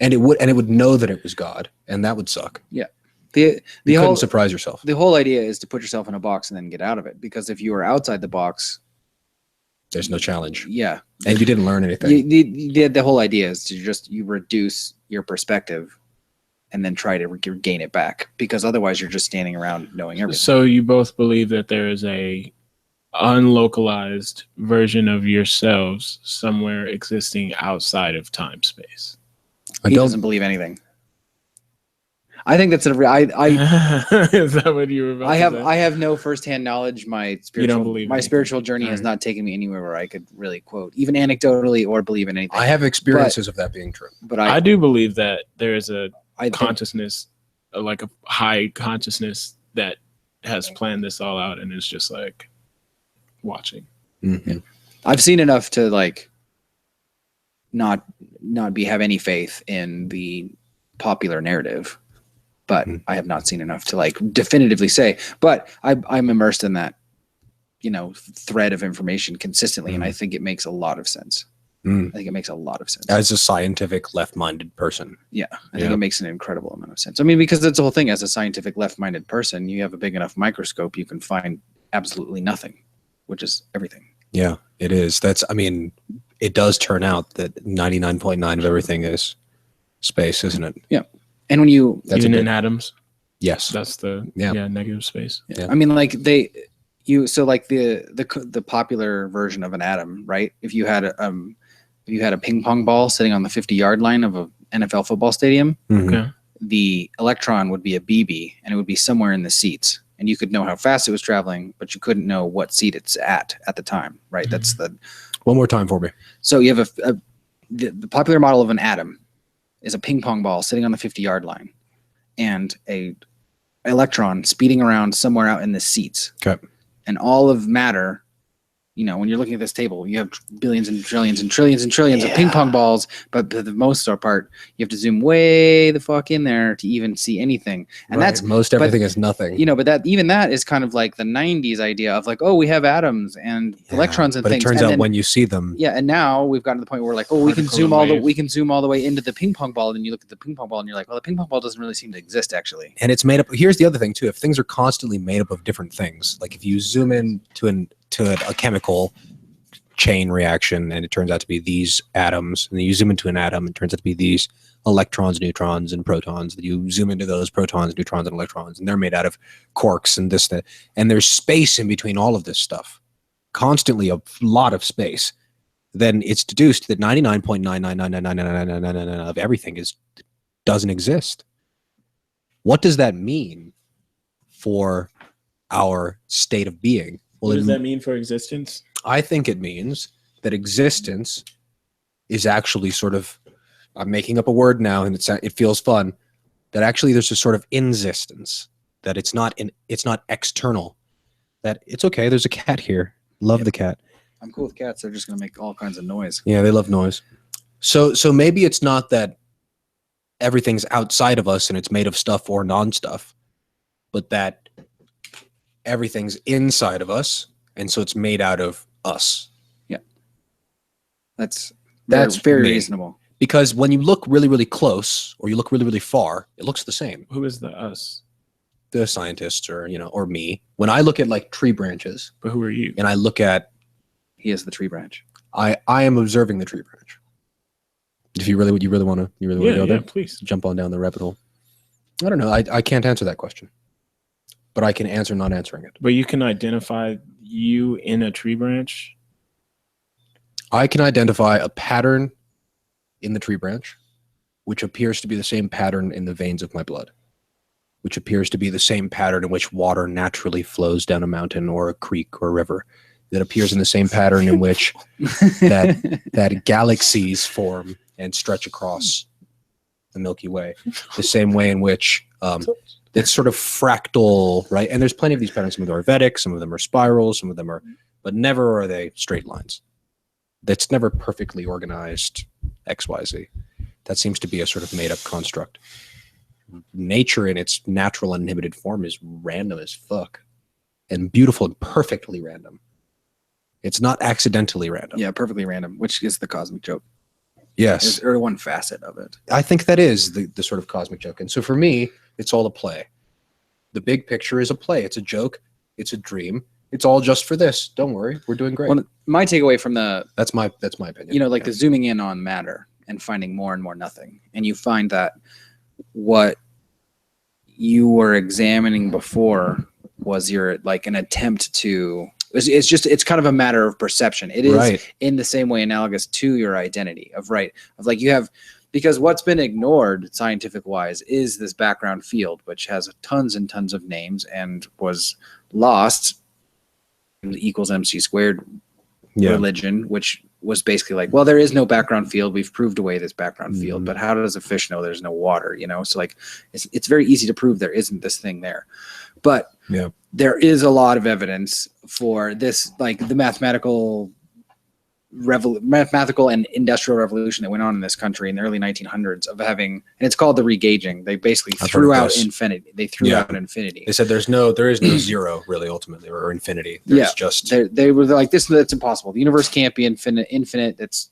And it would know that it was God, and that would suck. Yeah. You couldn't surprise yourself. The whole idea is to put yourself in a box and then get out of it. Because if you are outside the box, there's no challenge. Yeah. And you didn't learn anything. The whole idea is to you reduce your perspective and then try to gain it back, because otherwise you're just standing around knowing everything. So you both believe that there is a unlocalized version of yourselves somewhere existing outside of time space. He doesn't believe anything. I think that's I Is that what you were about to say? I have no firsthand knowledge. My spiritual journey has Alright. not taken me anywhere where I could really quote, even anecdotally, or believe in anything. I have experiences of that being true. But I do believe that there is a I think- consciousness, like a high consciousness that has planned this all out and is just like watching. Mhm. I've seen enough to like not have any faith in the popular narrative, but I have not seen enough to like definitively say. But I'm immersed in that, thread of information consistently, and I think it makes a lot of sense. I think it makes a lot of sense. As a scientific left-minded person. Yeah, I think it makes an incredible amount of sense. I mean, because that's the whole thing. As a scientific left-minded person, you have a big enough microscope, you can find absolutely nothing, which is everything. Yeah, it is. It does turn out that 99.9 of everything is space, isn't it? Yeah. And when you Even in atoms, yes, that's the negative space. Yeah. I mean, like the popular version of an atom, right? If you had a ping pong ball sitting on the 50-yard line of a NFL football stadium, Okay. the electron would be a BB, and it would be somewhere in the seats, and you could know how fast it was traveling, but you couldn't know what seat it's at the time, right? That's the One more time for me. so you have the popular model of an atom is a ping pong ball sitting on the 50-yard line, and a electron speeding around somewhere out in the seats. Okay. And all of matter, when you're looking at this table, you have billions and trillions and trillions and trillions of ping pong balls, but for the most part, you have to zoom way the fuck in there to even see anything. And Right. that's most everything is nothing. but that is kind of like the 90s idea of like, oh, we have atoms and electrons and but things. But it turns and out then, when you see them, and now we've gotten to the point where we're like, oh, we can zoom all the way into the ping pong ball, and then you look at the ping pong ball and you're like, well, the ping pong ball doesn't really seem to exist actually. and it's made up. Here's the other thing too: if things are constantly made up of different things, like if you zoom in to a chemical chain reaction and it turns out to be these atoms, and then you zoom into an atom, it turns out to be these electrons, neutrons, and protons. That you zoom into those protons, neutrons, and electrons, and they're made out of quarks and this, that, and there's space in between all of this stuff, constantly a lot of space. Then it's deduced that 99.9999999 of everything doesn't exist. What does that mean for our state of being? Well, What does that mean for existence? I think it means that existence is actually sort of, I'm making up a word now and it feels fun, that actually there's a sort of insistence, that it's not external, that it's okay, there's a cat here. Love the cat. I'm cool with cats. They're just going to make all kinds of noise. Yeah, they love noise. So maybe it's not that everything's outside of us and it's made of stuff or non-stuff, but that everything's inside of us, and so it's made out of us. Yeah. That's me. very reasonable. Because when you look really, really close or you look really, really far, it looks the same. Who is the us? The scientists or me. When I look at like tree branches, But who are you? and I look at, He is the tree branch. I am observing the tree branch. If you really want to go Yeah, there, please. jump on down the rabbit hole. I don't know. I can't answer that question, but I can answer not answering it. But you can identify you in a tree branch. I can identify a pattern in the tree branch, which appears to be the same pattern in the veins of my blood, which appears to be the same pattern in which water naturally flows down a mountain or a creek or a river, that appears in the same pattern in which that galaxies form and stretch across the Milky Way, the same way in which it's sort of fractal, right? And there's plenty of these patterns. Some of them are Vedic, some of them are spirals, some of them are, but never are they straight lines. That's never perfectly organized XYZ. That seems to be a sort of made up construct. Nature in its natural uninhibited form is random as fuck, and beautiful and perfectly random. It's not accidentally random. Yeah, perfectly random, which is the cosmic joke. Yes. Or one facet of it. I think that is the sort of cosmic joke. And so for me, it's all a play. The big picture is a play. It's a joke. It's a dream. It's all just for this. Don't worry. We're doing great. Well, my takeaway from That's my opinion. the zooming in on matter and finding more and more nothing. And you find that what you were examining before was an attempt to, it's kind of a matter of perception. It is right. in the same way analogous to your identity of like you have Because what's been ignored scientific wise is this background field, which has tons and tons of names and was lost in the equals MC squared religion, which was basically like, well, there is no background field. We've proved away this background field, but how does a fish know there's no water? You know, so like it's very easy to prove there isn't this thing there. But there is a lot of evidence for this, like the mathematical and industrial revolution that went on in this country in the early 1900s of having, and it's called the regaging. They basically threw out infinity. They threw out infinity. They said there is no zero really ultimately, or infinity. There's just they were like, that's impossible. The universe can't be infinite.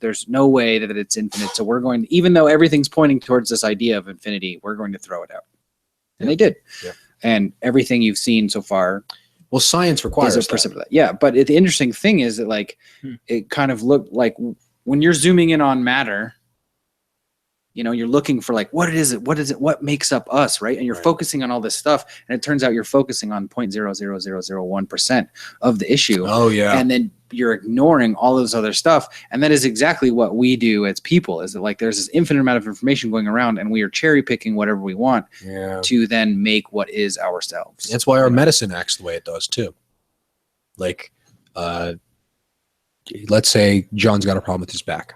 There's no way that it's infinite. So we're going, even though everything's pointing towards this idea of infinity, we're going to throw it out. And they did. Yeah. And everything you've seen so far, well, science requires that. Yeah, but the interesting thing is that like it kind of looked like when you're zooming in on matter, you know, you're looking for like what makes up us, right? And you're focusing on all this stuff, and it turns out you're focusing on 0.00001% of the issue. Oh yeah, and then you're ignoring all this other stuff, and that is exactly what we do as people. Is that like there's this infinite amount of information going around, and we are cherry picking whatever we want to then make what is ourselves. That's why our medicine acts the way it does too. Like, let's say John's got a problem with his back.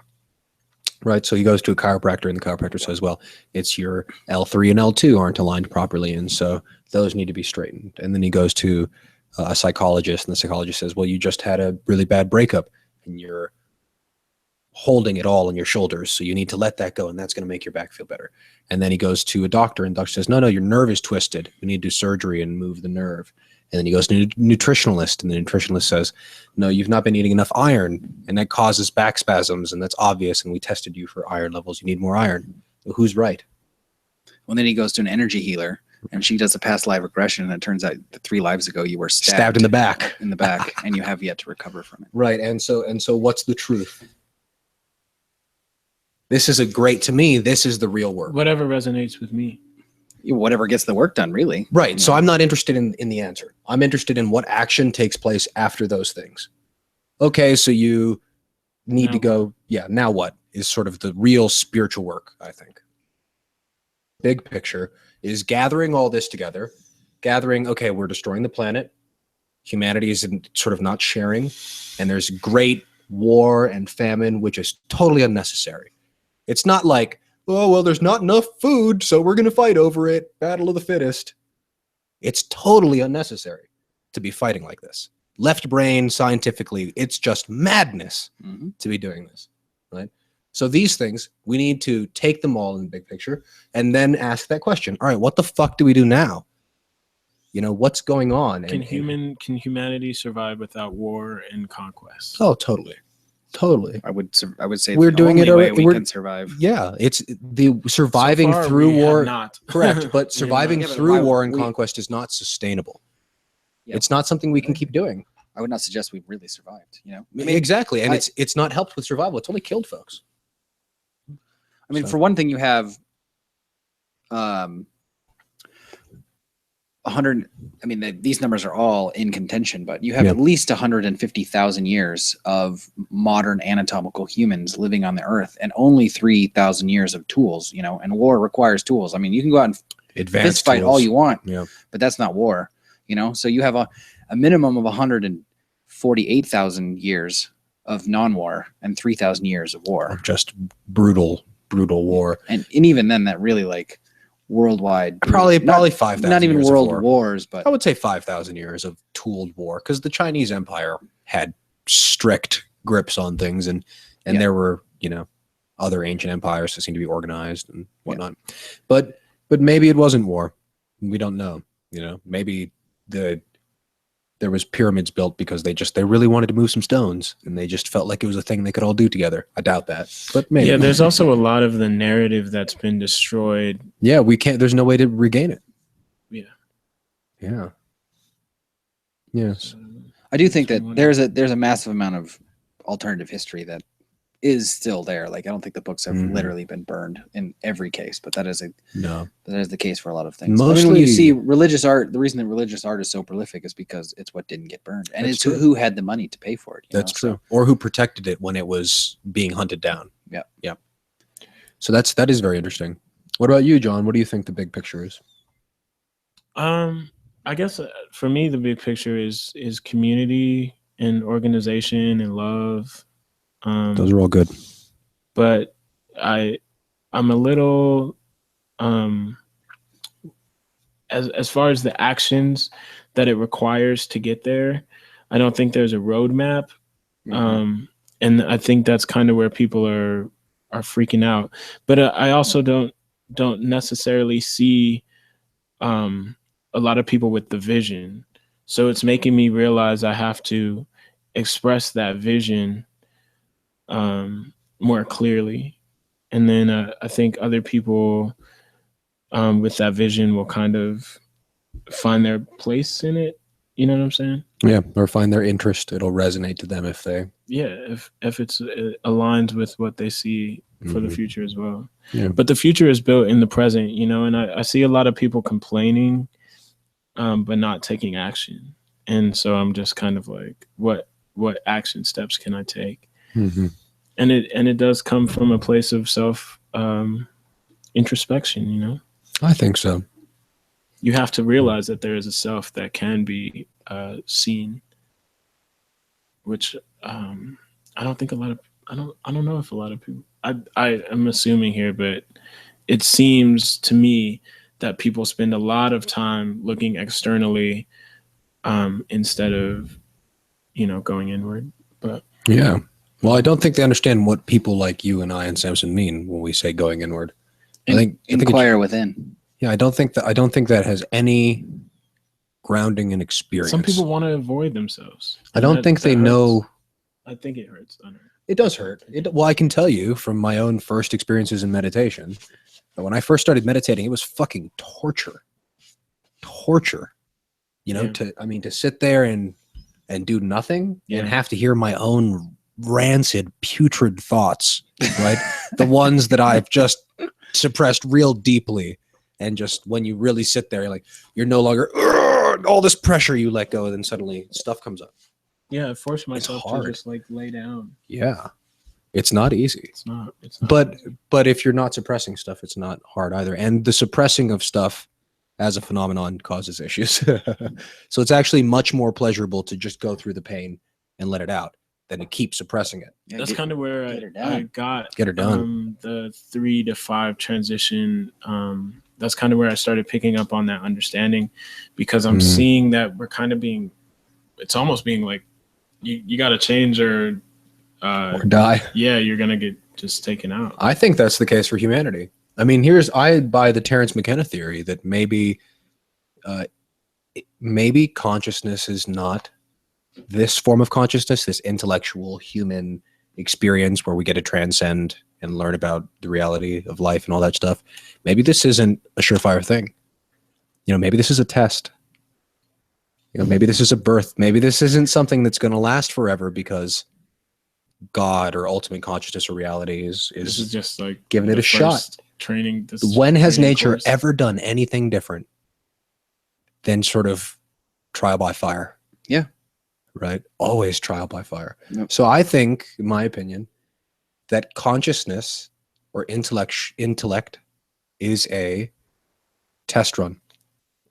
Right, so he goes to a chiropractor, and the chiropractor says, well, it's your L3 and L2 aren't aligned properly, and so those need to be straightened. And then he goes to a psychologist, and the psychologist says, well, you just had a really bad breakup, and you're holding it all in your shoulders, so you need to let that go, and that's going to make your back feel better. And then he goes to a doctor, and the doctor says, no, your nerve is twisted. We need to do surgery and move the nerve. And then he goes to a nutritionalist, and the nutritionalist says, no, you've not been eating enough iron, and that causes back spasms, and that's obvious, and we tested you for iron levels. You need more iron. Well, who's right? Well, then he goes to an energy healer, and she does a past life regression, and it turns out that 3 lives ago you were stabbed in the back. And you have yet to recover from it. Right, and so what's the truth? This is to me, this is the real work. Whatever resonates with me. Whatever gets the work done, really. Right. You know? So I'm not interested in the answer. I'm interested in what action takes place after those things. Okay, so you need to go, now what is sort of the real spiritual work, I think. Big picture is gathering all this together, okay, we're destroying the planet. Humanity is sort of not sharing, and there's great war and famine, which is totally unnecessary. It's not like, oh, well, there's not enough food, so we're going to fight over it. Battle of the fittest. It's totally unnecessary to be fighting like this. Left brain, scientifically, it's just madness to be doing this, right? So these things, we need to take them all in the big picture and then ask that question. All right, what the fuck do we do now? You know, what's going on? Can humanity survive without war and conquest? Oh, totally. Totally. I would say we're doing it way we can survive. Yeah, it's the surviving through war. Not. Correct, but surviving through war and conquest is not sustainable. Yep. It's not something we can keep doing. I would not suggest we really survived, you know. Exactly, and it's not helped with survival. It's only killed folks. I mean, for one thing, you have 100. I mean, these numbers are all in contention, but you have at least 150,000 years of modern anatomical humans living on the earth, and only 3,000 years of tools. You know, and war requires tools. I mean, you can go out and fist fight all you want, but that's not war. You know, so you have a minimum of 148,000 years of non-war and 3,000 years of war. Of just brutal war, and even then, that really like. Worldwide, probably 5,000. Not even world wars, but I would say 5,000 years of tooled war, because the Chinese Empire had strict grips on things, and there were other ancient empires that seemed to be organized and whatnot. But maybe it wasn't war. We don't know. You know, maybe there was pyramids built because they really wanted to move some stones, and they just felt like it was a thing they could all do together. I doubt that, but maybe. Yeah, there's also a lot of the narrative that's been destroyed. Yeah, we can't. There's no way to regain it. Yeah. Yes. I do think that there's a massive amount of alternative history that is still there. Like, I don't think the books have literally been burned in every case, but that is the case for a lot of things. Mostly, I mean, when you see religious art, the reason that religious art is so prolific is because it's what didn't get burned, and it's who had the money to pay for it. That's true, or who protected it when it was being hunted down. Yeah. So that is very interesting. What about you, John? What do you think the big picture is? I guess for me, the big picture is community and organization and love. Those are all good. But I'm a little as far as the actions that it requires to get there. I don't think there's a roadmap, and I think that's kind of where people are freaking out. But I also don't necessarily see a lot of people with the vision. So it's making me realize I have to express that vision more clearly. And then I think other people with that vision will kind of find their place in it. You know what I'm saying? Yeah, or find their interest. It'll resonate to them if it's it aligns with what they see for the future as well. Yeah. But the future is built in the present, you know, and I see a lot of people complaining, but not taking action. And so I'm just kind of like, what action steps can I take? Mm-hmm. And it does come from a place of self introspection, you know? I think so. You have to realize that there is a self that can be seen, which I don't think a lot of I don't know if a lot of people I am assuming here, but it seems to me that people spend a lot of time looking externally instead of, you know, going inward. But yeah, well, I don't think they understand what people like you and I and Samson mean when we say going inward. I think inquire within. Yeah, I don't think that has any grounding in experience. Some people want to avoid themselves. I don't think they know. I think it hurts. It does hurt. Well, I can tell you from my own first experiences in meditation that when I first started meditating, it was fucking torture. You know, to sit there and do nothing and have to hear my own rancid, putrid thoughts, right? The ones that I've just suppressed real deeply. And just when you really sit there, you're no longer all this pressure you let go, and then suddenly stuff comes up. Yeah, I forced myself to just lay down. Yeah, it's not easy. It's not. But if you're not suppressing stuff, it's not hard either. And the suppressing of stuff as a phenomenon causes issues. So it's actually much more pleasurable to just go through the pain and let it out than to keep suppressing it. Yeah, that's kind of where I got get her done. The 3 to 5 transition. That's kind of where I started picking up on that understanding, because I'm seeing that we're kind of it's almost being like, you got to change or die. Yeah, you're going to get just taken out. I think that's the case for humanity. I mean, I buy the Terence McKenna theory that maybe consciousness is not this form of consciousness, this intellectual human experience where we get to transcend and learn about the reality of life and all that stuff. Maybe this isn't a surefire thing. You know, maybe this is a test. You know, maybe this is a birth. Maybe this isn't something that's going to last forever because God or ultimate consciousness or reality is this is just like giving it a shot. Training. When has nature ever done anything different than sort of trial by fire? Yeah. Right? Always trial by fire. Yep. So I think, in my opinion, that consciousness or intellect is a test run.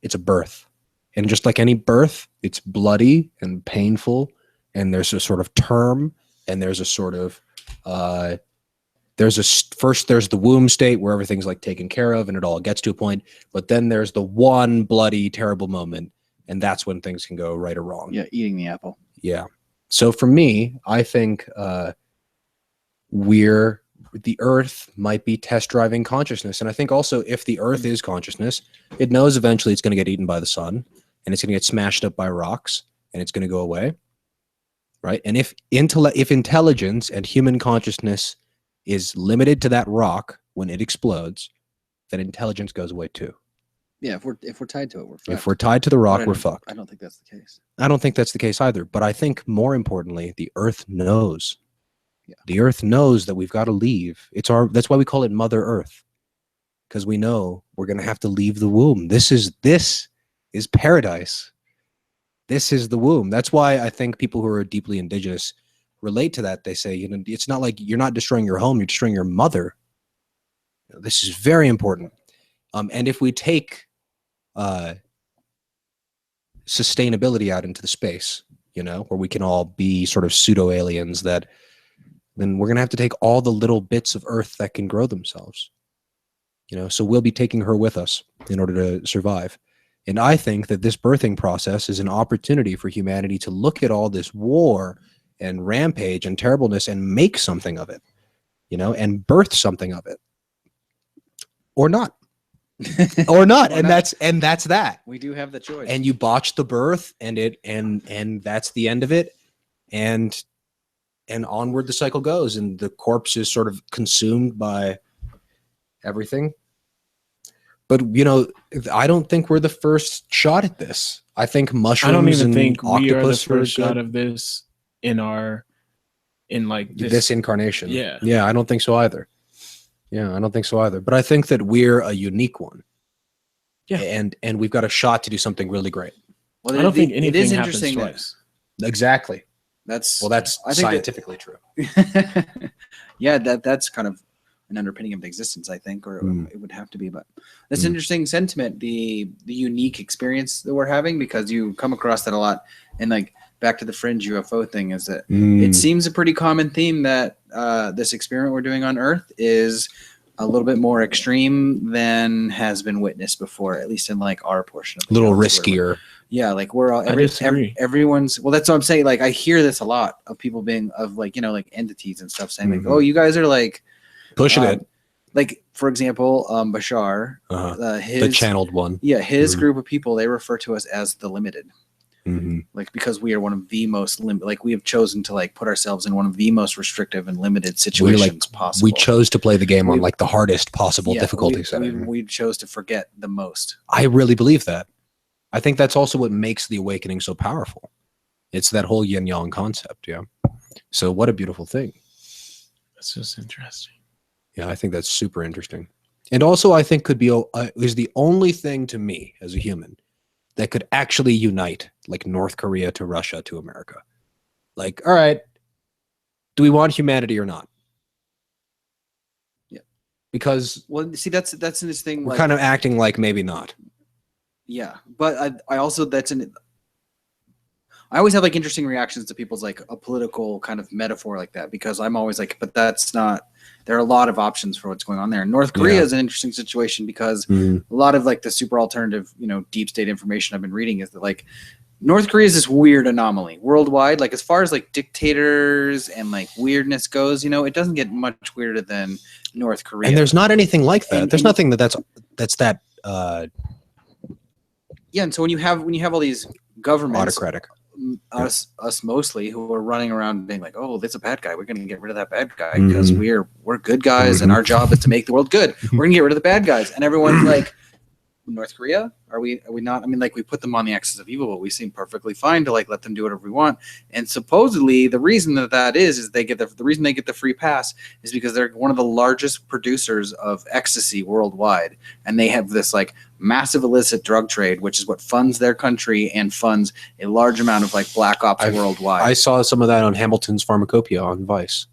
It's a birth. And just like any birth, it's bloody and painful. And there's a sort of term, and there's a sort of, first there's the womb state where everything's like taken care of and it all gets to a point. But then there's the one bloody, terrible moment. And that's when things can go right or wrong. Yeah, eating the apple. Yeah. So for me, I think the Earth might be test driving consciousness. And I think also if the Earth is consciousness, it knows eventually it's going to get eaten by the sun and it's going to get smashed up by rocks and it's going to go away. Right. And if intelligence and human consciousness is limited to that rock when it explodes, then intelligence goes away too. Yeah, if we're tied to it, we're fucked. If we're tied to the rock, we're fucked. I don't think that's the case. I don't think that's the case either. But I think more importantly, the Earth knows. Yeah. The Earth knows that we've got to leave. That's why we call it Mother Earth, because we know we're going to have to leave the womb. This is paradise. This is the womb. That's why I think people who are deeply indigenous relate to that. They say, you know, it's not like you're not destroying your home; you're destroying your mother. This is very important. And if we take sustainability out into the space, where we can all be sort of pseudo aliens, then we're going to have to take all the little bits of Earth that can grow themselves. So we'll be taking her with us in order to survive. And I think that this birthing process is an opportunity for humanity to look at all this war and rampage and terribleness and make something of it, and birth something of it, or not. Or not. And that's that. We do have the choice. And you botch the birth, and that's the end of it. And onward the cycle goes, and the corpse is sort of consumed by everything. But I don't think we're the first shot at this. I think mushrooms. I don't even and think we are the octopus first shot of this in this incarnation. Yeah. I don't think so either. But I think that we're a unique one. Yeah. And we've got a shot to do something really great. Well, I don't think anything happens twice. Exactly. That's scientifically true. Yeah, that's kind of an underpinning of the existence, I think, or it would have to be. But that's an interesting sentiment, the unique experience that we're having, because you come across that a lot. And like back to the fringe UFO thing, is that it seems a pretty common theme that this experiment we're doing on Earth is a little bit more extreme than has been witnessed before, at least in like our portion of the a little galaxy, riskier. Yeah, like we're all everyone's. Well, that's what I'm saying. Like I hear this a lot of people being like entities and stuff saying like, oh, you guys are like pushing it. Like for example, Bashar, the channeled one. Yeah, his group of people, they refer to us as the limited. Like because we are one of the most we have chosen to like put ourselves in one of the most restrictive and limited situations possible. We chose to play the game on like the hardest possible difficulty setting. We chose to forget the most. I really believe that. I think that's also what makes the awakening so powerful. It's that whole yin yang concept. Yeah. So what a beautiful thing. That's just interesting. Yeah, I think that's super interesting. And also I think is the only thing to me as a human that could actually unite like North Korea to Russia to America. Like, all right, do we want humanity or not? Yeah. Because see, that's this thing. We're kind of acting like maybe not. Yeah, but I also I always have like interesting reactions to people's like a political kind of metaphor like that, because I'm always like, but that's not. There are a lot of options for what's going on there. North Korea is an interesting situation because a lot of like the super alternative, deep state information I've been reading is that like North Korea is this weird anomaly worldwide. Like as far as like dictators and like weirdness goes, it doesn't get much weirder than North Korea. And there's not anything like that. There's nothing that's that. Yeah, and so when you have all these governments, autocratic, us mostly, who are running around being like, oh, that's a bad guy, we're going to get rid of that bad guy because we're good guys and our job is to make the world good. We're going to get rid of the bad guys, and everyone's like, North Korea? Are we not? I mean, like we put them on the axis of evil, but we seem perfectly fine to like let them do whatever we want. And supposedly the reason that is they get the reason they get the free pass is because they're one of the largest producers of ecstasy worldwide, and they have this like massive illicit drug trade, which is what funds their country and funds a large amount of like black ops worldwide. I saw some of that on Hamilton's Pharmacopoeia on Vice.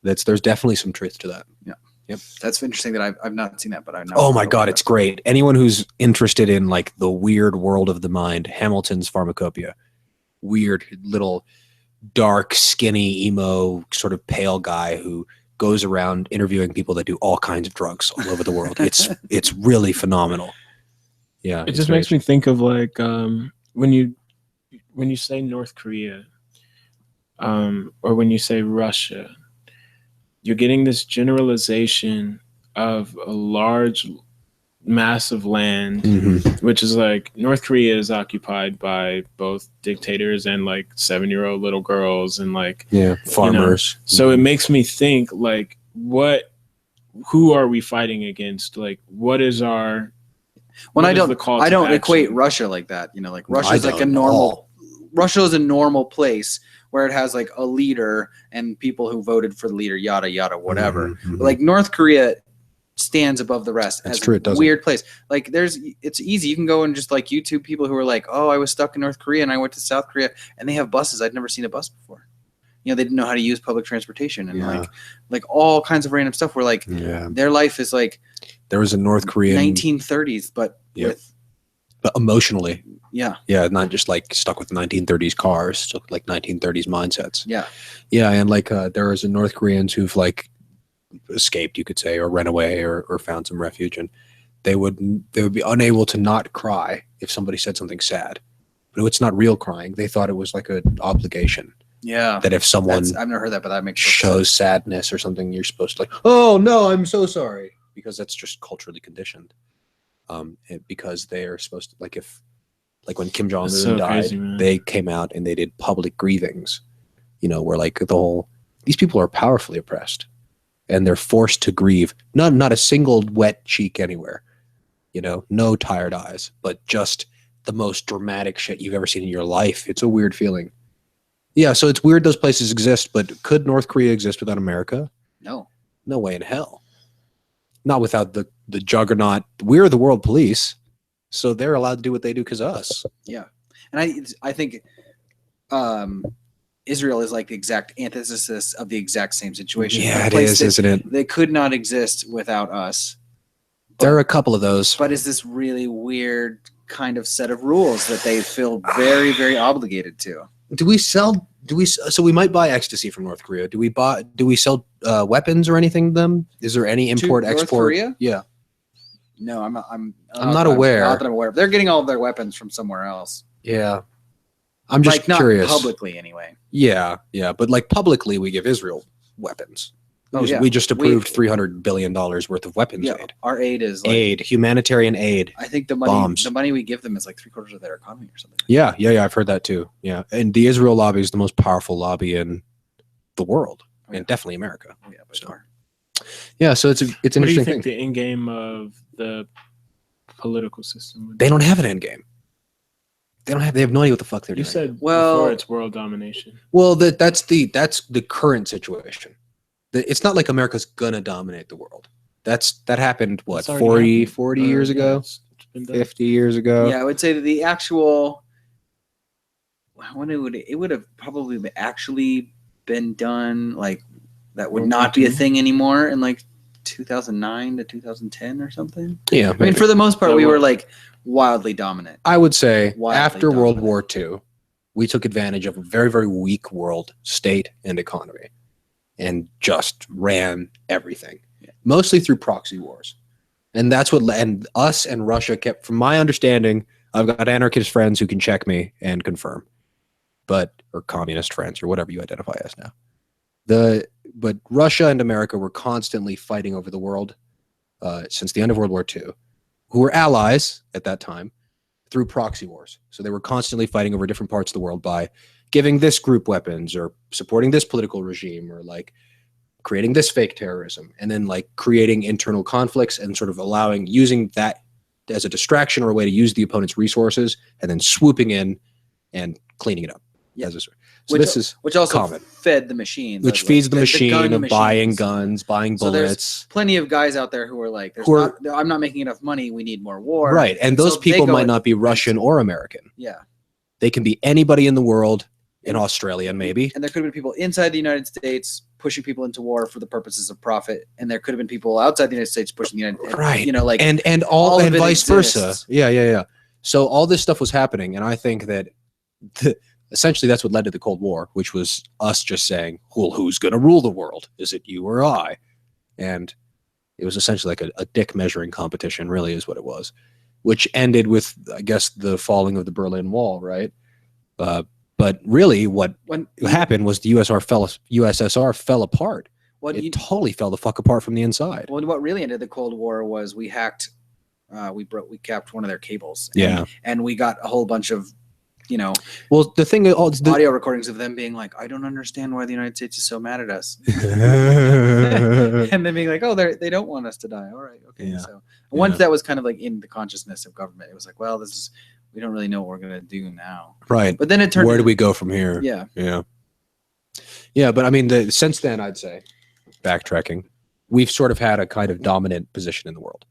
There's definitely some truth to that. Yeah. Yep, that's interesting that I've not seen that, but I know. Oh my God, it's great. Anyone who's interested in like the weird world of the mind, Hamilton's Pharmacopoeia. Weird little dark, skinny, emo, sort of pale guy who goes around interviewing people that do all kinds of drugs all over the world. It's really phenomenal. Yeah, it just makes me think of like when you say North Korea, or when you say Russia. You're getting this generalization of a large mass of land, which is like North Korea is occupied by both dictators and like 7-year-old little girls and like farmers. So it makes me think like who are we fighting against? Like what is our I don't equate Russia like that. Like Russia's like a normal Russia is a normal place where it has like a leader and people who voted for the leader, yada, yada, whatever. But like North Korea stands above the rest. That's true. It doesn't. Weird place. Like it's easy. You can go and just like YouTube people who are like, oh, I was stuck in North Korea and I went to South Korea, and they have buses. I'd never seen a bus before. They didn't know how to use public transportation and like all kinds of random stuff where like their life is like There was a North Korean 1930s, but with but emotionally. Yeah. Yeah, not just like stuck with 1930s cars, stuck with like 1930s mindsets. Yeah. Yeah, and like there was a North Koreans who've like escaped, you could say, or ran away or found some refuge, and they would be unable to not cry if somebody said something sad. But it's not real crying. They thought it was like an obligation. Yeah. That if someone I've never heard that, but that makes shows sense. sadness or something, you're supposed to like, oh no, I'm so sorry, because that's just culturally conditioned. Because they are supposed to, like, if like when Kim Jong Un died, crazy, they came out and they did public grievings, where like these people are powerfully oppressed and they're forced to grieve. Not a single wet cheek anywhere, no tired eyes, but just the most dramatic shit you've ever seen in your life. It's a weird feeling. Yeah, so it's weird those places exist, but could North Korea exist without America? No. No way in hell. Not without the juggernaut. We're the world police, so they're allowed to do what they do because of us. Yeah, and I think Israel is like the exact antithesis of the exact same situation. Yeah, it is, isn't it? They could not exist without us. There are a couple of those. But it's this really weird kind of set of rules that they feel very, very obligated to. So we might buy ecstasy from North Korea. Do we sell weapons or anything to them? Is there any import export? North Korea? Yeah. No, I'm not aware. Not that I'm aware. They're getting all of their weapons from somewhere else. Yeah. I'm just curious. Not publicly anyway. Yeah, but like publicly we give Israel weapons. We just approved $300 billion worth of weapons aid. Our aid is like, humanitarian aid. I think the money we give them is like 3/4 of their economy or something. Yeah, I've heard that too. Yeah, and the Israel lobby is the most powerful lobby in the world, and definitely America. Oh, yeah, by far. Yeah, so it's an interesting What do you thing. think the end game of the political system would be? They don't have an end game. They have no idea what the fuck they're doing. You said before it's world domination. Well, that's the current situation. It's not like America's gonna dominate the world. That happened, what, 40 years ago? It's been done. 50 years ago? Yeah, I would say that the actual, when it would have probably actually been done, like that would not be a thing anymore in like 2009 to 2010 or something. Yeah. I mean, for the most part, we were like wildly dominant. I would say after dominant. World War II, we took advantage of a very, very weak world state and economy and just ran everything, mostly through proxy wars. And that's what, and us and Russia kept, from my understanding, I've got anarchist friends who can check me and confirm, or communist friends or whatever you identify as now. But Russia and America were constantly fighting over the world since the end of World War II, who were allies at that time through proxy wars. So they were constantly fighting over different parts of the world by giving this group weapons or supporting this political regime or like creating this fake terrorism, and then like creating internal conflicts and sort of using that as a distraction or a way to use the opponent's resources and then swooping in and cleaning it up. Yeah. Which also common. Fed the machine. Which feeds the machine of buying guns, buying bullets. There's plenty of guys out there who are like, I'm not making enough money. We need more war. Right. And those people might not be Russian or American. Yeah. They can be anybody in the world, in Australia maybe. And there could have been people inside the United States pushing people into war for the purposes of profit. And there could have been people outside the United States pushing the United States. Right. And vice versa. Yeah. So all this stuff was happening. And I think that essentially that's what led to the Cold War, which was us just saying, well, who's going to rule the world? Is it you or I? And it was essentially like a dick measuring competition, really is what it was, which ended with, I guess, the falling of the Berlin Wall, right? But really what happened was the USSR fell apart. It totally fell the fuck apart from the inside. Well, what really ended the Cold War was we hacked, we capped one of their cables. And we got a whole bunch of, well, the thing, audio recordings of them being like, I don't understand why the United States is so mad at us. And then being like, oh, they don't want us to die. All right. Okay. Yeah. So once that was kind of like in the consciousness of government, it was like, well, we don't really know what we're going to do now. Right. But then it turned. Where do we go from here? Yeah. Yeah. But I mean, since then, I'd say, backtracking, we've sort of had a kind of dominant position in the world.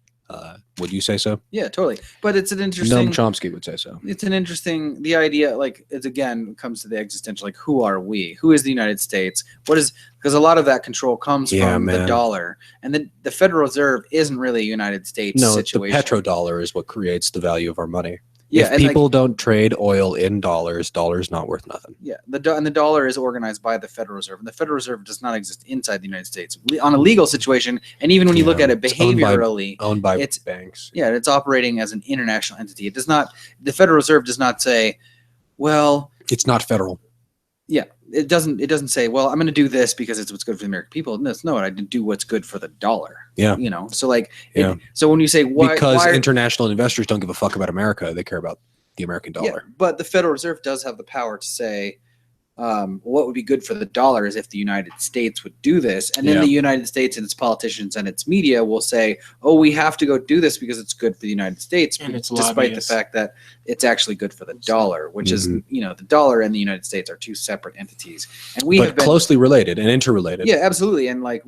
Would you say so? Yeah, totally. But it's an interesting. Noam Chomsky would say so. It's an interesting. The idea, like, it's again comes to the existential. Like, who are we? Who is the United States? What is, because a lot of that control comes from the dollar, and the Federal Reserve isn't really a United States situation. The petrodollar is what creates the value of our money. Yeah, if people don't trade oil in dollars, dollar's not worth nothing. Yeah, and the dollar is organized by the Federal Reserve, and the Federal Reserve does not exist inside the United States on a legal situation. And even when you look at it behaviorally, owned by banks. Yeah, it's operating as an international entity. It does not. The Federal Reserve does not say, well, it's not federal. Yeah, it doesn't. It doesn't say, well, I'm going to do this because it's what's good for the American people. No, I didn't do what's good for the dollar. Yeah, So like, so when you say why, because international investors don't give a fuck about America, they care about the American dollar. Yeah, but the Federal Reserve does have the power to say, what would be good for the dollar is if the United States would do this, and then the United States and its politicians and its media will say, oh, we have to go do this because it's good for the United States, and despite the fact that it's actually good for the dollar, which is, the dollar and the United States are two separate entities, and have been closely related and interrelated. Yeah, absolutely, and like,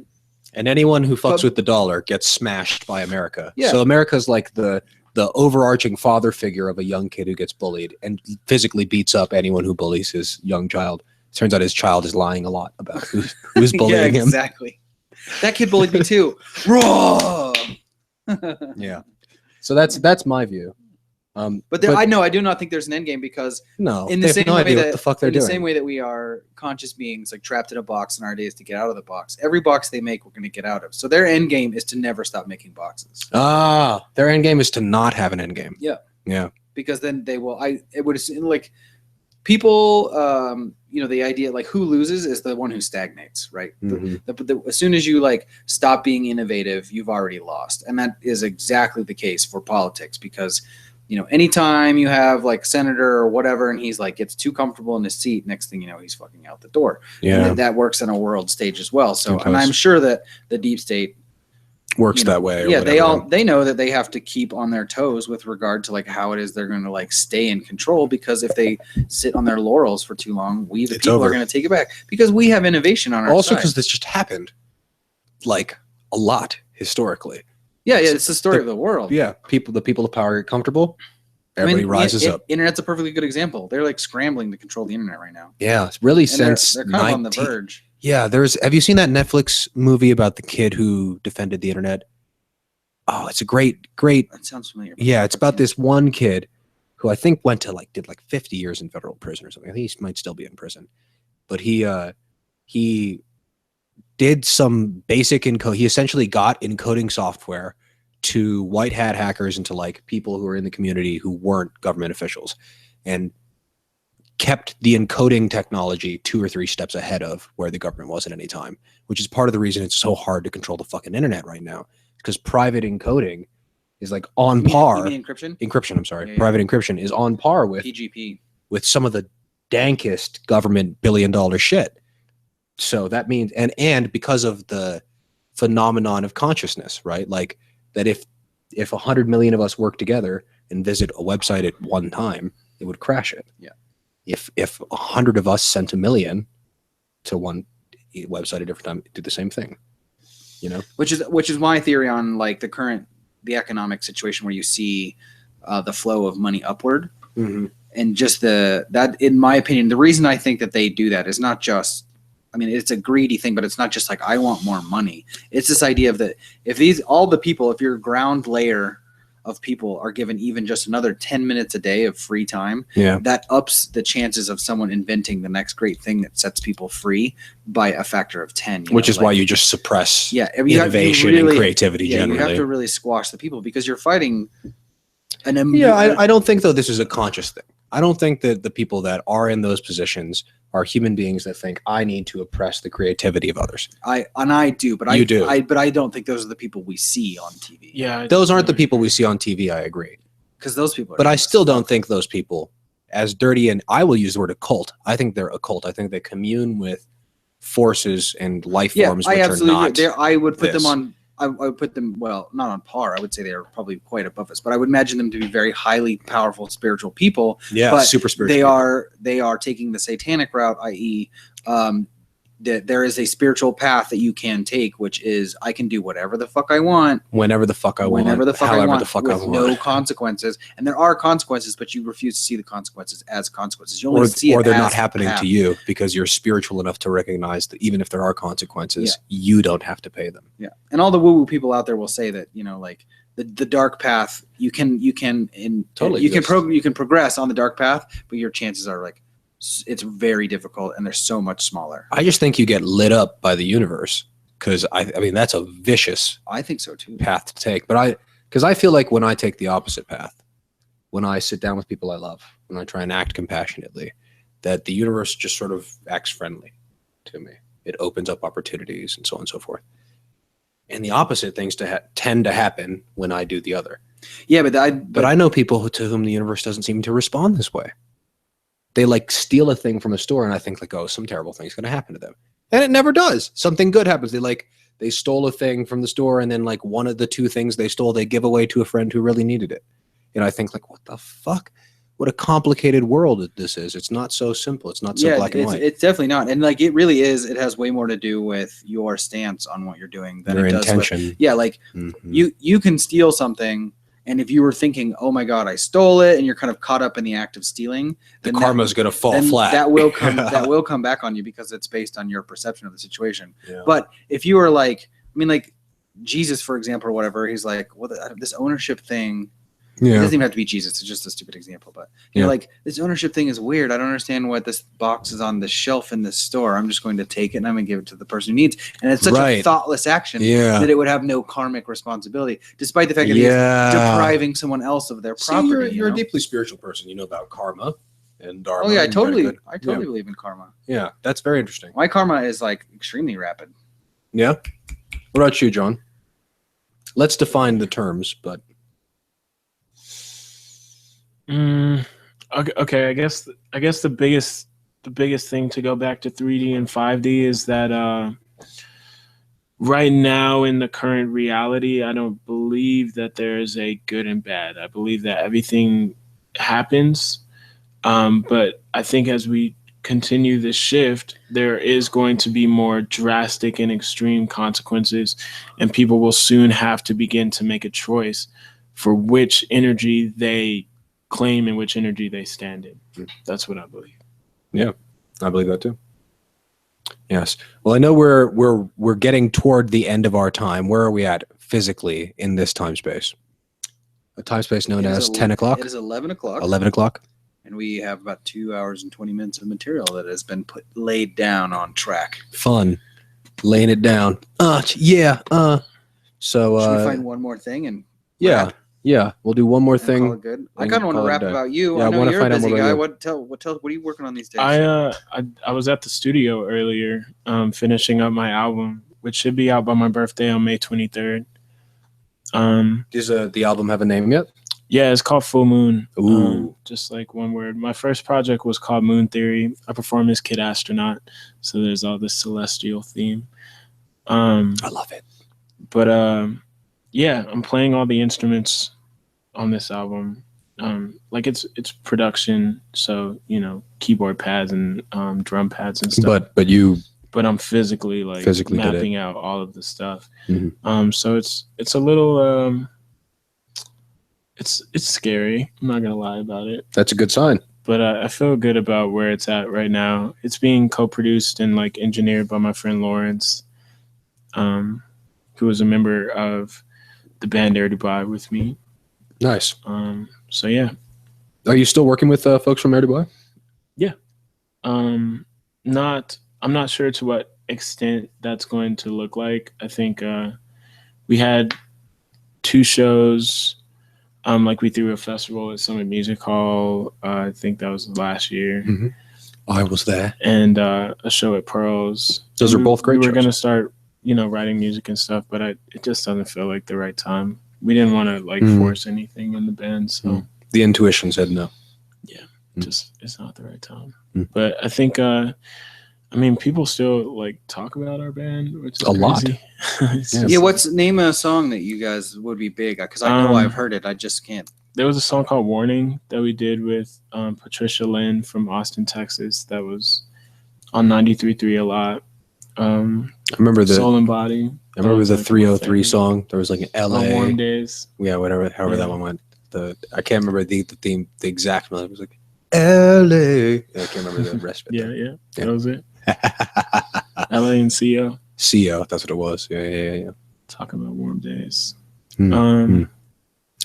and anyone who fucks with the dollar gets smashed by America. Yeah. So America's like the overarching father figure of a young kid who gets bullied and physically beats up anyone who bullies his young child. Turns out his child is lying a lot about who's bullying him. Exactly. That kid bullied me too. Raw. Yeah. So that's my view. But I do not think there's an end game, because in the same way that, the same way that we are conscious beings, like trapped in a box, and our idea is to get out of the box. Every box they make, we're going to get out of. So their end game is to never stop making boxes. Their end game is to not have an end game. Yeah. Yeah. Because then they will. It would assume, like, people. The idea, like, who loses is the one who stagnates, right? As soon as you like stop being innovative, you've already lost, and that is exactly the case for politics, because anytime you have like senator or whatever, and he's like gets too comfortable in his seat, next thing you know, he's fucking out the door. Yeah, and that works on a world stage as well. So, and I'm sure that the deep state works that way. Yeah, they know that they have to keep on their toes with regard to like how it is they're going to like stay in control, because if they sit on their laurels for too long, we the people are going to take it back, because we have innovation on our side. Also, because this just happened like a lot historically. Yeah, it's the story of the world. Yeah, the people of power get comfortable. Everybody rises up. Internet's a perfectly good example. They're like scrambling to control the internet right now. Yeah, it's really since they're kind of on the verge. Yeah, have you seen that Netflix movie about the kid who defended the internet? Oh, it's a great. That sounds familiar. Yeah, it's about this one kid who I think did 50 years in federal prison or something. I think he might still be in prison, but he did some basic encode. He essentially got encoding software to white hat hackers and to like people who were in the community who weren't government officials, and kept the encoding technology 2 or 3 steps ahead of where the government was at any time, which is part of the reason it's so hard to control the fucking internet right now, because private encoding is like on par. You mean encryption? Encryption, I'm sorry. Yeah. Private encryption is on par with PGP, with some of the dankest government billion-dollar shit. So that means, and because of the phenomenon of consciousness, right? Like that if 100 million of us work together and visit a website at one time, it would crash it. Yeah. If 100 of us sent 1 million to one website at a different time, do the same thing, which is my theory on like the economic situation, where you see the flow of money upward, and just that in my opinion, the reason I think that they do that is not just, I mean, it's a greedy thing, but it's not just like I want more money. It's this idea of that if your ground layer of people are given even just another 10 minutes a day of free time, that ups the chances of someone inventing the next great thing that sets people free by a factor of 10. Which is why you just suppress innovation and creativity generally. You have to really squash the people, because you're fighting an I don't think, though, this is a conscious thing. I don't think that the people that are in those positions are human beings that think I need to oppress the creativity of others. I do, but you do. But I don't think those are the people we see on TV. Yeah, those aren't the people we see on TV. I agree, because those people. But I still don't think those people, as dirty, and I will use the word occult. I think they're occult. I think they commune with forces and life forms which are not. I would put them on. I would put them, well, not on par. I would say they are probably quite above us, but I would imagine them to be very highly powerful spiritual people. Yeah, but super spiritual. They are taking the satanic route, i.e., that there is a spiritual path that you can take, which is I can do whatever the fuck I want, whenever the fuck I want, however the fuck I want, with with no consequences. And there are consequences, but you refuse to see the consequences as consequences. You only see it or they're as not happening path. to you because you're spiritual enough to recognize that even if there are consequences, you don't have to pay them. Yeah, and all the woo-woo people out there will say that, you know, like the dark path, you can progress on the dark path, but your chances are like it's very difficult and they're so much smaller. I just think you get lit up by the universe because I mean that's a vicious I think so too path to take. But because I feel like when I take the opposite path, when I sit down with people I love, when I try and act compassionately, that the universe just sort of acts friendly to me. It opens up opportunities and so on and so forth. And the opposite things tend to happen when I do the other. Yeah, but I know people to whom the universe doesn't seem to respond this way. They like steal a thing from a store and I think like, oh, some terrible thing's going to happen to them. And it never does. Something good happens. They stole a thing from the store and then like one of the two things they stole, they give away to a friend who really needed it. And I think like, what the fuck? What a complicated world this is. It's not so simple. It's not so black and white. It's definitely not. And like, it really is. It has way more to do with your stance on what you're doing than your it does intention. With, yeah. Like you can steal something. And if you were thinking, oh my God, I stole it, and you're kind of caught up in the act of stealing, the karma's going to fall flat. That will come. That will come back on you because it's based on your perception of the situation. Yeah. But if you were like, I mean, like Jesus, for example, or whatever, he's like, well, this ownership thing. Yeah. It doesn't even have to be Jesus. It's just a stupid example. But you're like, this ownership thing is weird. I don't understand what this box is on the shelf in this store. I'm just going to take it and I'm going to give it to the person who needs. And it's such a thoughtless action that it would have no karmic responsibility, despite the fact that he's depriving someone else of their property. You're a deeply spiritual person. You know about karma and dharma. Oh yeah, I totally believe in karma. Yeah, that's very interesting. My karma is like extremely rapid. Yeah. What about you, John? Let's define the terms, but. Okay. I guess the biggest thing to go back to 3D and 5D is that right now in the current reality, I don't believe that there is a good and bad. I believe that everything happens, but I think as we continue this shift, there is going to be more drastic and extreme consequences, and people will soon have to begin to make a choice for which energy they claim and which energy they stand in. That's what I believe. Yeah, I believe that too. Yes. Well, I know we're getting toward the end of our time. Where are we at physically in this time space? A time space known as 10 o'clock? It is 11 o'clock. 11 o'clock. And we have about 2 hours and 20 minutes of material that has been laid down on track. Fun. Laying it down. Yeah. So should we find one more thing and Yeah, we'll do one more thing. Call it good. I kind of want to rap about you. Yeah, I know you're a busy guy. You. What are you working on these days? I was at the studio earlier, finishing up my album, which should be out by my birthday on May 23rd. Does the album have a name yet? Yeah, it's called Full Moon. Ooh. Just like one word. My first project was called Moon Theory. I performed as Kid Astronaut, so there's all this celestial theme. I love it. But yeah, I'm playing all the instruments on this album. Like it's production, so keyboard pads and drum pads and stuff. But I'm physically mapping out all of the stuff. Mm-hmm. So it's a little it's scary. I'm not gonna lie about it. That's a good sign. But I feel good about where it's at right now. It's being co-produced and engineered by my friend Lawrence, who was a member of the band Air Dubai with me. Nice. So yeah. Are you still working with folks from Air Dubai? Yeah. I'm not sure to what extent that's going to look like. I think we had 2 shows. We threw a festival at Summit Music Hall. I think that was last year. Mm-hmm. I was there. And a show at Pearls. Those are both great. We were going to start, writing music and stuff, but it just doesn't feel like the right time. We didn't want to force anything in the band, so the intuition said no. Yeah, just it's not the right time. But I think, people still talk about our band, which is a lot. Name a song that you guys would be big? Because I know I've heard it, I just can't. There was a song called "Warning" that we did with Patricia Lynn from Austin, Texas. That was on 93.3 a lot. I remember the Soul and Body. I remember the Like 303 song. There was like an On LA. Warm Days. Yeah, whatever, however Yeah. that one went. I can't remember the theme, the exact one. It was like LA. I can't remember the rest of it. Yeah. That was it. LA and CO. CO, that's what it was. Yeah. Talking about Warm Days.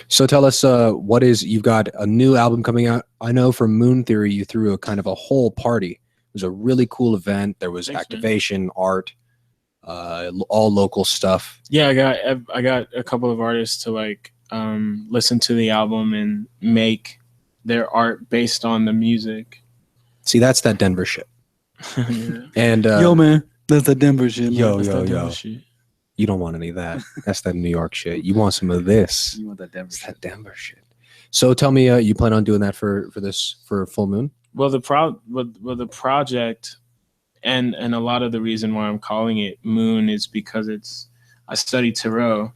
So tell us, you've got a new album coming out. I know from Moon Theory, you threw a kind of a whole party. It was a really cool event. There was activation, art, all local stuff. Yeah, I got a couple of artists to like listen to the album and make their art based on the music. See, that's that Denver shit. Yeah. And yo, man, that's the Denver shit. Man. Yo. Shit. You don't want any of that. That's that New York shit. You want some of this. You want that Denver shit. That Denver shit. So tell me, you plan on doing that for Full Moon? Well, the project and a lot of the reason why I'm calling it Moon is because I study tarot,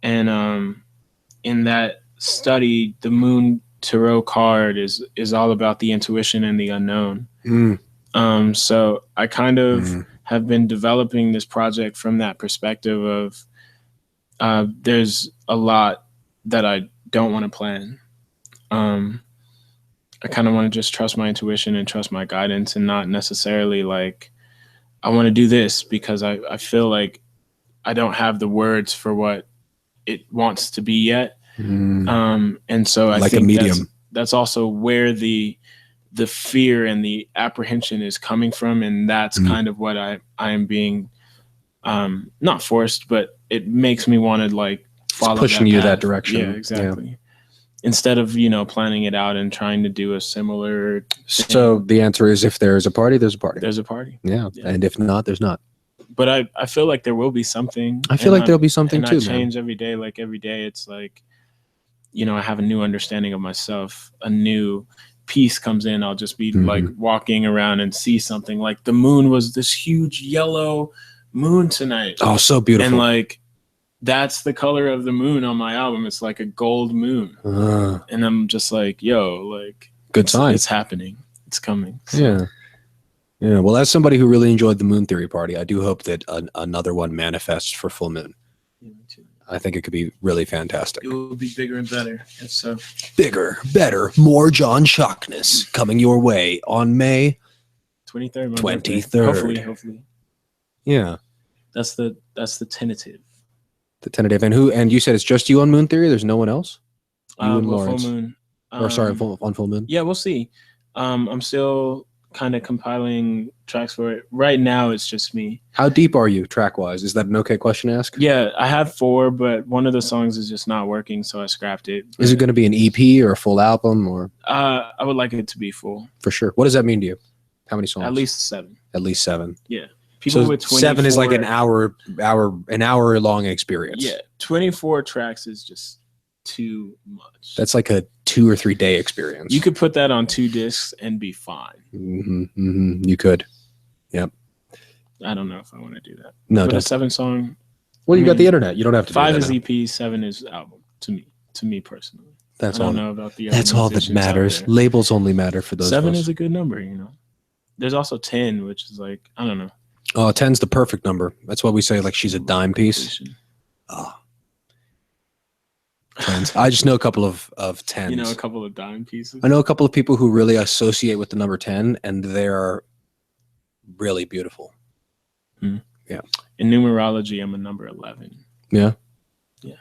and in that study, the Moon tarot card is all about the intuition and the unknown. So I kind of have been developing this project from that perspective of there's a lot that I don't want to plan. I kind of want to just trust my intuition and trust my guidance, and not necessarily like I want to do this because I feel like I don't have the words for what it wants to be yet. And so I like think a medium. That's also where the fear and the apprehension is coming from, and that's kind of what I am being not forced, but it makes me want to like follow. It's pushing you that direction. Yeah, exactly. Yeah. Instead of planning it out and trying to do a similar thing. So the answer is, if there's a party, there's a party. There's a party. Yeah. And if not, there's not. But I feel like there will be something. I feel like there'll be something too. I change every day. Like every day, it's like, I have a new understanding of myself. A new piece comes in. I'll just be like walking around and see something. Like the moon was this huge yellow moon tonight. Oh, so beautiful. And like, that's the color of the moon on my album. It's like a gold moon. And I'm just like, yo, like, good sign. It's happening. It's coming. So. Yeah. Yeah. Well, as somebody who really enjoyed the Moon Theory party, I do hope that another one manifests for Full Moon. Yeah, me too. I think it could be really fantastic. It will be bigger and better. If so. Bigger, better, more John Shockness coming your way on May 23rd. 23rd. Hopefully. Yeah. That's the tentative. The tentative. And you said it's just you on Moon Theory? There's no one else? You and Lawrence. Full Moon. On Full Moon? Yeah, we'll see. I'm still kind of compiling tracks for it. Right now, it's just me. How deep are you track-wise? Is that an okay question to ask? Yeah, I have 4, but one of the songs is just not working, so I scrapped it. Is it going to be an EP or a full album? Or I would like it to be full. For sure. What does that mean to you? How many songs? At least 7. At least 7. Yeah. People so with 7 is like an hour long experience. Yeah, 24 tracks is just too much. That's like a 2 or 3 day experience. You could put that on 2 discs and be fine. You could. Yep. I don't know if I want to do that. No, but a 7-song. Well, you got the internet. You don't have to. 5 is EP, 7 is album. To me personally. That's I all. don't know about the. That's all that matters. Labels only matter for those. 7 is a good number, There's also 10, which is like, I don't know. Oh, 10's the perfect number. That's why we say like she's a dime piece. Oh. 10s. I just know a couple of 10s. You know a couple of dime pieces? I know a couple of people who really associate with the number 10, and they're really beautiful. Yeah. In numerology, I'm a number 11. Yeah? Yeah.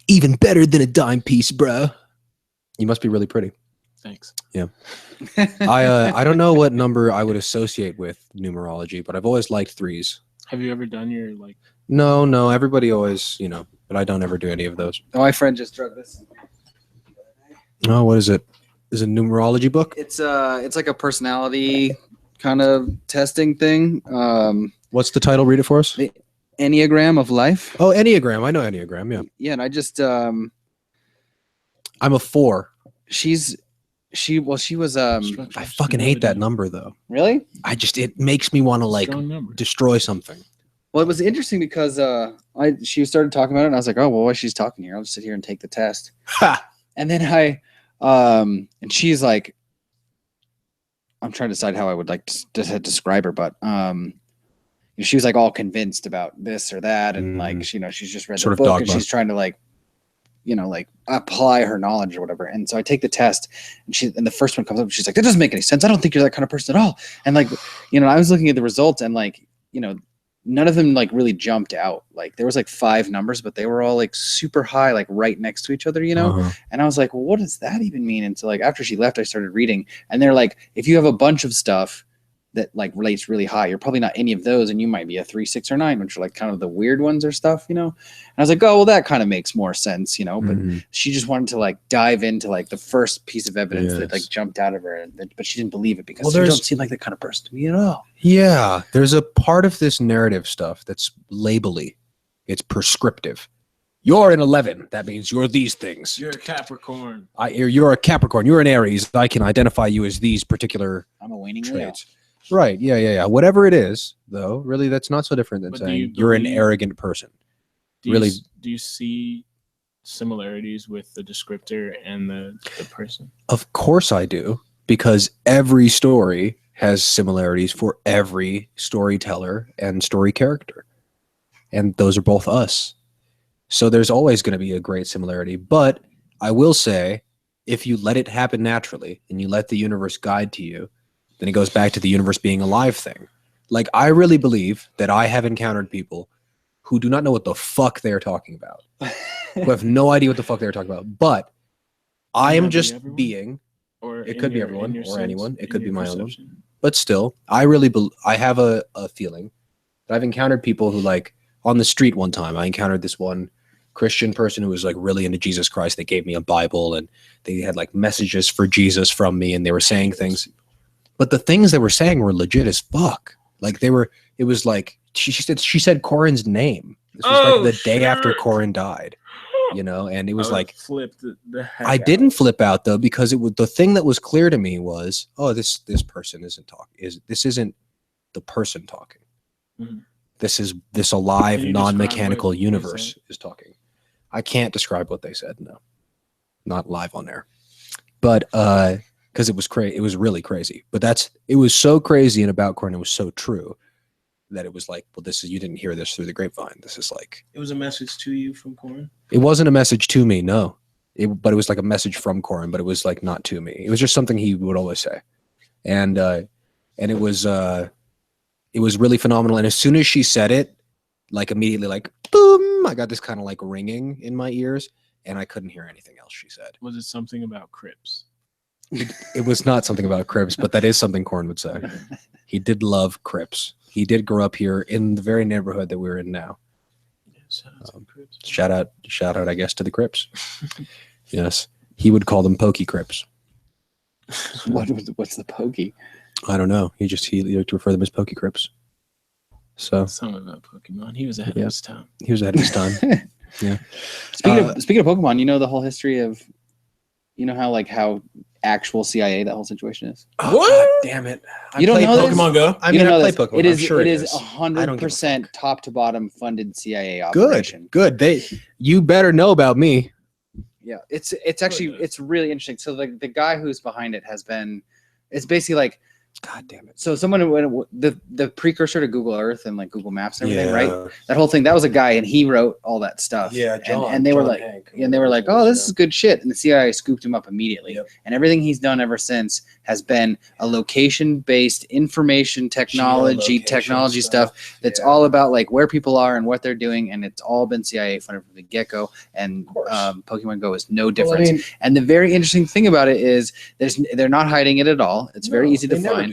Even better than a dime piece, bro. You must be really pretty. Thanks. Yeah. I don't know what number I would associate with numerology, but I've always liked 3s. Have you ever done your like? No. Everybody always, but I don't ever do any of those. Oh, my friend just drug this. Oh, what is it? Is it a numerology book? It's like a personality kind of testing thing. What's the title? Read it for us. The Enneagram of Life. Oh, Enneagram. I know Enneagram. Yeah. Yeah, and I just I'm a 4. She was I fucking hate that number though. Really? It makes me want to like destroy something. Well, it was interesting because she started talking about it and I was like, oh well, while she's talking here, I'll just sit here and take the test. And then and she's like, I'm trying to decide how I would like to describe her, but she was like all convinced about this or that, and like she's just read the book and she's trying to like apply her knowledge or whatever. And so I take the test, and the first one comes up, and she's like, that doesn't make any sense. I don't think you're that kind of person at all. And like, I was looking at the results, and like, none of them like really jumped out. Like there was like 5 numbers, but they were all like super high, like right next to each other, And I was like, well, what does that even mean? And so like after she left, I started reading, and they're like, if you have a bunch of stuff that like relates really high, you're probably not any of those, and you might be a 3, 6, or 9, which are like kind of the weird ones or stuff, And I was like, oh well, that kind of makes more sense, But she just wanted to like dive into like the first piece of evidence that like jumped out of her, but she didn't believe it because you don't seem like that kind of person to me at all. Yeah, there's a part of this narrative stuff that's labely, it's prescriptive. You're an 11. That means you're these things. You're a Capricorn. You're a Capricorn. You're an Aries. I can identify you as these particular I'm a waning traits. Right. Yeah. Whatever it is, though, really, that's not so different than saying you're an arrogant person. Do you see similarities with the descriptor and the person? Of course I do, because every story has similarities for every storyteller and story character. And those are both us. So there's always going to be a great similarity. But I will say, if you let it happen naturally and you let the universe guide to you, then it goes back to the universe being a live thing. Like, I really believe that I have encountered people who do not know what the fuck they're talking about, who have no idea what the fuck they're talking about. But I am just being, or it could be everyone or anyone. It could be my own. But still, I really I have a feeling that I've encountered people who, like, on the street one time, I encountered this one Christian person who was like really into Jesus Christ. They gave me a Bible and they had like messages for Jesus from me, and they were saying things. But the things they were saying were legit as fuck. Like it was like, she said Corin's name. This was like the day after Corin died, and it was like, flipped the heck I didn't flip out though, because it was the thing that was clear to me was, this person isn't talking. This isn't the person talking. Mm-hmm. This alive, non-mechanical universe is talking. I can't describe what they said. No, not live on air, but, because it was crazy. It was really crazy. But it was so crazy and about Corin, it was so true that it was like, well, you didn't hear this through the grapevine. This is like, it was a message to you from Corin. It wasn't a message to me, no. But it was like a message from Corin, but it was like not to me. It was just something he would always say, and it was really phenomenal. And as soon as she said it, like immediately, like boom, I got this kind of like ringing in my ears, and I couldn't hear anything else she said. Was it something about Crips? It was not something about Crips, but that is something Corin would say. He did love Crips. He did grow up here in the very neighborhood that we're in now. Shout out, I guess, to the Crips. Yes, he would call them Pokey Crips. What's the Pokey? I don't know. He liked to refer to them as Pokey Crips. So something about Pokemon. He was ahead of his time. He was ahead of his time. Yeah. Speaking of Pokemon, the whole history of, how actual CIA that whole situation is. Oh, what? God damn it! You don't know Pokemon Go? I mean, I play Pokemon. It is 100% top to bottom funded CIA operation. Good. You better know about me. Yeah, it's actually it's really interesting. So the guy who's behind it it's basically like, God damn it. So someone the precursor to Google Earth and like Google Maps and everything, right? That whole thing, that was a guy, and he wrote all that stuff. Yeah, and they were like, oh, this is good shit. And the CIA scooped him up immediately. Yep. And everything he's done ever since has been a location-based information technology stuff that's all about like where people are and what they're doing, and it's all been CIA funded from the get-go. And Pokemon Go is no difference. Well, and the very interesting thing about it is they're not hiding it at all. It's very easy to find.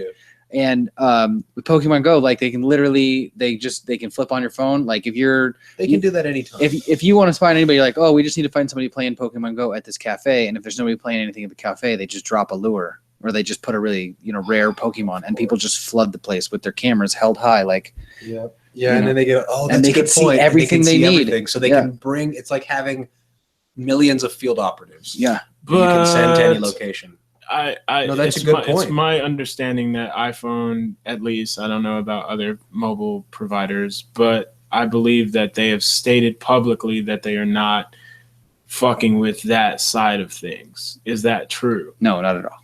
And with Pokemon Go, like they can flip on your phone. Like they can do that anytime. If you want to find anybody, like, we just need to find somebody playing Pokemon Go at this cafe, and if there's nobody playing anything at the cafe, they just drop a lure, or they just put a really rare Pokemon, and people just flood the place with their cameras held high, like. Yeah. Yeah, and then they get and they can see everything they need. So they can bring. It's like having millions of field operatives. Yeah, you can send to any location. That's a good point. It's my understanding that iPhone, at least, I don't know about other mobile providers, but I believe that they have stated publicly that they are not fucking with that side of things. Is that true? No, not at all.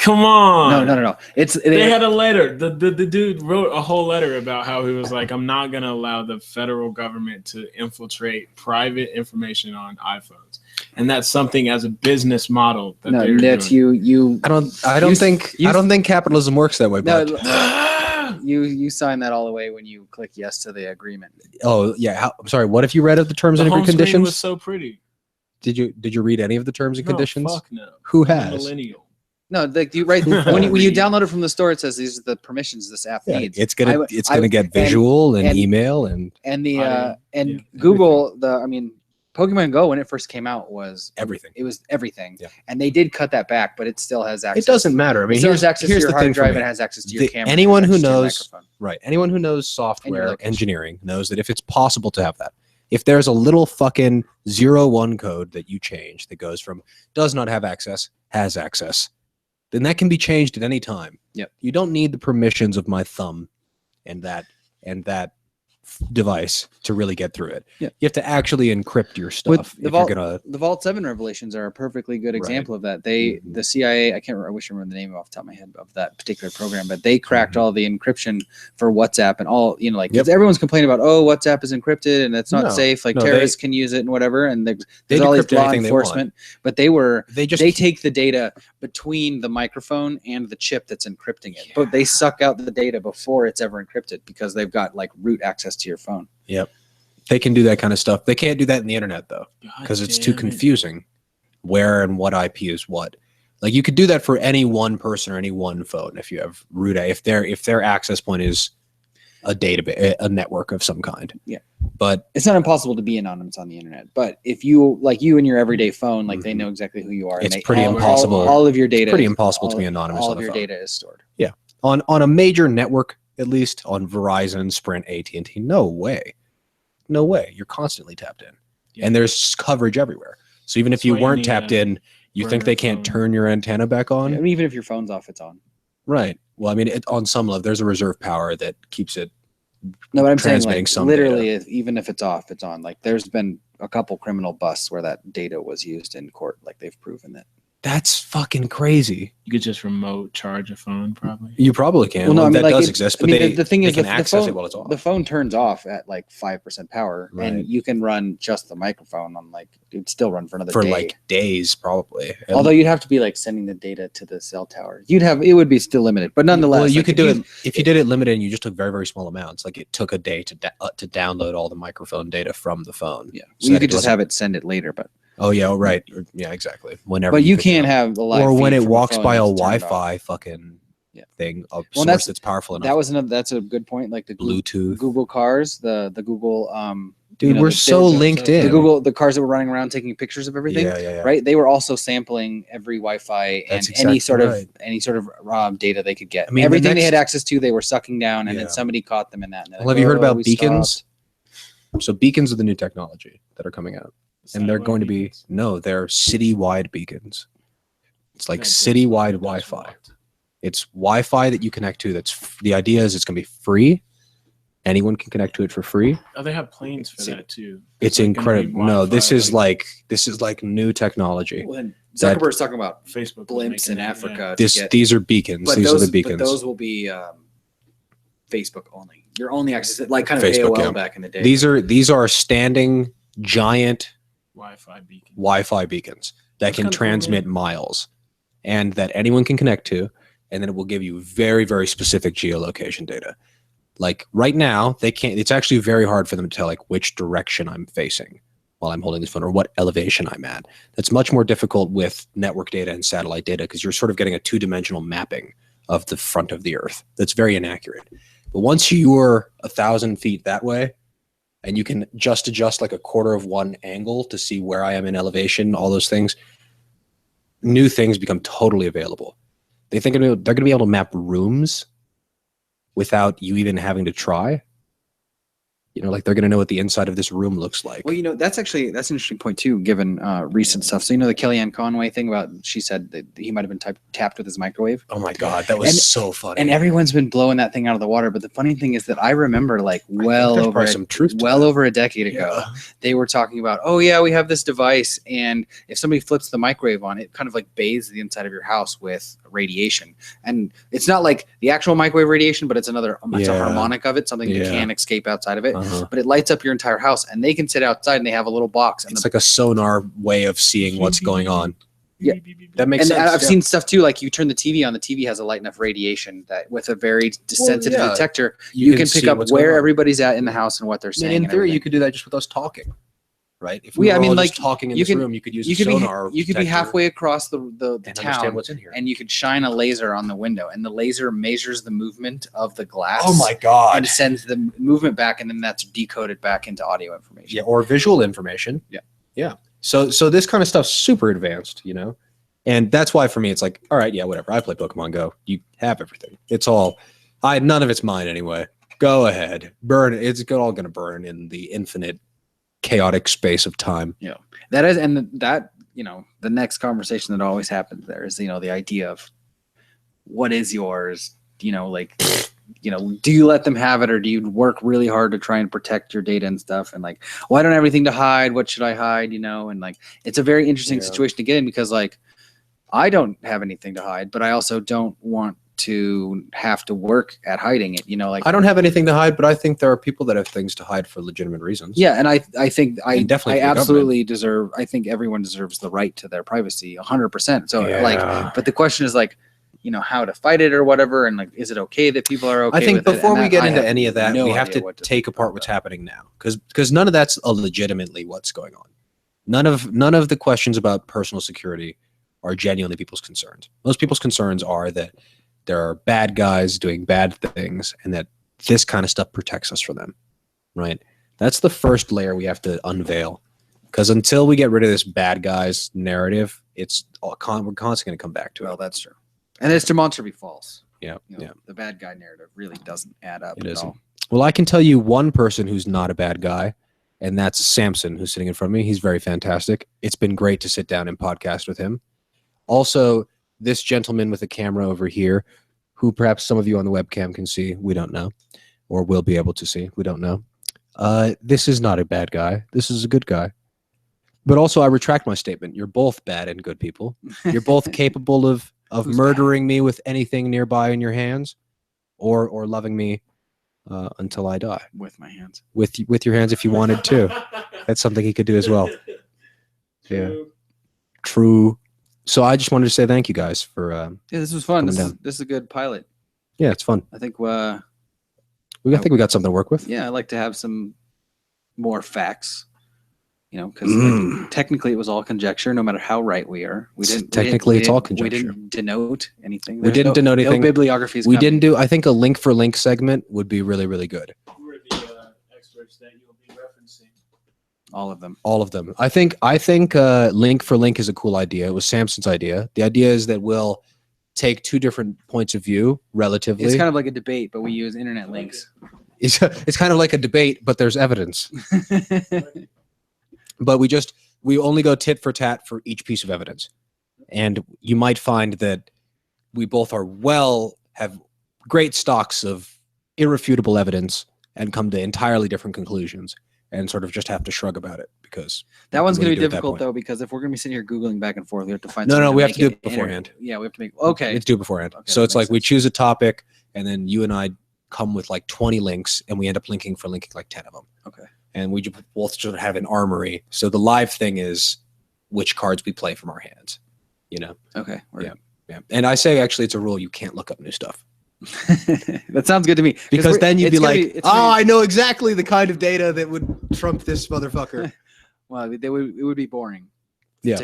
Come on. No. They had a letter. The dude wrote a whole letter about how he was like, I'm not going to allow the federal government to infiltrate private information on iPhones. And that's something as a business model that that's doing. you. I don't think capitalism works that way. But you sign that all away when you click yes to the agreement. Oh yeah. I'm sorry. What if you read of the terms and home conditions? Screen was so pretty. Did you read any of the terms and conditions? Fuck no. Who I'm a has? millennial. No, like you when you download it from the store, it says these are the permissions this app needs. It's gonna get visual and email and Google. Pokemon Go when it first came out was everything. It was everything, yeah. And they did cut that back, but it still has access. It doesn't matter. I mean, here's access to your hard drive. It has access to your camera. Anyone who knows, right? Anyone who knows software engineering knows that if it's possible to have that, if there's a little fucking 0-1 code that you change that goes from does not have access, has access, then that can be changed at any time. Yep. You don't need the permissions of my thumb and that device to really get through it. Yeah. You have to actually encrypt your stuff. The Vault 7 revelations are a perfectly good example of that. The CIA, I wish I remember the name off the top of my head of that particular program, but they cracked all the encryption for WhatsApp and all, because everyone's complaining about, WhatsApp is encrypted and it's not safe. Terrorists can use it and whatever. And there's all these law enforcement, but they take the data between the microphone and the chip that's encrypting it, but they suck out the data before it's ever encrypted because they've got root access to your phone. Yep. They can do that kind of stuff. They can't do that in the internet though, because it's too confusing where and what IP is what. Like you could do that for any one person or any one phone if you have root, if their access point is a database, a network of some kind. Yeah. But it's not impossible to be anonymous on the internet. But if you you and your everyday phone, they know exactly who you are. It's pretty impossible. All of your data. It's pretty impossible to be anonymous. All of your data is stored. Yeah. On a major network, at least on Verizon, Sprint, AT&T, no way. You're constantly tapped in, and there's coverage everywhere. So even if you weren't tapped in, you think they can't turn your antenna back on? Yeah, even if your phone's off, it's on. Right. Well, I mean, on some level, there's a reserve power that keeps it. No, but I'm saying literally, even if it's off, it's on. There's been a couple criminal busts where that data was used in court. They've proven that. That's fucking crazy. You could just remote charge a phone, probably. You probably can. Well, that does exist, but the thing is, they can access it while it's off. The phone turns off at 5% power, and you can run just the microphone on it'd still run for another day. Days, probably. Although you'd have to be sending the data to the cell tower. It would be still limited, but nonetheless. Well, you could do it if you did it limited and you just took very, very small amounts. It took a day to download all the microphone data from the phone. Yeah, so you could just have it send it later, but. Oh yeah, right. Yeah, exactly. Whenever, but you can't have the live. Or when it walks by a Wi-Fi fucking thing, a source that's powerful enough. That's a good point. The Bluetooth, Google cars, the Google. Dude, we're so linked in. The cars that were running around taking pictures of everything. Yeah. Right. They were also sampling every Wi-Fi and any sort of data they could get. I mean, everything they had access to, they were sucking down, and then somebody caught them in that. Well, have you heard about beacons? So beacons are the new technology that are coming out. And they're going to be they're citywide beacons. It's citywide Wi-Fi. It's Wi-Fi that you connect to. The idea is it's going to be free. Anyone can connect to it for free. Oh, they have planes for that too. It's incredible. No, this is like new technology. Well, Zuckerberg's talking about Facebook blimps in Africa. These are beacons. These are the beacons. But those will be Facebook only. You're only access kind of Facebook, AOL back in the day. These are standing giant Wi-Fi beacons that can transmit miles and that anyone can connect to, and then it will give you very, very specific geolocation data. Right now, they can't. It's actually very hard for them to tell which direction I'm facing while I'm holding this phone or what elevation I'm at. That's much more difficult with network data and satellite data because you're sort of getting a two-dimensional mapping of the front of the Earth. That's very inaccurate. But once you're 1,000 feet that way, and you can just adjust a quarter of one angle to see where I am in elevation, all those things, new things become totally available. They think they're going to be able to map rooms without you even having to try. You know, like they're going to know what the inside of this room looks like. Well, that's an interesting point too, given recent stuff. So the Kellyanne Conway thing about, she said that he might have been tapped with his microwave. Oh my God, that was so funny. And everyone's been blowing that thing out of the water. But the funny thing is that I remember over a decade ago, they were talking about, oh yeah, we have this device, and if somebody flips the microwave on, it kind of like bathes the inside of your house with radiation. And it's not like the actual microwave radiation, but it's a harmonic of it, something that can't escape outside of it. But it lights up your entire house, and they can sit outside and they have a little box. And it's like a sonar way of seeing what's going on. Yeah, that makes sense. I've seen stuff too, like you turn the TV on, the TV has a light enough radiation that with a very sensitive detector, you can pick up where everybody's at in the house and what they're saying. In theory, you could do that just with us talking, right? If we were just talking in this room, you could use a sonar. You could be halfway across the town, understand what's in here, and you could shine a laser on the window, and the laser measures the movement of the glass. Oh my God! And sends the movement back, and then that's decoded back into audio information. Yeah, or visual information. Yeah. So this kind of stuff's super advanced, and that's why for me it's like, all right, yeah, whatever. I play Pokemon Go. You have everything. It's all, none of it's mine anyway. Go ahead, burn it. It's all going to burn in the infinite, chaotic space of time. Yeah, that is, and that the next conversation that always happens there is the idea of what is yours. Do you let them have it, or do you work really hard to try and protect your data and stuff? And like, well, I don't have anything to hide. What should I hide? And like, it's a very interesting situation to get in, because like, I don't have anything to hide, but I also don't want to have to work at hiding it. I don't have anything to hide, but I think there are people that have things to hide for legitimate reasons. Yeah, and I think I absolutely deserve. I think everyone deserves the right to their privacy, 100%. So but the question is like, how to fight it or whatever, and like, is it okay that people are okay? I think with before it? we get into any of that, we have to take apart what's happening now, because none of that's legitimately what's going on. None of the questions about personal security are genuinely people's concerns. Most people's concerns are that there are bad guys doing bad things, and that this kind of stuff protects us from them, right? That's the first layer we have to unveil, because until we get rid of this bad guys narrative, we're constantly going to come back to it. Well, that's true. And it's demonstrably false. Yeah, The bad guy narrative really doesn't add up. It isn't. Well, I can tell you one person who's not a bad guy, and that's Samson, who's sitting in front of me. He's very fantastic. It's been great to sit down and podcast with him. Also, this gentleman with a camera over here, who perhaps some of you on the webcam can see, we don't know, or will be able to see, we don't know. This is not a bad guy. This is a good guy. But also, I retract my statement. You're both bad and good people. You're both capable of murdering me with anything nearby in your hands, or loving me until I die. With my hands. With your hands if you wanted to. That's something he could do as well. Yeah. True. So I just wanted to say thank you guys for this was fun. This is a good pilot. Yeah, it's fun. I think we got something to work with. Yeah, I'd like to have some more facts. Because technically it was all conjecture, no matter how right we are. It's all conjecture. We didn't denote anything. We didn't denote anything. No bibliographies. We didn't do. I think a link for link segment would be really, really good. Who are the experts that you'll be referencing? All of them. All of them. I think link for link is a cool idea. It was Samson's idea. The idea is that we'll take two different points of view relatively. It's kind of like a debate, but we use internet links. It's kind of like a debate, but there's evidence. But we only go tit for tat for each piece of evidence. And you might find that we both have great stocks of irrefutable evidence and come to entirely different conclusions, and sort of just have to shrug about it, because that one's going to be difficult though, because if we're going to be sitting here Googling back and forth, we have to find we have to do it beforehand. Yeah, we have to make okay. Let's do it beforehand. Okay, so it's like we choose a topic, and then you and I come with like 20 links, and we end up linking like 10 of them. Okay. And we both sort of have an armory. So the live thing is which cards we play from our hands, Okay. Yeah. And I say, actually, it's a rule. You can't look up new stuff. That sounds good to me. Because then you'd be like, I know exactly the kind of data that would trump this motherfucker. Well, it would be boring. Yeah.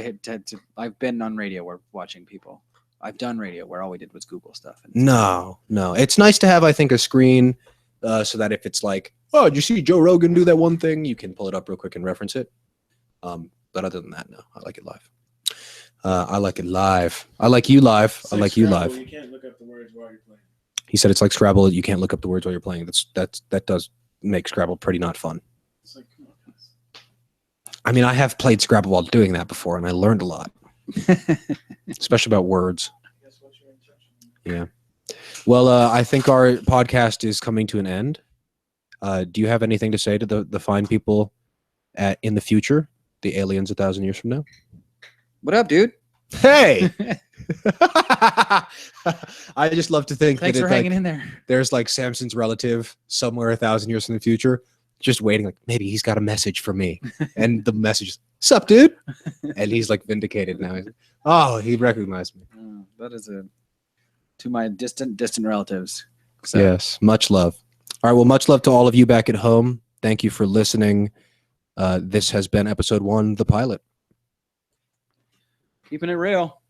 I've been on radio where watching people. I've done radio where all we did was Google stuff. No. It's nice to have, I think, a screen so that if it's like, oh, did you see Joe Rogan do that one thing? You can pull it up real quick and reference it. But other than that, no, I like it live. I like it live. I like you live. I like you live. You can't look up the words while you're playing. He said it's like Scrabble. You can't look up the words while you're playing. That make Scrabble pretty not fun. I mean, I have played Scrabble while doing that before, and I learned a lot, especially about words. Yeah. Well, I think our podcast is coming to an end. Do you have anything to say to the fine people in the future, the aliens 1,000 years from now? What up, dude? Hey! I just love to think Thanks that for hanging in there. there's like Samson's relative somewhere 1,000 years in the future, just waiting, like maybe he's got a message for me. And the message is, "Sup, dude?" And he's like vindicated now. Oh, he recognized me. Oh, that is to my distant relatives. So. Yes, much love. All right, well, much love to all of you back at home. Thank you for listening. This has been episode 1, The Pilot. Keeping it real.